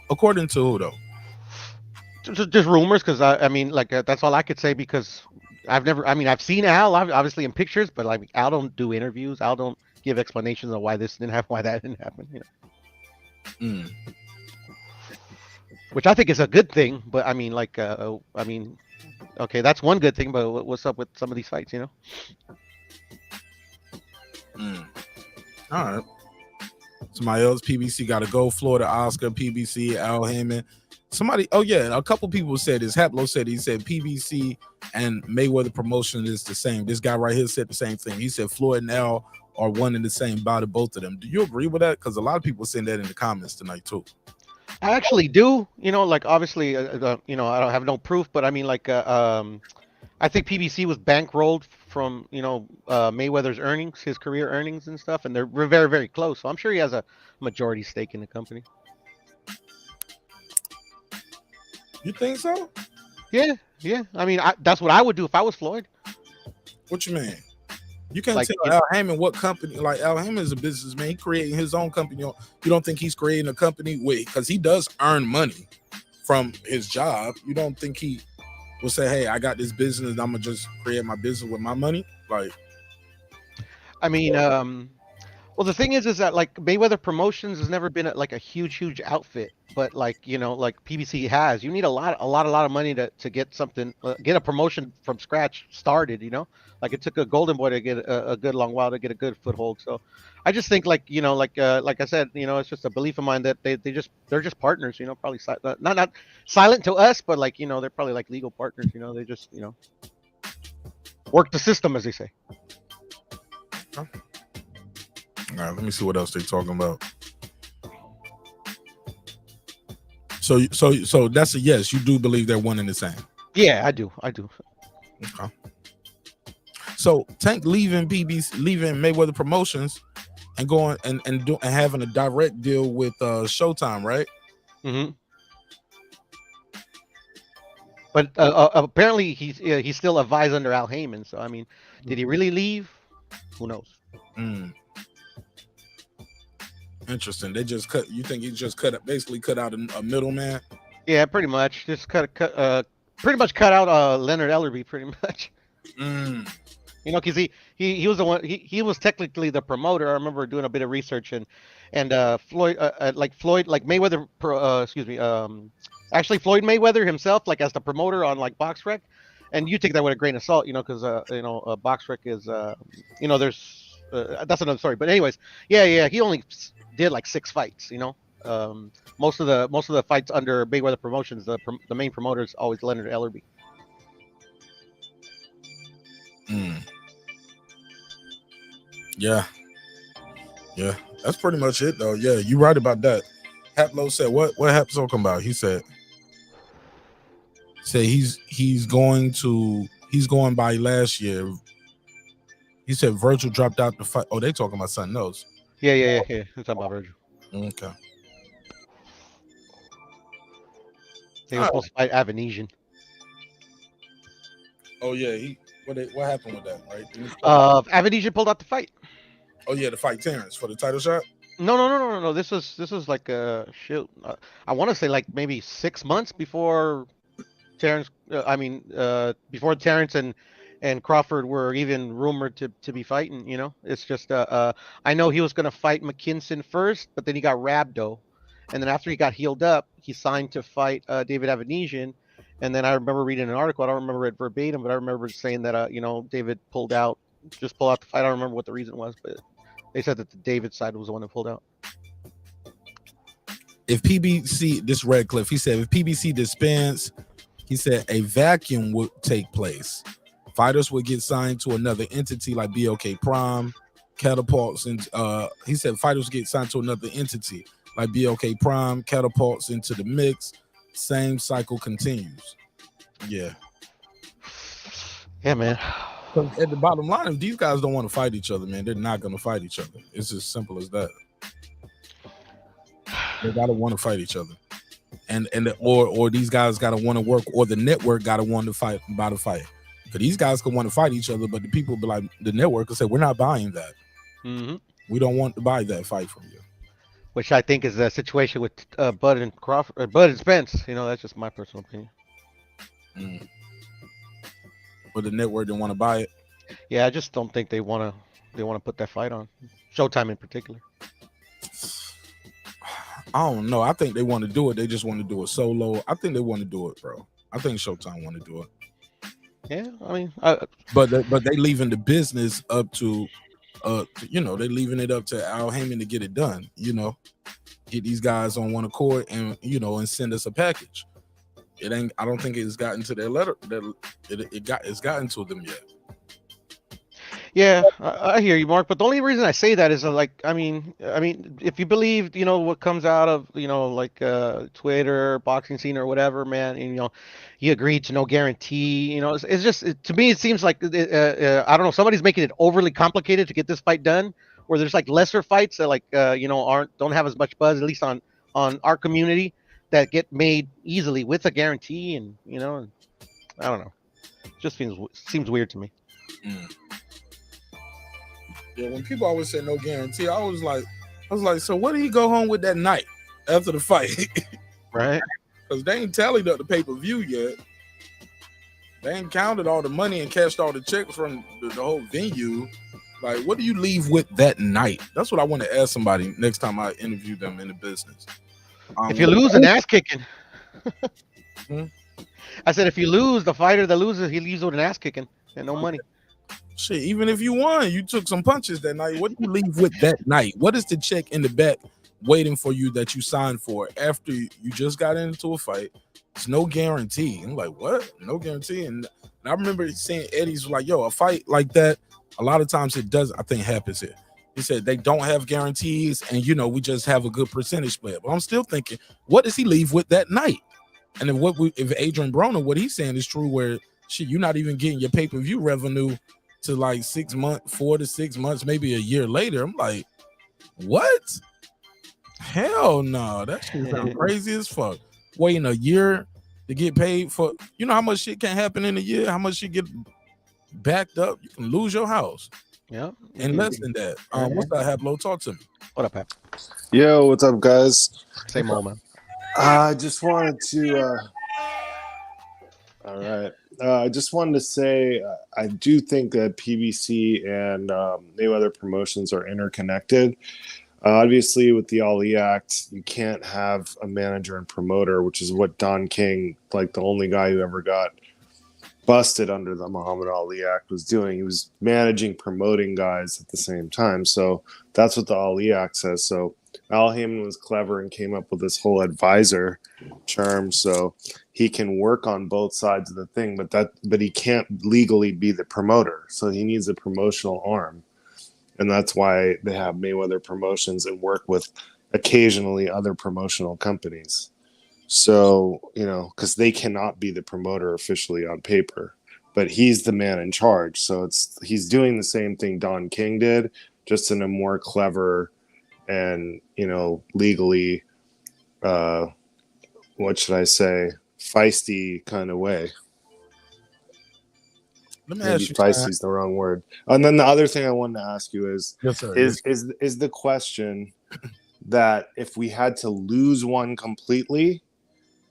According to who though? Just rumors, because I mean, that's all I could say because I've seen Al obviously in pictures, but Al don't do interviews. Al don't give explanations on why this didn't happen, why that didn't happen. Which I think is a good thing. But I mean, okay, that's one good thing. But what's up with some of these fights? All right. Somebody else. PBC got to go. Florida Oscar. PBC. Al Heyman. Somebody, a couple people said this. Haplo said he said PBC and Mayweather Promotion is the same. This guy right here said the same thing. He said Floyd and Al are one and the same about it, both of them. Do you agree with that? Because a lot of people saying that in the comments tonight too. I actually do. Obviously, I don't have no proof, but I mean, I think PBC was bankrolled from Mayweather's earnings, his career earnings and stuff, and they're very, very close. So I'm sure he has a majority stake in the company. You think so? Yeah. I mean, that's what I would do if I was Floyd. What you mean? You can't tell Al Heyman what company. Like Al Heyman is a businessman. He creating his own company. You don't think he's creating a company because he does earn money from his job. You don't think he will say, "Hey, I got this business. I'm gonna just create my business with my money." I mean, well, the thing is that like Mayweather Promotions has never been like a huge outfit, but like like PBC has. You need a lot of money to get something, get a promotion from scratch started. Like it took a golden boy to get a good long while to get a good foothold. So, I just think like like I said, it's just a belief of mine that they're just partners. Probably not silent to us, but like they're probably like legal partners. They just work the system, as they say. All right, let me see what else they're talking about. So that's a yes. You do believe they're one and the same? Yeah, I do. Okay. So Tank leaving Mayweather Promotions and going and having a direct deal with Showtime, right? Mm-hmm. But apparently he's still advised under Al Heyman. So I mean, did he really leave? Who knows? Interesting. They just cut. You think he just basically cut out a middleman? Yeah, pretty much. Just pretty much cut out Leonard Ellerby, pretty much. Because he was the one. He was technically the promoter. I remember doing a bit of research and Floyd Mayweather. Actually Floyd Mayweather himself, like as the promoter on like BoxRec, and you take that with a grain of salt, because BoxRec is there's that's another story. But anyways, yeah, he only did like 6 fights. Most of the fights under Mayweather Promotions, the main promoter is always Leonard Ellerby. Yeah, that's pretty much it though. Yeah, you're right about that. Haplo said what Hap's talking about? He said he's going by last year. He said Virgil dropped out the fight. Oh, they talking about something else. Yeah. They're talking about Virgil. Okay. They were supposed to fight Avanesian. Oh yeah, what happened with that, right? Avanesian pulled out the fight. Oh yeah, to fight Terence for the title shot. No. This was like a shoot. I want to say like maybe 6 months before Terence. Before Terence and Crawford were even rumored to be fighting. It's just I know he was gonna fight McKinson first, but then he got rhabdo, and then after he got healed up, he signed to fight David Avanesian. And then I remember reading an article. I don't remember it verbatim, but I remember saying that David pulled out the fight. I don't remember what the reason was, but they said that the David side was the one that pulled out. If PBC, this Redcliffe, he said if PBC disbands, he said a vacuum would take place. Fighters would get signed to another entity like BLK Prime, catapults, and he said fighters get signed to another entity like BLK Prime, catapults into the mix. Same cycle continues. Yeah, man. At the bottom line, if these guys don't want to fight each other, man, they're not going to fight each other. It's as simple as that. They gotta want to fight each other, or these guys gotta want to work, or the network gotta want to fight about a fight. Because these guys can want to fight each other, but the people be like, the network will say, we're not buying that. Mm-hmm. We don't want to buy that fight from you. Which I think is the situation with Bud and Crawford, Bud and Spence. That's just my personal opinion. But the network didn't want to buy it. Yeah, I just don't think they want to put that fight on Showtime in particular. I don't know. I think they want to do it. They just want to do it solo. I think they want to do it, bro. I think Showtime want to do it. Yeah, I mean, but they leaving the business up to, they leaving it up to Al Heyman to get it done. Get these guys on one accord and and send us a package. It ain't. I don't think it's gotten to their letter. It's gotten to them yet. Yeah, I hear you, Mark. But the only reason I say that is I mean, if you believe, what comes out of, Twitter, boxing scene or whatever, man, and, he agreed to no guarantee, it's just, to me, it seems like, I don't know, somebody's making it overly complicated to get this fight done, where there's lesser fights that don't have as much buzz, at least on our community, that get made easily with a guarantee. And, I don't know. It just seems weird to me. Yeah, when people always say no guarantee, I was like, so what did he go home with that night after the fight? Right. Because they ain't tallied up the pay-per-view yet. They ain't counted all the money and cashed all the checks from the whole venue. Like, what do you leave with that night? That's what I want to ask somebody next time I interview them in the business. If you lose, an ass kicking. Hmm? I said, if you lose, the fighter that loses, he leaves with an ass kicking and no money. Shit, even if you won, you took some punches that night. What do you leave with that night? What is the check in the back waiting for you that you signed for after you just got into a fight? It's no guarantee. I'm like, what? No guarantee. And I remember saying Eddie's like, yo, a fight like that, a lot of times it does, I think, happens here. He said they don't have guarantees, and we just have a good percentage split. But I'm still thinking, what does he leave with that night? And if Adrian Broner, what he's saying is true, where shit, you're not even getting your pay-per-view revenue to like 6 months, 4 to 6 months, maybe a year later. I'm like, what? Hell no, that shit sounds crazy as fuck. Waiting a year to get paid for, how much shit can happen in a year, how much you get backed up, you can lose your house. Yeah. And less than that. What's that, Hablo? Talk to me. What up, Hap? Yo, what's up, guys? Same old, man. I just wanted to all right. I just wanted to say I do think that PBC and Mayweather Promotions are interconnected. Obviously, with the Ali Act, you can't have a manager and promoter, which is what Don King, like the only guy who ever got busted under the Muhammad Ali Act, was doing. He was managing, promoting guys at the same time. So that's what the Ali Act says. So Al Heyman was clever and came up with this whole advisor term, so he can work on both sides of the thing, but he can't legally be the promoter. So he needs a promotional arm. And that's why they have Mayweather Promotions and work with occasionally other promotional companies. So, because they cannot be the promoter officially on paper, but he's the man in charge. So he's doing the same thing Don King did, just in a more clever and, legally, what should I say, feisty kind of way. Let me Maybe ask you, feisty is the wrong word. And then the other thing I wanted to ask you is, yes, sir. is the question that if we had to lose one completely,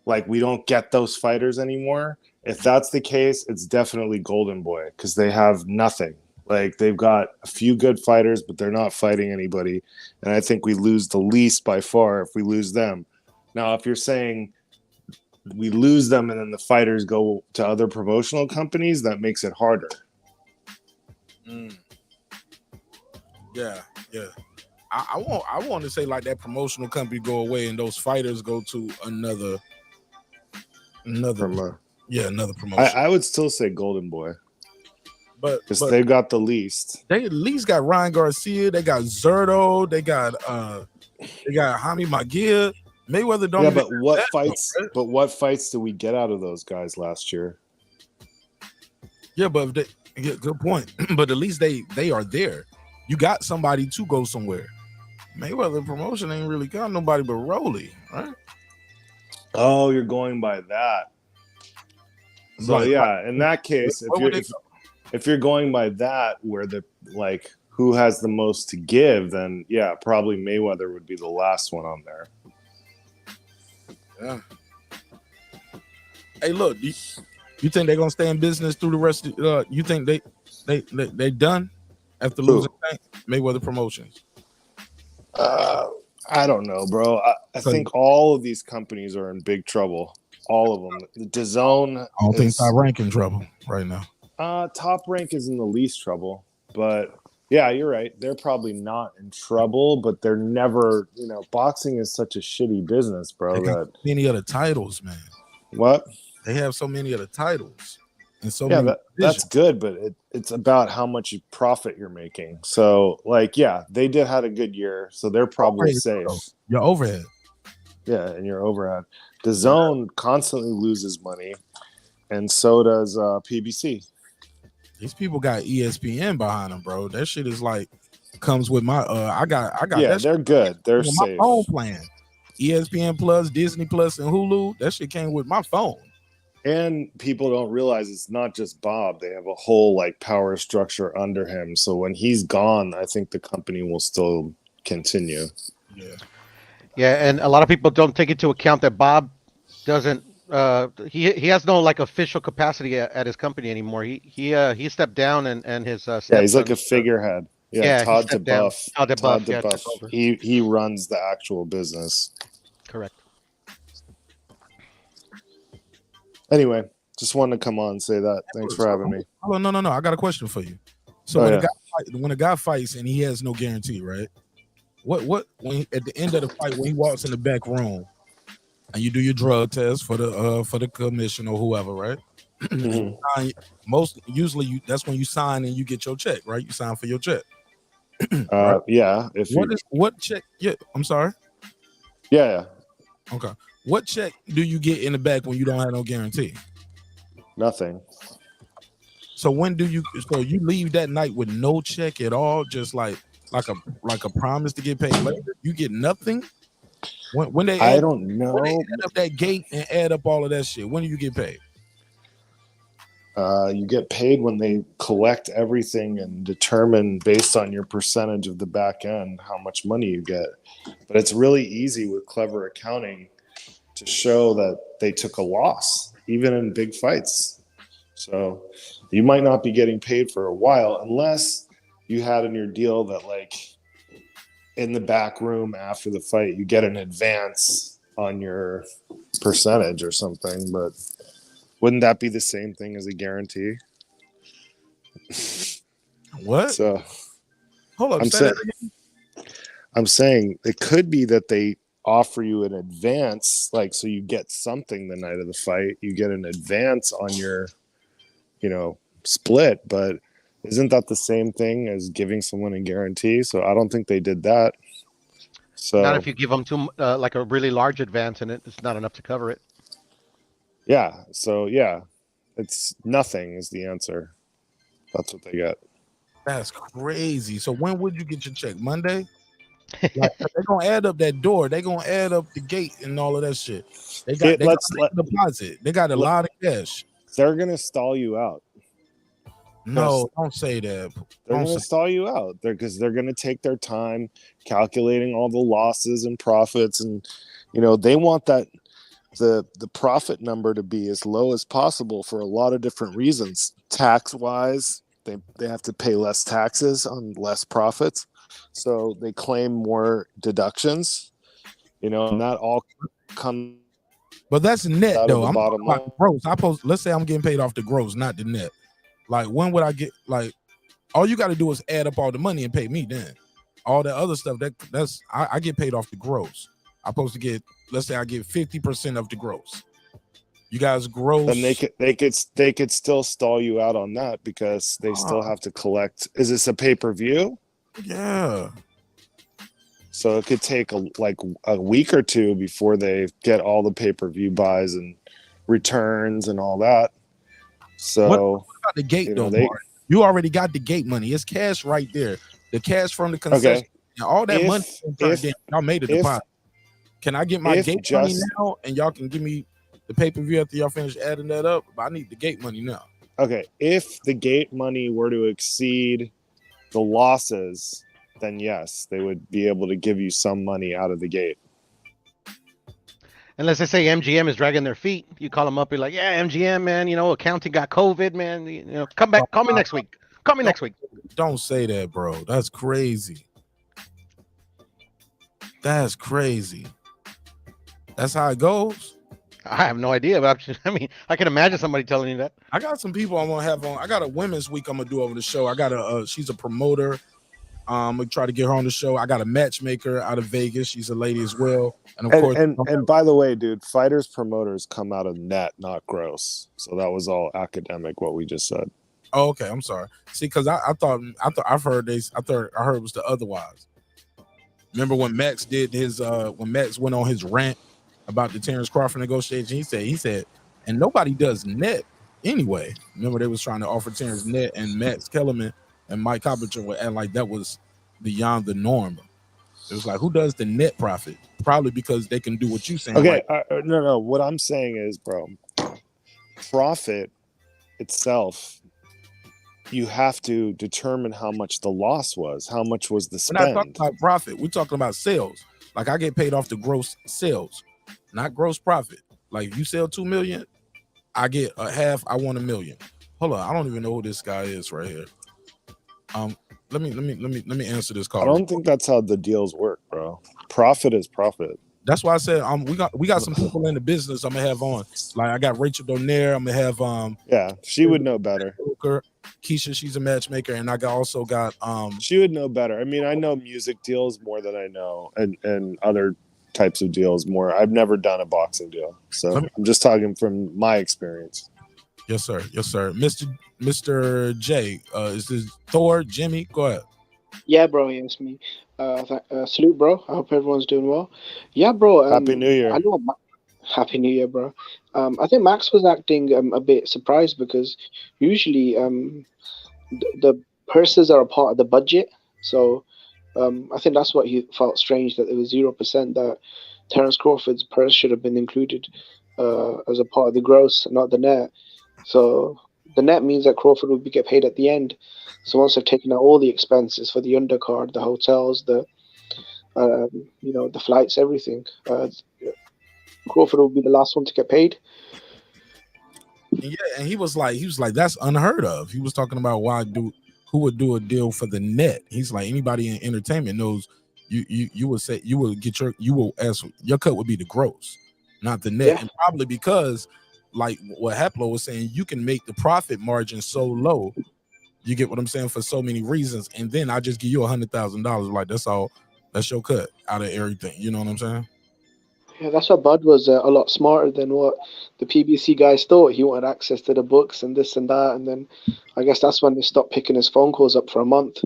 like we don't get those fighters anymore, if that's the case, it's definitely Golden Boy, because they have nothing. Like, they've got a few good fighters, but they're not fighting anybody. And I think we lose the least by far if we lose them. Now, if you're saying we lose them and then the fighters go to other promotional companies, that makes it harder. Yeah. I want to say like that promotional company go away and those fighters go to another promotion. I would still say Golden Boy. But they've got the least. They at least got Ryan Garcia, they got Zerto, they got Jaime Maguire. Mayweather don't. Yeah, but what fights did we get out of those guys last year? Yeah, but good point. But at least they are there. You got somebody to go somewhere. Mayweather Promotion ain't really got nobody but Rolly, right? Oh, you're going by that. So yeah, in that case, if you're going by that, where who has the most to give, then yeah, probably Mayweather would be the last one on there. Yeah. Hey, look, you think they're gonna stay in business through the rest of you think they done after losing Mayweather Promotions? I don't know, bro. I think all of these companies are in big trouble. All of them. The DAZN. I don't think Top Rank in trouble right now. Top Rank is in the least trouble, but yeah, you're right. They're probably not in trouble, but they're never. Boxing is such a shitty business, bro. They got many other titles, man. What? They have so many other titles, and so yeah, that's good, but it's about how much profit you're making. So, they had a good year, so they're probably safe. Your overhead. Yeah, and your overhead. DAZN constantly loses money, and so does PBC. These people got ESPN behind them, bro. That shit is comes with my I got yeah, that they're good. They're safe. My phone plan. ESPN Plus, Disney Plus, and Hulu. That shit came with my phone. And people don't realize it's not just Bob. They have a whole power structure under him. So when he's gone, I think the company will still continue. Yeah. Yeah, and a lot of people don't take into account that Bob doesn't. He has no official capacity at his company anymore. He stepped down and his yeah, he's like a figurehead. Yeah, Todd stepped down. DeBuff. Todd DeBuff, took over. He runs the actual business. Correct. Anyway, just wanted to come on and say that. Thanks for having me. Oh, no. I got a question for you. So when a guy fights and he has no guarantee, right? What when at the end of the fight when he walks in the back room and you do your drug test for the commission or whoever, right? Mm-hmm. Usually that's when you sign and you get your check, right? You sign for your check. Right? Yeah. What check? Yeah, I'm sorry. Yeah. Okay. What check do you get in the back when you don't have no guarantee? Nothing. So you leave that night with no check at all, just like a promise to get paid later? You get nothing? When they I don't know. When they add up that gate and add up all of that shit, when do you get paid? You get paid when they collect everything and determine based on your percentage of the back end how much money you get. But it's really easy with clever accounting to show that they took a loss, even in big fights. So you might not be getting paid for a while unless you had in your deal that, like, in the back room after the fight, you get an advance on your percentage or something. But wouldn't that be the same thing as a guarantee? What? So hold up. I'm saying it could be that they offer you an advance, like, so you get something the night of the fight. You get an advance on your, split, but isn't that the same thing as giving someone a guarantee? So I don't think they did that. So not if you give them like a really large advance and it's not enough to cover it. Yeah. So yeah, it's nothing is the answer. That's what they get. That's crazy. So when would you get your check? Monday? Like, they're gonna add up that door. They're gonna add up the gate and all of that shit. They got deposit. They got a lot of cash. They're gonna stall you out. No, don't say that. They're going to stall you out because they're going to take their time calculating all the losses and profits, and they want that the profit number to be as low as possible for a lot of different reasons. Tax wise, they have to pay less taxes on less profits, so they claim more deductions. And that all comes. But that's net though. I'm bottom line. Gross. Let's say I'm getting paid off the gross, not the net. Like, when would I get, like, all you got to do is add up all the money and pay me then. All the other stuff, I get paid off the gross. I'm supposed to get, let's say I get 50% of the gross. You guys gross. And they could still stall you out on that because they still have to collect. Is this a pay-per-view? Yeah. So it could take a week or two before they get all the pay-per-view buys and returns and all that. So what about the gate though? You already got the gate money. It's cash right there. The cash from the concession. Okay. And all that money y'all made a deposit. Can I get my gate money now and y'all can give me the pay-per-view after y'all finish adding that up? But I need the gate money now. Okay. If the gate money were to exceed the losses, then yes, they would be able to give you some money out of the gate. Unless they say MGM is dragging their feet, you call them up, you're like, yeah, MGM, man, accounting got COVID, man, come back, call me next week. Call me next week. Don't say that, bro. That's crazy. That's crazy. That's how it goes. I have no idea, but I can imagine somebody telling you that. I got some people I'm gonna have on. I got a women's week I'm gonna do over the show. I got she's a promoter. I'm gonna try to get her on the show. I got a matchmaker out of Vegas. She's a lady as well. And of course, and by the way, dude, fighters promoters come out of net, not gross. So that was all academic what we just said. Oh, okay. I'm sorry. See, because I thought I've heard I heard it was the otherwise. Remember when Max did his when Max went on his rant about the Terence Crawford negotiation? He said, and nobody does net anyway. Remember they was trying to offer Terence net, and Max Kellerman and Mike Coppinger were acting like that was beyond the norm. It was like, who does the net profit? Probably because they can do what you saying. Okay, no. What I'm saying is, bro, profit itself, you have to determine how much the loss was. How much was the spend? We're not talking about profit. We're talking about sales. Like, I get paid off the gross sales, not gross profit. Like, if you sell 2 million, I get a half. I want $1 million. Hold on, I don't even know who this guy is right here. let me answer this call. I don't think that's how the deals work, bro. Profit is profit. That's why I said we got some people in the business I'm gonna have on. Like I got Rachel Donaire. I'm gonna have yeah, she would know better. Keisha, she's a matchmaker, and I also got she would know better. I mean, I know music deals more than I know and other types of deals more. I've never done a boxing deal, so I'm just talking from my experience. Yes, sir. Yes, sir. Mr. J, is this Thor? Jimmy, go ahead. Yeah, bro. Yeah, it's me. Salute, bro. I hope everyone's doing well. Yeah, bro. Happy New Year. Happy New Year, bro. I think Max was acting a bit surprised because usually the purses are a part of the budget. So I think that's what he felt strange, that it was 0% that Terence Crawford's purse should have been included as a part of the gross, not the net. So the net means that Crawford would get paid at the end. So once they've taken out all the expenses for the undercard, the hotels, the the flights, everything, Crawford will be the last one to get paid. Yeah, and he was like, that's unheard of. He was talking about who would do a deal for the net. He's like, anybody in entertainment knows you would say you will ask your cut would be the gross, not the net, and probably because like what Haplo was saying, you can make the profit margin so low. You get what I'm saying, for so many reasons, and then I just give you $100,000. Like that's all. That's your cut out of everything. You know what I'm saying? Yeah, that's why Bud was a lot smarter than what the PBC guys thought. He wanted access to the books and this and that, and then I guess that's when they stopped picking his phone calls up for a month.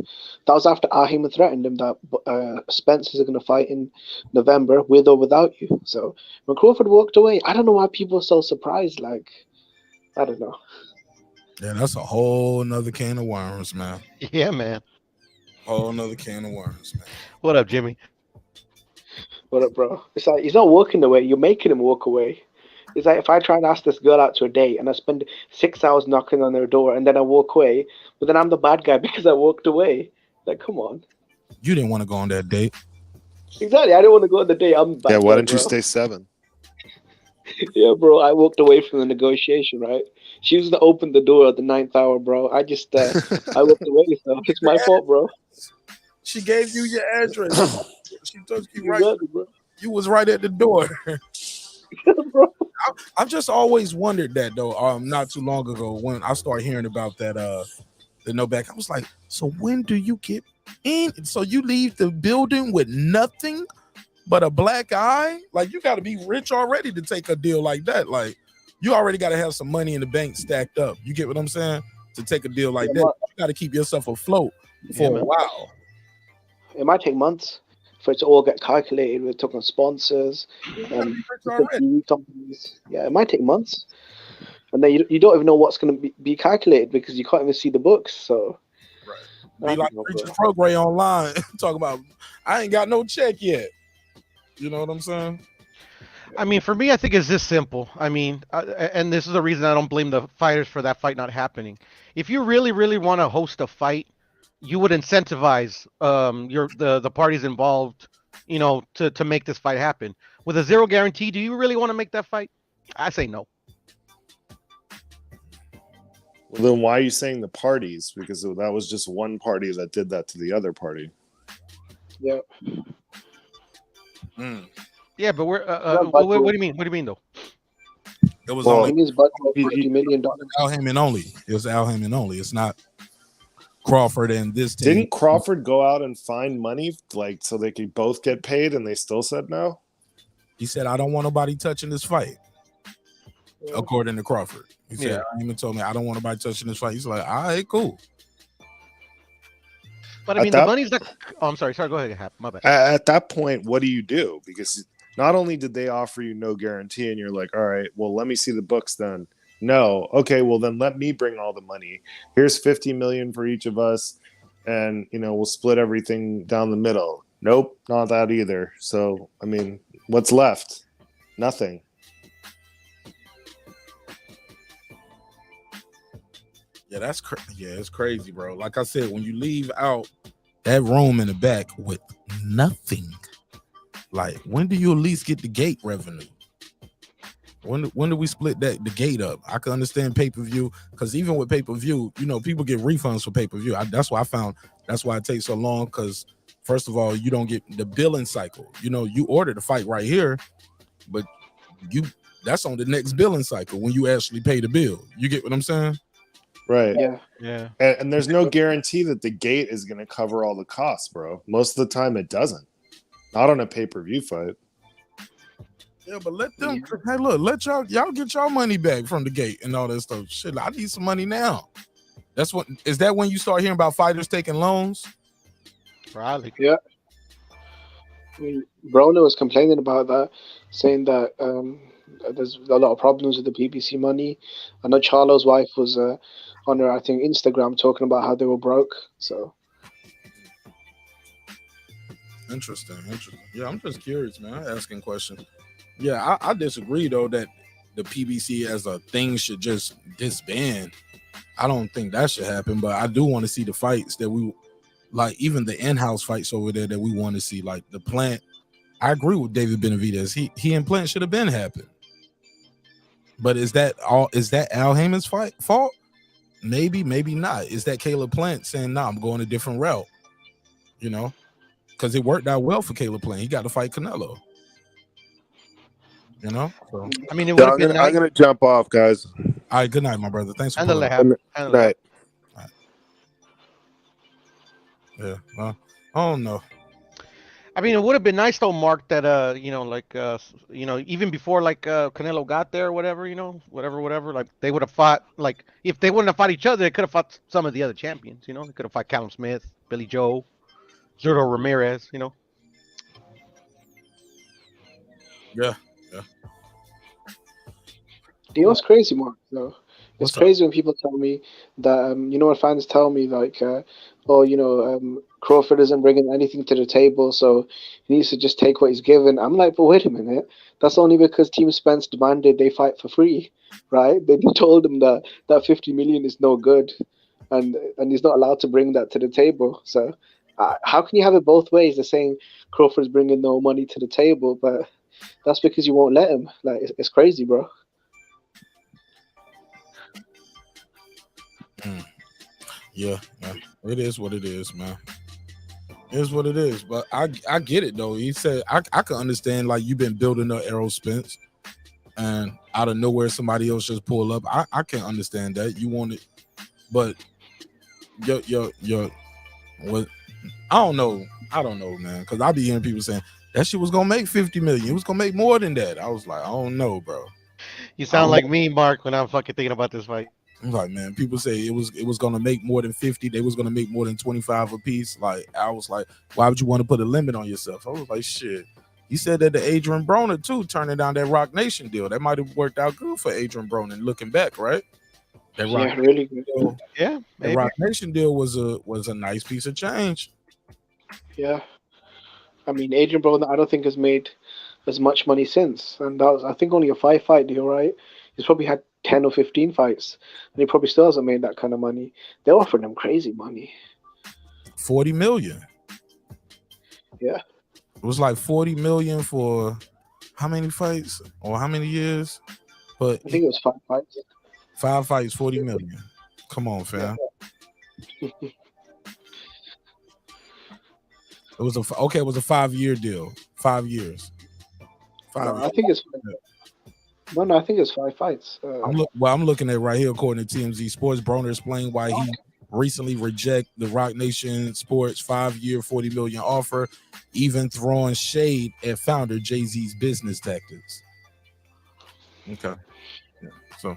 That was after Ahim threatened him that Spencer's going to fight in November with or without you. So when Crawford walked away, I don't know why people are so surprised. Like, I don't know. Yeah, that's a whole nother can of worms, man. Yeah, man. Whole nother can of worms, man. What up, Jimmy? What up, bro? It's like he's not walking away. You're making him walk away. It's like if I try and ask this girl out to a date and I spend 6 hours knocking on their door and then I walk away, but then I'm the bad guy because I walked away. Like, come on. You didn't want to go on that date. Exactly. I didn't want to go on the date. I'm the bad yeah, why guy, didn't you bro. stay 7? Yeah, bro. I walked away from the negotiation, right? She was to open the door at the 9th hour, bro. I just, I walked away. So it's my fault, bro. She gave you your address. She took you right. Exactly, bro. You was right at the door. Bro. I've just always wondered that though. Not too long ago when I started hearing about that, the no back, I was like, so when do you get in? So you leave the building with nothing but a black eye? Like you got to be rich already to take a deal like that. Like you already got to have some money in the bank stacked up. You get what I'm saying? To take a deal like that, you got to keep yourself afloat for a while. It might take months for it to all get calculated. We're talking sponsors and companies. Yeah, it might take months. And then you don't even know what's going to be calculated because you can't even see the books. So, right. Be like Richard Progray online. Talk about, I ain't got no check yet. You know what I'm saying? I mean, for me, I think it's this simple. I mean, and this is the reason I don't blame the fighters for that fight not happening. If you really, really want to host a fight, you would incentivize the parties involved, you know, to make this fight happen. With a zero guarantee, do you really want to make that fight? I say no. Well, then why are you saying the parties? Because that was just one party that did that to the other party. Yeah. Yeah, but we're what do you mean? What do you mean though? It was only $50 million. Al Haymon only. It was Al Haymon only. It's not Crawford and this team. Didn't Crawford go out and find money like so they could both get paid and they still said no? He said, I don't want nobody touching this fight. According to Crawford. He said, Haymon told me I don't want nobody touching this fight. He's like, all right, cool. But I mean, the money's not. Oh, I'm sorry. Sorry, go ahead. My bad. At that point, what do you do? Because not only did they offer you no guarantee, and you're like, all right, well, let me see the books then. No, okay, well then let me bring all the money. Here's $50 million for each of us, and you know we'll split everything down the middle. Nope, not that either. So I mean, what's left? Nothing. Yeah, it's crazy, bro. Like I said, when you leave out that room in the back with nothing, like when do you at least get the gate revenue? When do we split the gate up? I can understand pay-per-view, because even with pay-per-view, you know, people get refunds for pay-per-view. That's why it takes so long, because first of all, you don't get the billing cycle. You know, you order the fight right here, but that's on the next billing cycle when you actually pay the bill. You get what I'm saying? Right. Yeah. And there's no guarantee that the gate is going to cover all the costs, bro. Most of the time it doesn't. Not on a pay-per-view fight. Yeah, but let them. Hey, look, let y'all get y'all money back from the gate and all that stuff. Shit, I need some money now. Is that when you start hearing about fighters taking loans? Probably. Yeah. I mean, Broner was complaining about that, saying that there's a lot of problems with the PBC money. I know Charlo's wife was on her, I think, Instagram talking about how they were broke. So interesting. Yeah, I'm just curious, man. I'm asking questions. Yeah, I disagree though that the PBC as a thing should just disband. I don't think that should happen, but I do want to see the fights that we like, even the in-house fights over there that we want to see, like the Plant. I agree with David Benavidez. He and Plant should have been happened. But is that Al Heyman's fault? Maybe not. Is that Caleb Plant saying, "Nah, I'm going a different route"? You know, because it worked out well for Caleb Plant. He got to fight Canelo. You know, so I mean, it would have been nice. I'm gonna jump off, guys. All right, good night, my brother. Thanks for Handle pulling it, up. Good night. Yeah, well, I don't know. I mean, it would have been nice though, Marq, that you know, like you know, even before like Canelo got there or whatever, you know, whatever, like they would have fought, like if they wouldn't have fought each other, they could have fought some of the other champions, you know, they could have fought Callum Smith, Billy Joe, Zurdo Ramirez, you know. Yeah. you know what's crazy, Mark? Though it's crazy when people tell me that you know, when fans tell me like, oh, you know, Crawford isn't bringing anything to the table, so he needs to just take what he's given. I'm like, but wait a minute, that's only because Team Spence demanded they fight for free, right? They told him that 50 million is no good, and he's not allowed to bring that to the table. So how can you have it both ways? They're saying Crawford's bringing no money to the table, but that's because you won't let him. Like, it's crazy, bro. Yeah, it is what it is, man. It is what it is. But I get it though. He said I can understand, like, you've been building up Errol Spence, and out of nowhere somebody else just pull up. I can understand that you want it, but your what? I don't know, man. Because I be hearing people saying that shit was gonna make 50 million. It was gonna make more than that. I was like, I don't know, bro. You sound like me, Marq, when I'm fucking thinking about this fight. I'm like, man, people say it was gonna make more than 50. They was gonna make more than 25 a piece. Like, I was like, why would you want to put a limit on yourself? I was like, shit. He said that the Adrian Broner too, turning down that Roc Nation deal. That might have worked out good for Adrian Broner looking back, right? That really good. Deal, yeah, the Roc Nation deal was a nice piece of change. Yeah, I mean, Adrian Broner, I don't think has made as much money since, and that was, I think, only a 5-fight deal, right? He's probably had 10 or 15 fights, and he probably still hasn't made that kind of money. They offered him crazy money. 40 million. Yeah. It was like 40 million for how many fights or how many years? But I think it was 5 fights. 5 fights, 40 million. Come on, fam. Yeah. It was a 5-year deal. 5 years. I think it's I think it's 5 fights. I'm looking at right here, according to TMZ Sports. Broner explained why he recently rejected the Roc Nation Sports 5-year, 40 million offer, even throwing shade at founder Jay-Z's business tactics. Okay, yeah. So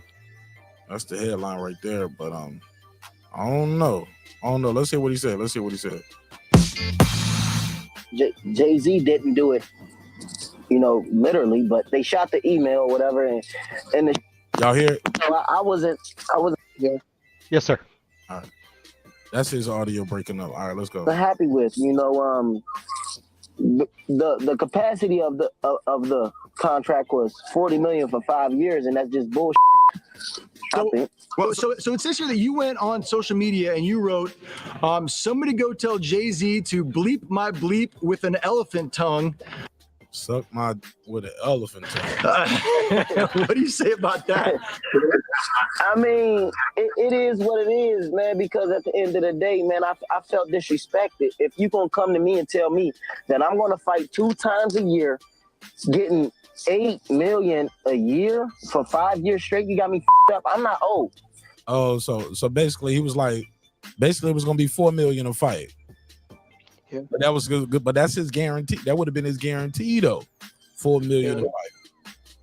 that's the headline right there. But I don't know. Let's hear what he said. Jay-Z didn't do it, you know, literally, but they shot the email or whatever, and y'all hear it? I wasn't. Yeah. Yes, sir. All right. That's his audio breaking up. All right, let's go. Happy with, you know, the capacity of the contract was 40 million for 5 years, and that's just bullshit. So it says here that you went on social media and you wrote, somebody go tell Jay-Z to bleep my bleep with an elephant tongue. Suck my with an elephant. What do you say about that? I mean, it is what it is, man, because at the end of the day, man, I felt disrespected. If you going to come to me and tell me that I'm going to fight 2 times a year, getting $8 million a year for 5 years straight, you got me up. I'm not old. Oh, so basically he was like, it was going to be $4 million a fight. Yeah. But that was good. But that's his guarantee. That would have been his guarantee though. $4 million a fight,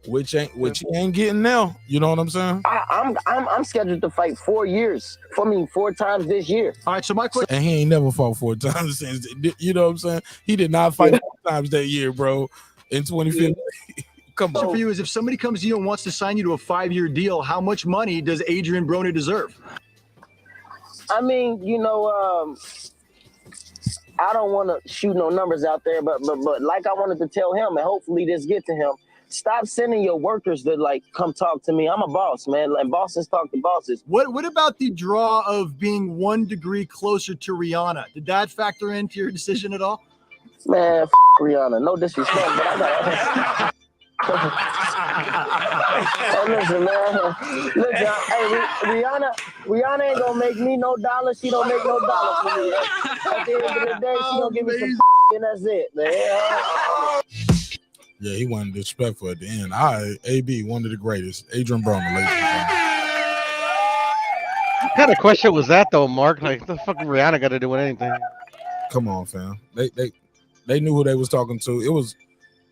which he ain't getting now. You know what I'm saying? I'm scheduled to fight 4 years. 4 times this year. All right. So my question. And he ain't never fought 4 times since. You know what I'm saying? He did not fight 4 times that year, bro. In 2015. Come on. For you is if somebody comes to you and wants to sign you to a 5-year deal, how much money does Adrian Broner deserve? I mean, you know, I don't want to shoot no numbers out there, but like I wanted to tell him, and hopefully this get to him, stop sending your workers to like come talk to me. I'm a boss, man, and bosses talk to bosses. What about the draw of being 1 degree closer to Rihanna? Did that factor into your decision at all? Man, Rihanna, no disrespect, but I got. Hey, listen, man. Listen, hey, Rihanna ain't gonna make me no dollar. She don't make no dollar for me. At the end of the day, she gonna give me some and that's it, man. Yeah, he wasn't disrespectful at the end. All right, AB, one of the greatest. Adrian Broner, ladies and gentlemen. What kind of question was that though, Mark? Like, what the fuck Rihanna got to do with anything? Come on, fam. They knew who they was talking to.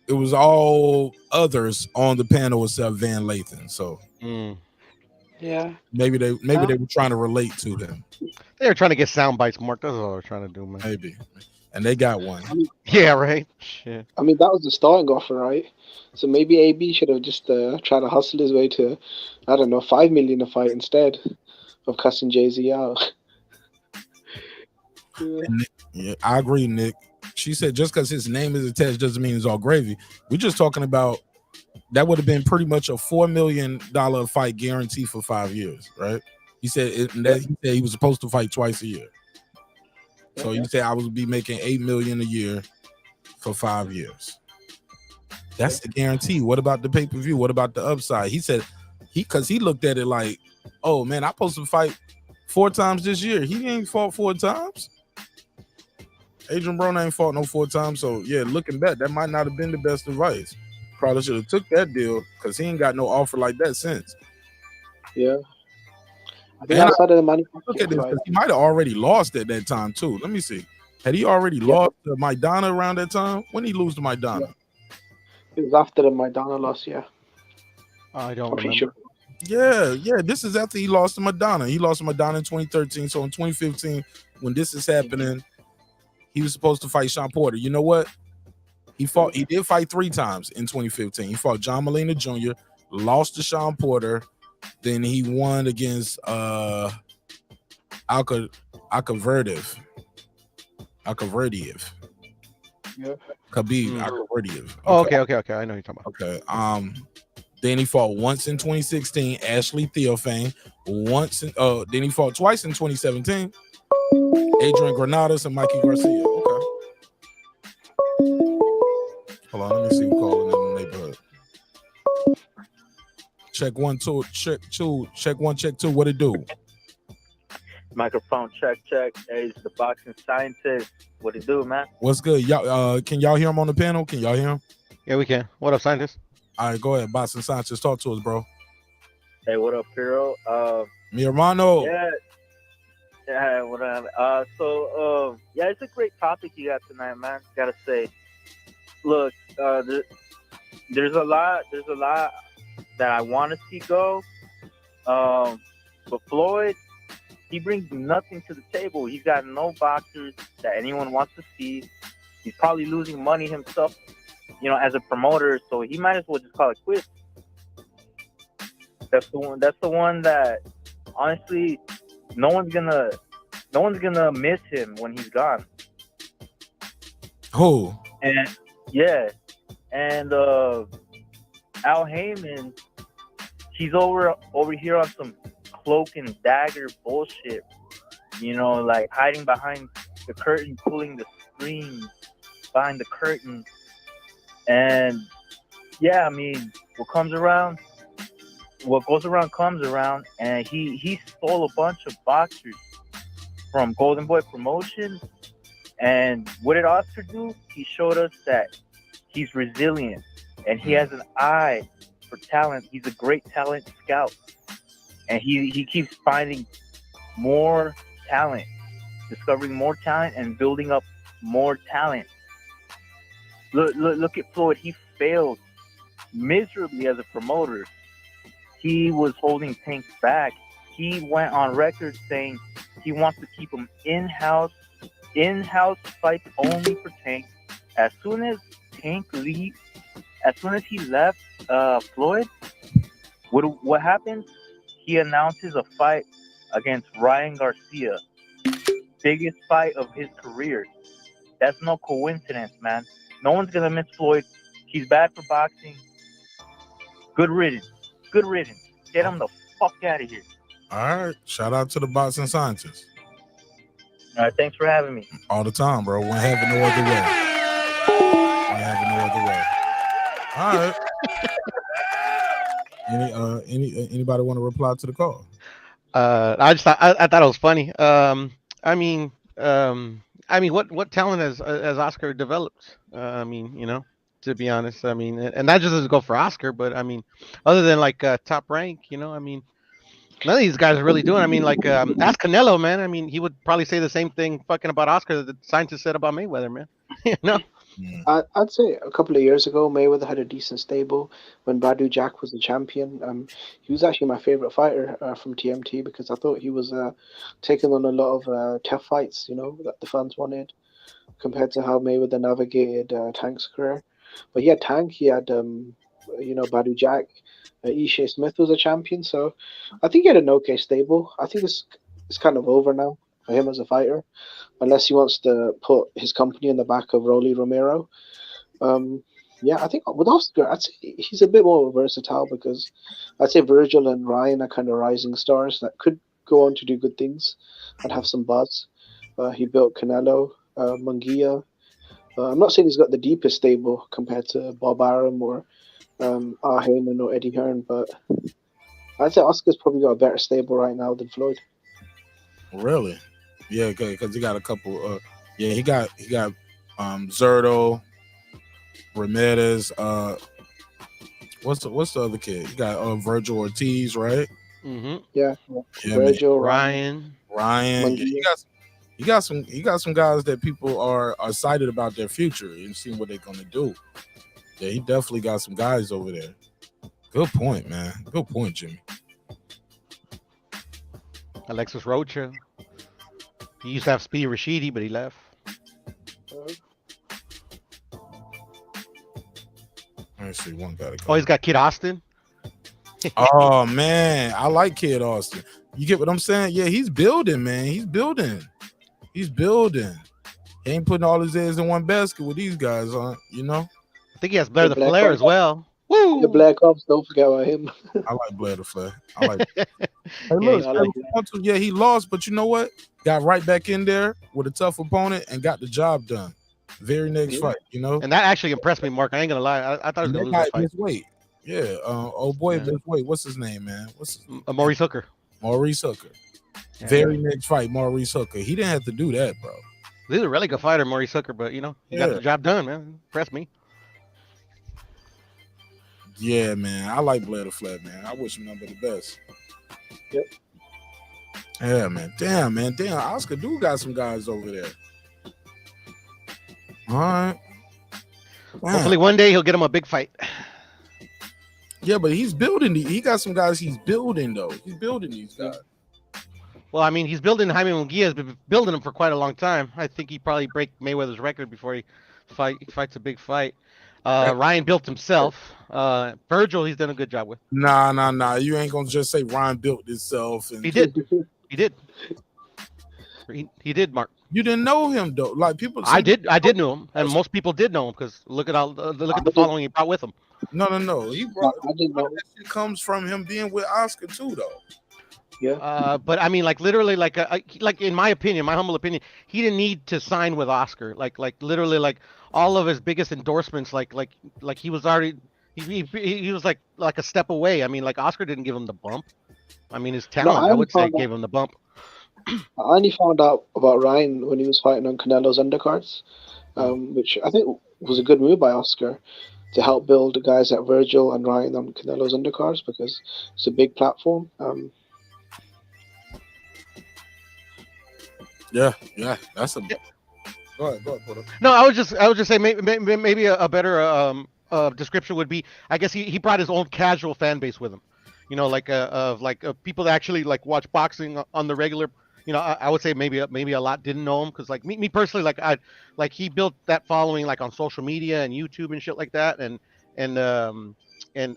It was all others on the panel except Van Lathan. So Yeah. maybe they were trying to relate to him. They were trying to get sound bites, Mark. That's all they're trying to do, man. Maybe. And they got one. Yeah, right. Shit. I mean, that was the starting offer, right? So maybe AB should have just tried to hustle his way to, I don't know, $5 million a fight instead of cussing Jay-Z out. Yeah, I agree, Nick. She said just because his name is attached doesn't mean it's all gravy. We're just talking about that would have been pretty much a $4 million fight guarantee for 5 years, right? He said he was supposed to fight twice a year. So you say I would be making $8 million a year for 5 years. That's the guarantee. What about the pay-per-view? What about the upside? He said because he looked at it like, oh man, I'm supposed to fight 4 times this year. He ain't fought 4 times. Adrian Broner ain't fought no 4 times. So yeah, looking back, that might not have been the best advice. Probably should have took that deal because he ain't got no offer like that since. Yeah. I think outside of the money. Look at this, he might have already lost at that time too. Let me see. Had he already lost to Maidana around that time? When did he lose to Maidana? Yeah. It was after the Maidana loss, yeah. I don't remember. Sure. Yeah. This is after he lost to Maidana. He lost to Maidana in 2013. So in 2015, when this is happening, he was supposed to fight Sean Porter. You know what? He did fight 3 times in 2015. He fought John Molina Jr., lost to Sean Porter, then he won against Alkaverdiev. Yeah. Khabib Alkaverdiev. Oh, okay. I know what you're talking about. Okay. Then he fought once in 2016, Ashley Theophane. Then he fought twice in 2017. Adrian Granados and Mikey Garcia. Okay. Hold on, let me see who calling in the neighborhood. Check 1, 2, check 2, check 1, check 2. What it do? Microphone check. Hey, it's the boxing scientist. What it do, man? What's good? Y'all can y'all hear him on the panel? Can y'all hear him? Yeah, we can. What up, scientist? All right, go ahead. Boxing scientist, talk to us, bro. Hey, what up, Piro? Mi hermano. Yeah, what up? Yeah, it's a great topic you got tonight, man. Gotta say, look, there's a lot that I want to see go. But Floyd, he brings nothing to the table. He's got no boxers that anyone wants to see. He's probably losing money himself, as a promoter. So he might as well just call it quits. That's the one that, honestly, no one's gonna miss him when he's gone. Who? And yeah, and Al Heyman, he's over here on some cloak and dagger bullshit. Like hiding behind the curtain, pulling the strings behind the curtain. And yeah, I mean, what goes around comes around, and he stole a bunch of boxers from Golden Boy Promotions. And what did Oscar do? He showed us that he's resilient and he has an eye for talent. He's a great talent scout, and he keeps finding more talent, discovering more talent, and building up more talent. Look at Floyd. He failed miserably as a promoter. He was holding Tank back. He went on record saying he wants to keep him in-house fights only for Tank. As soon as he left Floyd, what happened? He announces a fight against Ryan Garcia, biggest fight of his career. That's no coincidence, man. No one's gonna miss Floyd. He's bad for boxing. Good riddance. Good riddance. Get him the fuck out of here. All right. Shout out to the boxing scientists. All right. Thanks for having me. All the time, bro. Won't have it no other way. Won't have it no other way. All right. Anybody want to reply to the call? I thought it was funny. I mean, what talent has Oscar developed? To be honest, and that just doesn't go for Oscar, but other than like Top Rank, none of these guys are really doing. Ask Canelo, man. He would probably say the same thing fucking about Oscar that the scientists said about Mayweather, man. I'd say a couple of years ago, Mayweather had a decent stable when Badu Jack was the champion. He was actually my favorite fighter from TMT because I thought he was taking on a lot of tough fights, that the fans wanted, compared to how Mayweather navigated Tank's career. But he had Tank, he had Badu Jack, Ishe Smith was a champion, so I think he had an okay stable. I think it's kind of over now for him as a fighter, unless he wants to put his company in the back of Rolly Romero. I think with Oscar, I'd say he's a bit more versatile because I'd say Virgil and Ryan are kind of rising stars that could go on to do good things and have some buzz. He built Canelo, Munguia. I'm not saying he's got the deepest stable compared to Bob Arum or R. Heyman or Eddie Hearn, but I'd say Oscar's probably got a better stable right now than Floyd. Really? Yeah, because he got a couple. He got Zerto, Ramirez. What's the other kid? He got Virgil Ortiz, right? Mm-hmm. Yeah, Virgil, Ryan. He got some guys that people are excited about their future and seeing what they're gonna do. Yeah, he definitely got some guys over there. Good point, man. Good point, Jimmy. Alexis Rocha. He used to have Speedy Rashidi, but he left. Let me see, one guy. Oh, he's got Kid Austin. Oh man, I like Kid Austin. You get what I'm saying? Yeah, he's building, man. He's building. He ain't putting all his eggs in one basket with these guys, I think he has Blair the Flair as well. Woo! The Black Ops, don't forget about him. I like Blair the Flair. I like hey, look, he lost, but you know what? Got right back in there with a tough opponent and got the job done. Very next fight, And that actually impressed me, Mark. I ain't gonna lie. I thought he was gonna lose this fight. His weight. Yeah. Wait, what's his name, man? Maurice Hooker. Maurice Hooker. Yeah. Very next fight, Maurice Hooker. He didn't have to do that, bro. He's a really good fighter, Maurice Hooker, but he got the job done, man. Impressed me. Yeah, man. I like Blair the Flat, man. I wish him nothing but the best. Yep. Yeah, man. Damn. Oscar do got some guys over there. All right. Wow. Hopefully one day he'll get him a big fight. Yeah, but he's building. He got some guys he's building, though. He's building these guys. Well, he's building Jaime Munguia. Has been building him for quite a long time. I think he probably break Mayweather's record before he fights a big fight. Ryan built himself. Virgil, he's done a good job with. Nah. You ain't gonna just say Ryan built himself. He did. He did, Mark. You didn't know him though. Like people. I did know him, and most people did know him because look at the following he brought with him. No. He brought. That shit comes from him being with Oscar too, though. Yeah. But I mean, like literally, like in my opinion, my humble opinion, he didn't need to sign with Oscar. Like literally, like all of his biggest endorsements, like he was already he was like a step away. I mean, like Oscar didn't give him the bump. I mean, his No, talent, I would say, gave him the bump. I only found out about Ryan when he was fighting on Canelo's undercards, which I think was a good move by Oscar to help build the guys like Virgil and Ryan on Canelo's undercards because it's a big platform. Yeah, that's a. Go ahead, Porter. No, I would just say maybe a better description would be, I guess he brought his own casual fan base with him, you know, like of people that actually like watch boxing on the regular. You know, I would say maybe a lot didn't know him because like me personally, like he built that following like on social media and YouTube and shit like that, and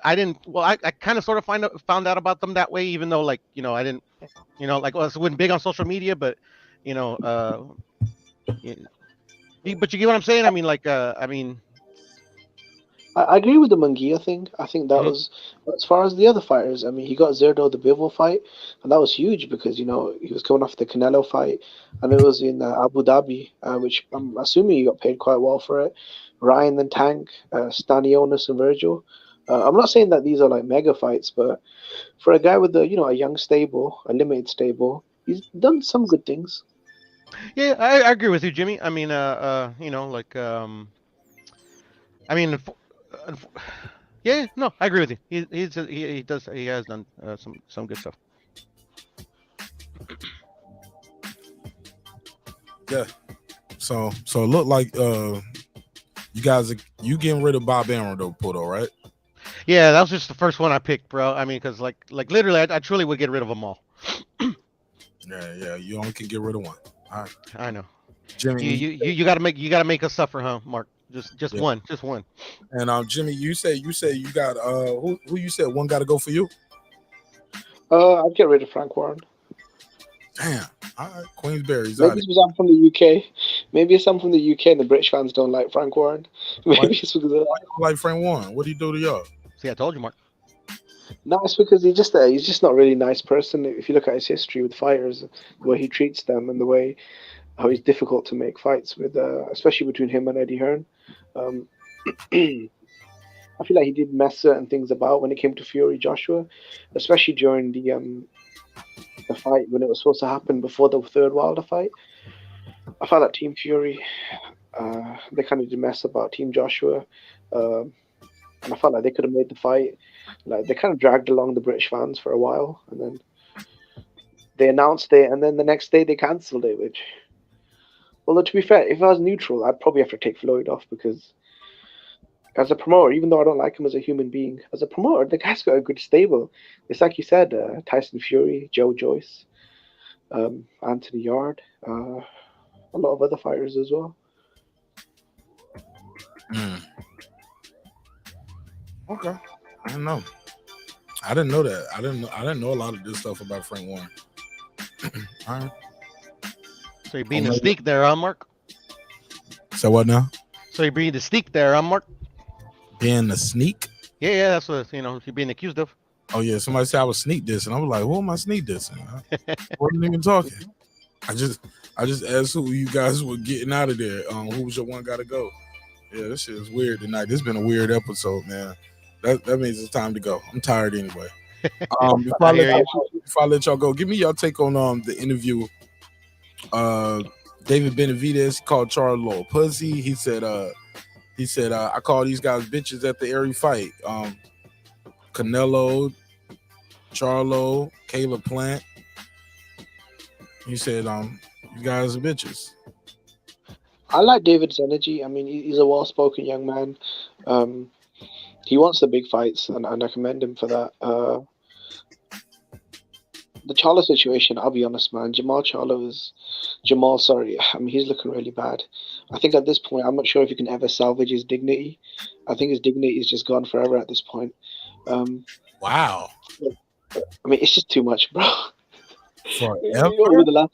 I didn't. Well, I kind of sort of found out about them that way, even though like you know I didn't, you know, like I wasn't big on social media, but you know, but you get what I'm saying? I mean, like I agree with the Munguia thing. I think that was, as far as the other fighters, I mean, he got Zerdo the Bivol fight, and that was huge because, you know, he was coming off the Canelo fight, and it was in Abu Dhabi, which I'm assuming he got paid quite well for it. Ryan and Tank, Stanionis and Virgil. I'm not saying that these are like mega fights, but for a guy with a, you know, a young stable, a limited stable, he's done some good things. Yeah, I agree with you, Jimmy. I mean, you know, like, I mean, yeah, no, I agree with you. He has done some good stuff. Yeah. So it looked like you guys you getting rid of Bob Arum though, Porto, right? Yeah, that was just the first one I picked, bro. I mean, because like literally, I truly would get rid of them all. Yeah, you only can get rid of one. All right. I know. Jimmy, you gotta make us suffer, huh, Mark? Just one. And Jimmy, you say you got who you said one got to go for you? I'd get rid of Frank Warren. Damn. All right, Queensberry's Maybe out. it's because I'm from the UK. Maybe it's I'm from the UK and the British fans don't like Frank Warren. Maybe it's because of that. Why you don't like Frank Warren? What did he do to y'all? See, I told you, Mark. No, it's because he's just not really a nice person. If you look at his history with fighters, the way he treats them and the way how he's difficult to make fights with, especially between him and Eddie Hearn. I feel like he did mess certain things about when it came to Fury Joshua, especially during the fight when it was supposed to happen before the third Wilder fight. I felt like Team Fury, they kind of did mess about Team Joshua, and I felt like they could have made the fight. Like they kind of dragged along the British fans for a while, and then they announced it, and then the next day they cancelled it. Which, although to be fair, if I was neutral, I'd probably have to take Floyd off because, as a promoter, even though I don't like him as a human being, as a promoter, the guy's got a good stable. It's like you said, Tyson Fury, Joe Joyce, Anthony Yard, a lot of other fighters as well. Okay, I don't know. I didn't know that. I didn't know a lot of this stuff about Frank Warren. All right. So you're being a sneak there, huh, Mark? So what now? So you're being the sneak there, huh, Mark? Being a sneak? Yeah, that's what you're being accused of. Oh yeah, somebody said I was sneak dissing. I was like, who am I sneak dissing? I wasn't even talking. I just asked who you guys were getting out of there. Who was your one gotta go? Yeah, this shit is weird tonight. This has been a weird episode, man. That means it's time to go. I'm tired anyway. Before I let y'all go, give me your take on the interview. David Benavidez called Charlo a pussy. He said I call these guys bitches at the every fight. Canelo, Charlo, Caleb Plant. He said you guys are bitches. I like David's energy. I mean, he's a well-spoken young man. He wants the big fights, and I commend him for that. The Charlo situation, I'll be honest, man. Jermall Charlo I mean, he's looking really bad. I think at this point, I'm not sure if you can ever salvage his dignity. I think his dignity is just gone forever at this point. Wow. I mean, it's just too much, bro. Forever?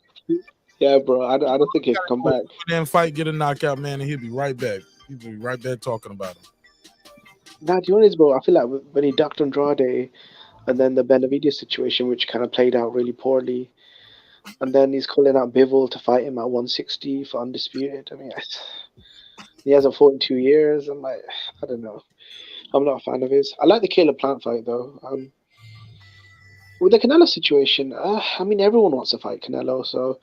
Yeah, bro. I don't think he'll come back. Then fight, get a knockout, man, and he'll be right back. He'll be right back talking about him. Nah, do you know what it is, bro? I feel like when he ducked Andrade, and then the Benavidez situation, which kind of played out really poorly. And then he's calling out Bivol to fight him at 160 for undisputed. I mean, he hasn't fought in 2 years. I'm like, I don't know. I'm not a fan of his. I like the Caleb Plant fight, though. With the Canelo situation, I mean, everyone wants to fight Canelo, so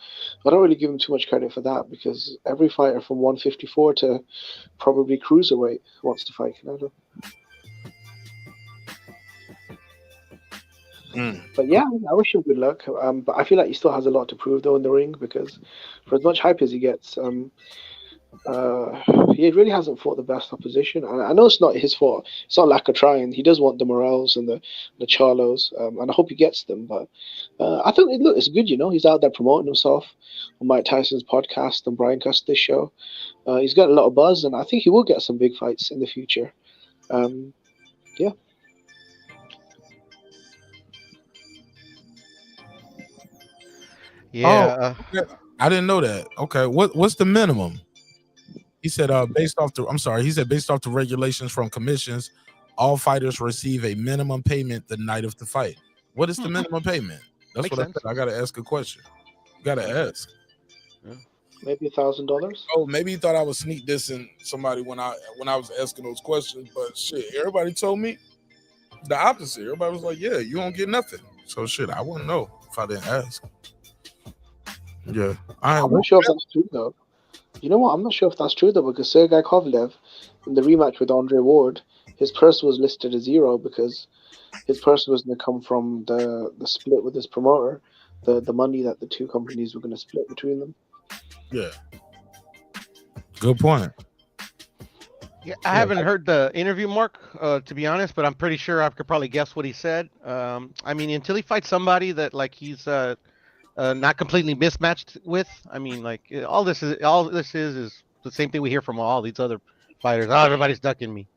I don't really give him too much credit for that, because every fighter from 154 to probably cruiserweight wants to fight Canelo. But yeah, I wish him good luck. But I feel like he still has a lot to prove, though, in the ring, because for as much hype as he gets, he really hasn't fought the best opposition. And I know it's not his fault. It's not lack of trying. He does want the Morrells and the Charlos, and I hope he gets them. But I think it's good, you know. He's out there promoting himself on Mike Tyson's podcast and Brian Custer's show. He's got a lot of buzz, and I think he will get some big fights in the future. Yeah. Yeah. I didn't know that. Okay, what's the minimum? He said based off the regulations from commissions, all fighters receive a minimum payment the night of the fight. What is the minimum payment? That's Makes what sense. I said. I gotta ask a question. Gotta ask. Maybe $1,000. Oh, maybe he thought I was sneak dissing somebody when I was asking those questions, but shit, everybody told me the opposite. Everybody was like, "Yeah, you don't get nothing." So shit, I wouldn't know if I didn't ask. Yeah, I'm not sure if that's true, though. You know what? I'm not sure if that's true, though, because Sergei Kovalev, in the rematch with Andre Ward, his purse was listed as 0 because his purse was going to come from the split with his promoter, the money that the two companies were going to split between them. Yeah. Good point. Yeah, I haven't heard the interview, Marq, to be honest, but I'm pretty sure I could probably guess what he said. I mean, until he fights somebody that like he's not completely mismatched with. I mean, like all this is the same thing we hear from all these other fighters. Oh, everybody's ducking me.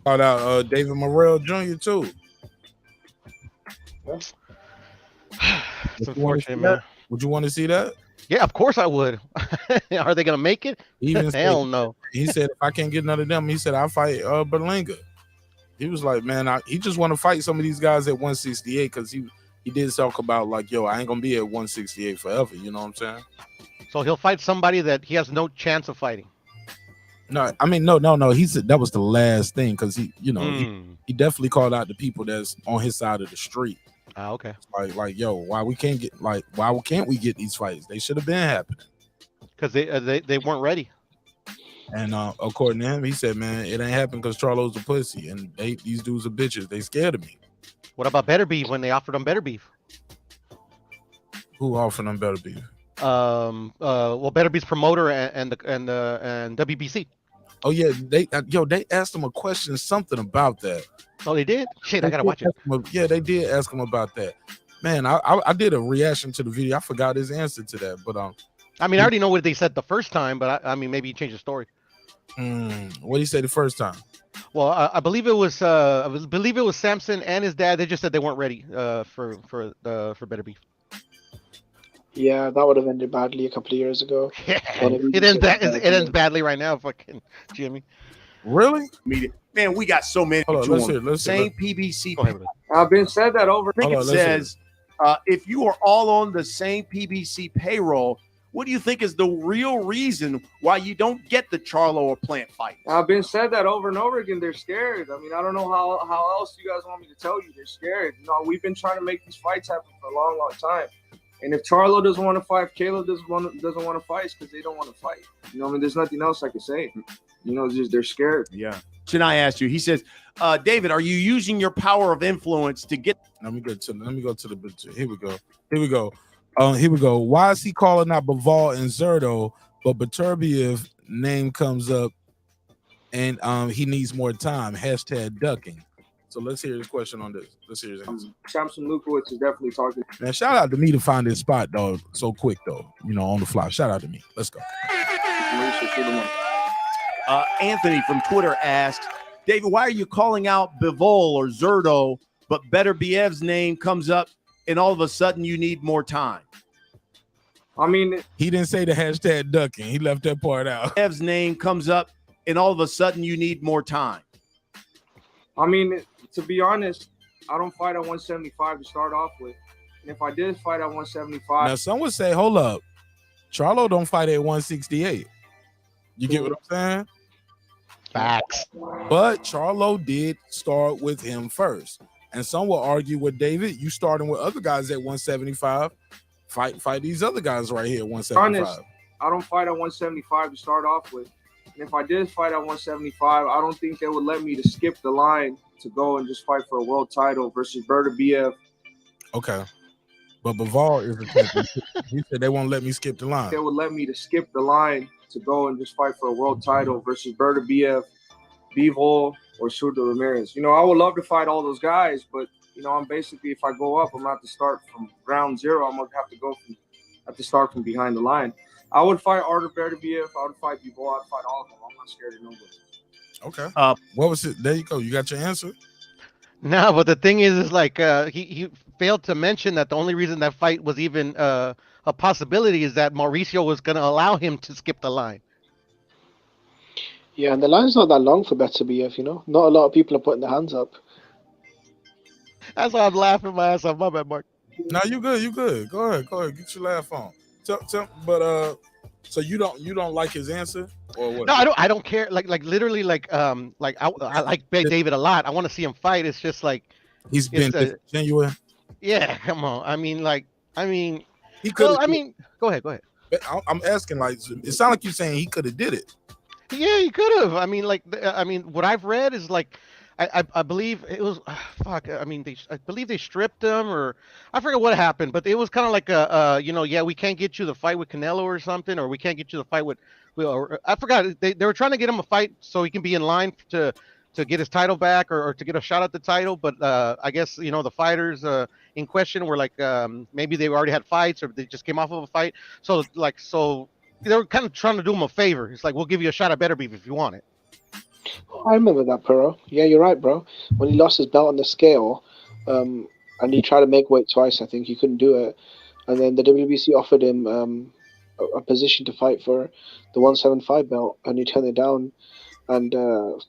Shout out David Morrell Jr. too. It's unfortunate, man. Would you want to see that? Yeah, of course I would. Are they gonna make it? Hell no. He said if I can't get none of them, he said I'll fight Berlanga. He was like, man, he just want to fight some of these guys at 168 because he did talk about like, yo, I ain't gonna be at 168 forever. You know what I'm saying? So he'll fight somebody that he has no chance of fighting. No, I mean, no. He said that was the last thing because he definitely called out the people that's on his side of the street. Ah, okay. Like, yo, why can't we get these fights? They should have been happening. Because they weren't ready. And according to him, he said, man, it ain't happening because Charlo's a pussy and these dudes are bitches. They scared of me. What about Beterbiev when they offered him Beterbiev? Who offered him Beterbiev? Well, Beterbiev's promoter and WBC. Oh yeah, they asked him a question, something about that. Oh, they did? Shit, I gotta watch it. Yeah, they did ask him about that. Man, I did a reaction to the video. I forgot his answer to that, but I mean, I already know what they said the first time, but I mean, maybe he changed the story. What did he say the first time? Well, I believe it was Samson and his dad. They just said they weren't ready for Beterbiev. Yeah, that would have ended badly a couple of years ago. Yeah, it ends badly right now, fucking Jimmy. Really? Man, we got so many. Let's hear. Same PBC. I've been said that over. I think it says if you are all on the same PBC payroll, what do you think is the real reason why you don't get the Charlo or Plant fight? I've been said that over and over again. They're scared. I mean, I don't know how else you guys want me to tell you. They're scared. You know, we've been trying to make these fights happen for a long, long time. And if Charlo doesn't want to fight, if Caleb doesn't want to fight, it's because they don't want to fight. You know, I mean, there's nothing else I can say. You know, it's just they're scared. Yeah. Chennai asked you. He says, David, are you using your power of influence to get? Let me go to the. Here we go. Why is he calling out Bivol and Zerto, but Beterbiev name comes up, and he needs more time? # ducking. So let's hear his question on this. Let's hear his answer. Samson Lukowicz is definitely talking. Man, shout out to me to find this spot though so quick though. You know, on the fly. Shout out to me. Let's go. Anthony from Twitter asked, David, why are you calling out Bivol or Zerto, but Beterbiev's name comes up, and all of a sudden you need more time? I mean, he didn't say the # ducking. He left that part out. Beterbiev's name comes up, and all of a sudden you need more time. I mean, to be honest, I don't fight at 175 to start off with. And if I did fight at 175, now some would say, hold up, Charlo don't fight at 168. You get what I'm saying? Facts. But Charlo did start with him first. And some will argue with David, you starting with other guys at 175. Fight these other guys right here at 175. honest, I don't fight at 175 to start off with. And if I did fight at 175, I don't think they would let me to skip the line to go and just fight for a world title versus Beterbiev. Okay. But Bivol is the champion. He said they won't let me skip the line. They would let me to skip the line to go and just fight for a world title versus Beterbiev, Bivol, or Surdo Ramirez. You know, I would love to fight all those guys, but you know, I'm basically, if I go up, I'm gonna have to start from ground zero. I'm gonna have to start from behind the line. I would fight Artur Beterbiev. I would fight Bivol. I'd fight all of them. I'm not scared of nobody. Okay. What was it? There you go. You got your answer. No, but the thing is like he failed to mention that the only reason that fight was even a possibility is that Mauricio was going to allow him to skip the line. Yeah, and the line's not that long for Beterbiev, you know. Not a lot of people are putting their hands up. That's why I'm laughing my ass off. My bad, Mark. No, you good. You good. Go ahead. Get your laugh on. So you don't like his answer or what? No, I don't care. Like literally, I like David a lot. I want to see him fight. It's just like he's been genuine. Yeah, come on. He could. Go ahead. I'm asking. Like, it sounds like you're saying he could have did it. Yeah, he could have. What I've read is like, I believe it was fuck. I believe they stripped him, or I forget what happened, but it was kind of like we can't get you the fight with Canelo or something, or we can't get you the fight with I forgot. They were trying to get him a fight so he can be in line to get his title back or to get a shot at the title, but I guess the fighters in question were like maybe they already had fights or they just came off of a fight, so they were kind of trying to do him a favor. It's like, we'll give you a shot at Beterbiev if you want it. I remember that, Puro. Yeah, you're right, bro. When he lost his belt on the scale, and he tried to make weight twice, I think he couldn't do it. And then the WBC offered him a position to fight for the 175 belt, and he turned it down. And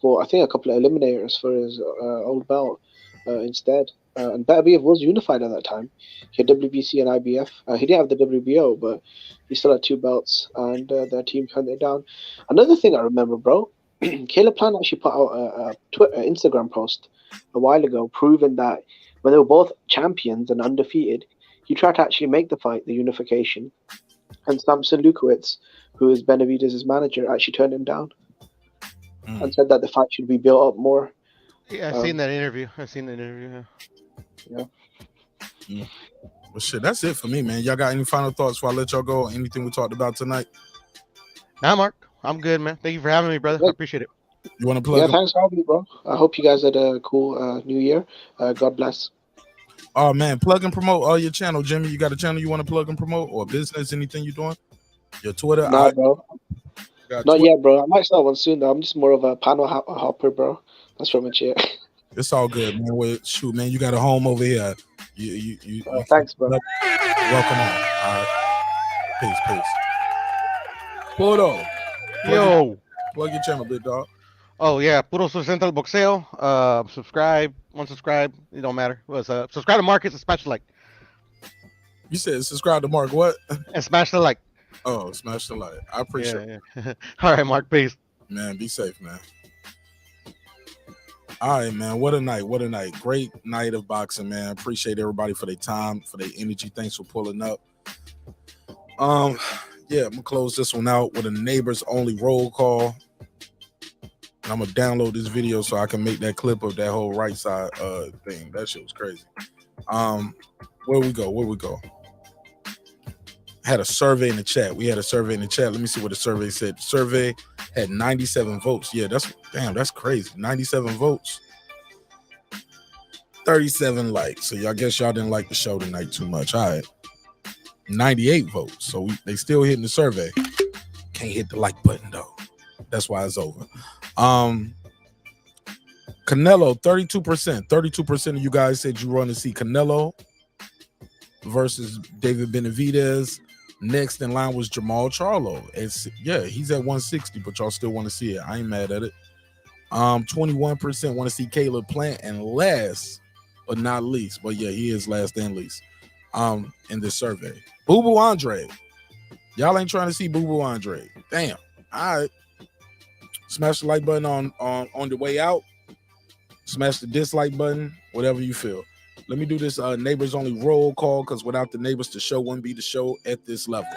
for, I think, a couple of eliminators for his old belt instead. And Beterbiev was unified at that time. He had WBC and IBF. He didn't have the WBO, but he still had two belts, and their team turned it down. Another thing I remember, bro, Caleb Plant actually put out a Instagram post a while ago proving that when they were both champions and undefeated, he tried to actually make the fight, the unification. And Samson Lukowitz, who is Benavidez' manager, actually turned him down and said that the fight should be built up more. Yeah, I've seen that interview. Yeah. Well, shit, that's it for me, man. Y'all got any final thoughts before I let y'all go? Anything we talked about tonight? Nah, Mark, I'm good, man. Thank you for having me, brother. I appreciate it. You want to plug? Yeah, thanks for having me, bro. I hope you guys had a cool New Year. God bless. Oh man, plug and promote all your channel, Jimmy. You got a channel you want to plug and promote, or business? Anything you doing? Your Twitter? Nah, bro. Not yet, bro. I might start one soon, though. I'm just more of a panel hopper, bro. That's pretty much it. It's all good, man. Well, shoot, man, you got a home over here. You thanks, bro. Welcome on. All right. Peace. Puro. Yo. Plug your channel, big dog. Oh, yeah. Puro Central Boxeo. Subscribe. Unsubscribe. It don't matter. Subscribe to Marq and smash the like. You said subscribe to Marq what? And smash the like. Oh, smash the like. I appreciate it. Yeah. All right, Marq. Peace. Man, be safe, man. All right, man. What a night. Great night of boxing, man. Appreciate everybody for their time, for their energy. Thanks for pulling up. Yeah, I'm gonna close this one out with a neighbors only roll call. And I'm gonna download this video so I can make that clip of that whole right side thing. That shit was crazy. Where we go? Had a survey in the chat. Let me see what the survey said. The survey had 97 votes. Yeah, that's crazy. 97 votes. 37 likes. So I guess y'all didn't like the show tonight too much. All right. 98 votes. So they still hitting the survey. Can't hit the like button though. That's why it's over. Canelo, 32%. 32% of you guys said you want to see Canelo versus David Benavidez. Next in line was Jermall Charlo. He's at 160, but y'all still want to see it. I ain't mad at it. 21% want to see Caleb Plant, and last but not least, but yeah, he is last and least in this survey. Boo Boo Andrade. Y'all ain't trying to see Boo Boo Andrade. Damn. All right. Smash the like button on the way out. Smash the dislike button, whatever you feel. Let me do this neighbors only roll call, because without the neighbors, the show wouldn't be the show at this level.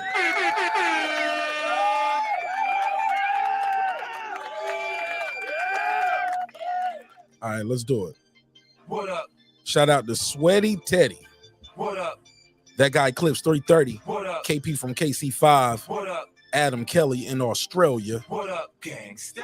All right, let's do it. What up? Shout out to Sweaty Teddy. What up? That guy Clips 330. What up? KP from KC5. What up? Adam Kelly in Australia. What up, gangsta?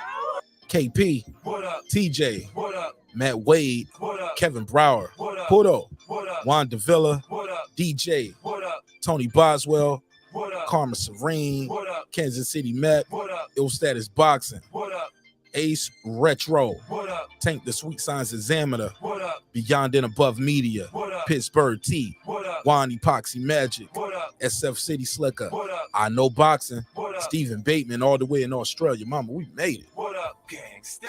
KP. What up? TJ. What up? Matt Wade. What up? Kevin Brower. What up? Pudo. What up? Juan Davila. What up? DJ. What up? Tony Boswell. What up? Karma Serene. What up? Kansas City Met. What up? Ill Status Boxing. What up? Ace Retro. What up? Tank the Sweet Science Examiner. What up? Beyond and Above Media. What up? Pittsburgh T. What up? Juan Epoxy Magic. What up? SF City Slicker. What up? I Know Boxing. What up? Stephen Bateman all the way in Australia. Mama, we made it. What up, gangsta?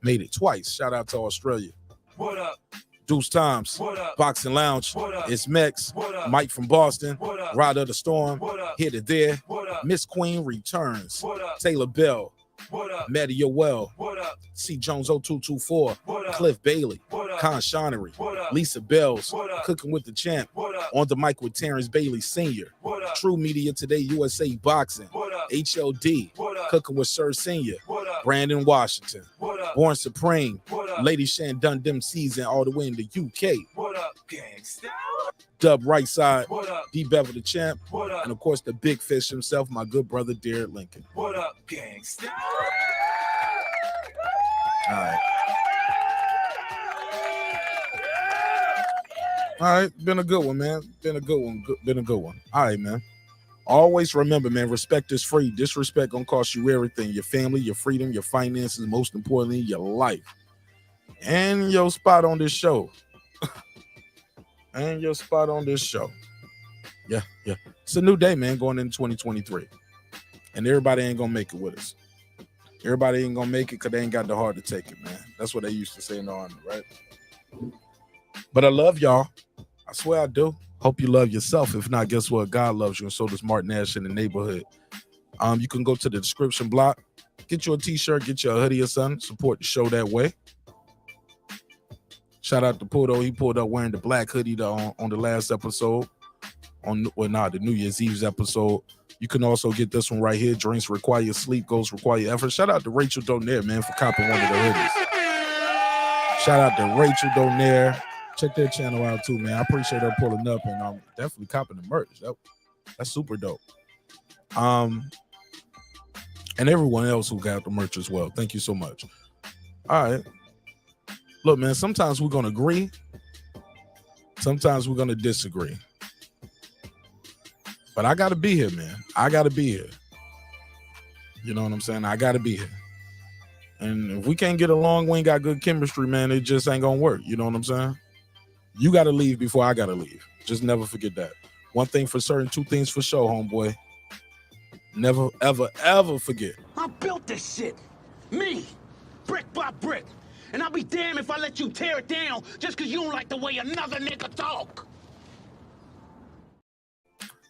Made it twice. Shout out to Australia. What up? Deuce Times. What up? Boxing Lounge. What up? It's Mex. What up? Mike from Boston. What up? Rod of the Storm. What up? Here to there. What up? Miss Queen returns. What up? Taylor Bell. What up? Maddie Yoel. What up? C. Jones 0224. What up? Cliff Bailey. What up? Con Shonery. What up? Lisa Bells. What up? Cooking with the Champ. What up? On the mic with Terrence Bailey Sr. What up? True Media Today USA Boxing. What up? HLD. What up? Cooking with Sir Senior. What up? Brandon Washington. What up? Born Supreme. What up? Lady Shan Dundem Season all the way in the UK. What up, gangsta? Dub Rightside. What up? D Bevel the Champ. What up? And of course the big fish himself, my good brother Derek Lincoln. What up, gangsta? All right. All right, been a good one, man. Been a good one. Been a good one. All right, man. Always remember, man, respect is free. Disrespect gonna cost you everything. Your family, your freedom, your finances, most importantly, your life. And your spot on this show. And your spot on this show. Yeah. It's a new day, man, going into 2023. And everybody ain't gonna make it with us. Everybody ain't gonna make it because they ain't got the heart to take it, man. That's what they used to say in the army, right? But I love y'all. I swear I do. Hope you love yourself. If not, guess what? God loves you, and so does Marq Nash in the neighborhood. You can go to the description block, get you a t-shirt, get you a hoodie or something. Support the show that way. Shout out to Pudo. He pulled up wearing the black hoodie on the last episode. The New Year's Eve's episode. You can also get this one right here. Drinks require sleep, goals require effort. Shout out to Rachel Donaire, man, for copping one of the hoodies. Shout out to Rachel Donaire. Check their channel out too, man. I appreciate her pulling up, and I'm definitely copping the merch. That's super dope. And everyone else who got the merch as well. Thank you so much. All right. Look, man, sometimes we're going to agree. Sometimes we're going to disagree. But I got to be here, man. I got to be here. You know what I'm saying? I got to be here. And if we can't get along, we ain't got good chemistry, man, it just ain't going to work. You know what I'm saying? You got to leave before I got to leave. Just never forget that. One thing for certain, two things for sure, homeboy. Never, ever, ever forget. I built this shit. Me. Brick by brick. And I'll be damned if I let you tear it down just because you don't like the way another nigga talk.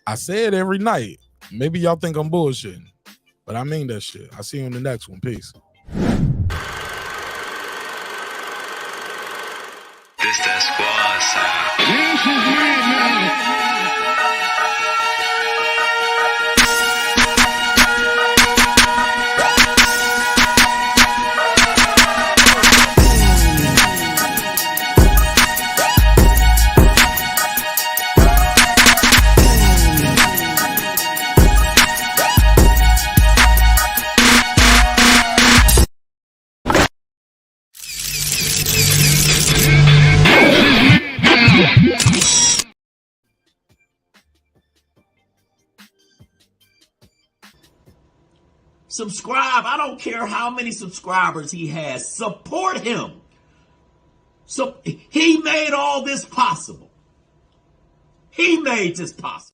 I say it every night. Maybe y'all think I'm bullshitting, but I mean that shit. I'll see you in the next one. Peace. This that squad sound. Subscribe. I don't care how many subscribers he has. Support him. So he made all this possible. He made this possible.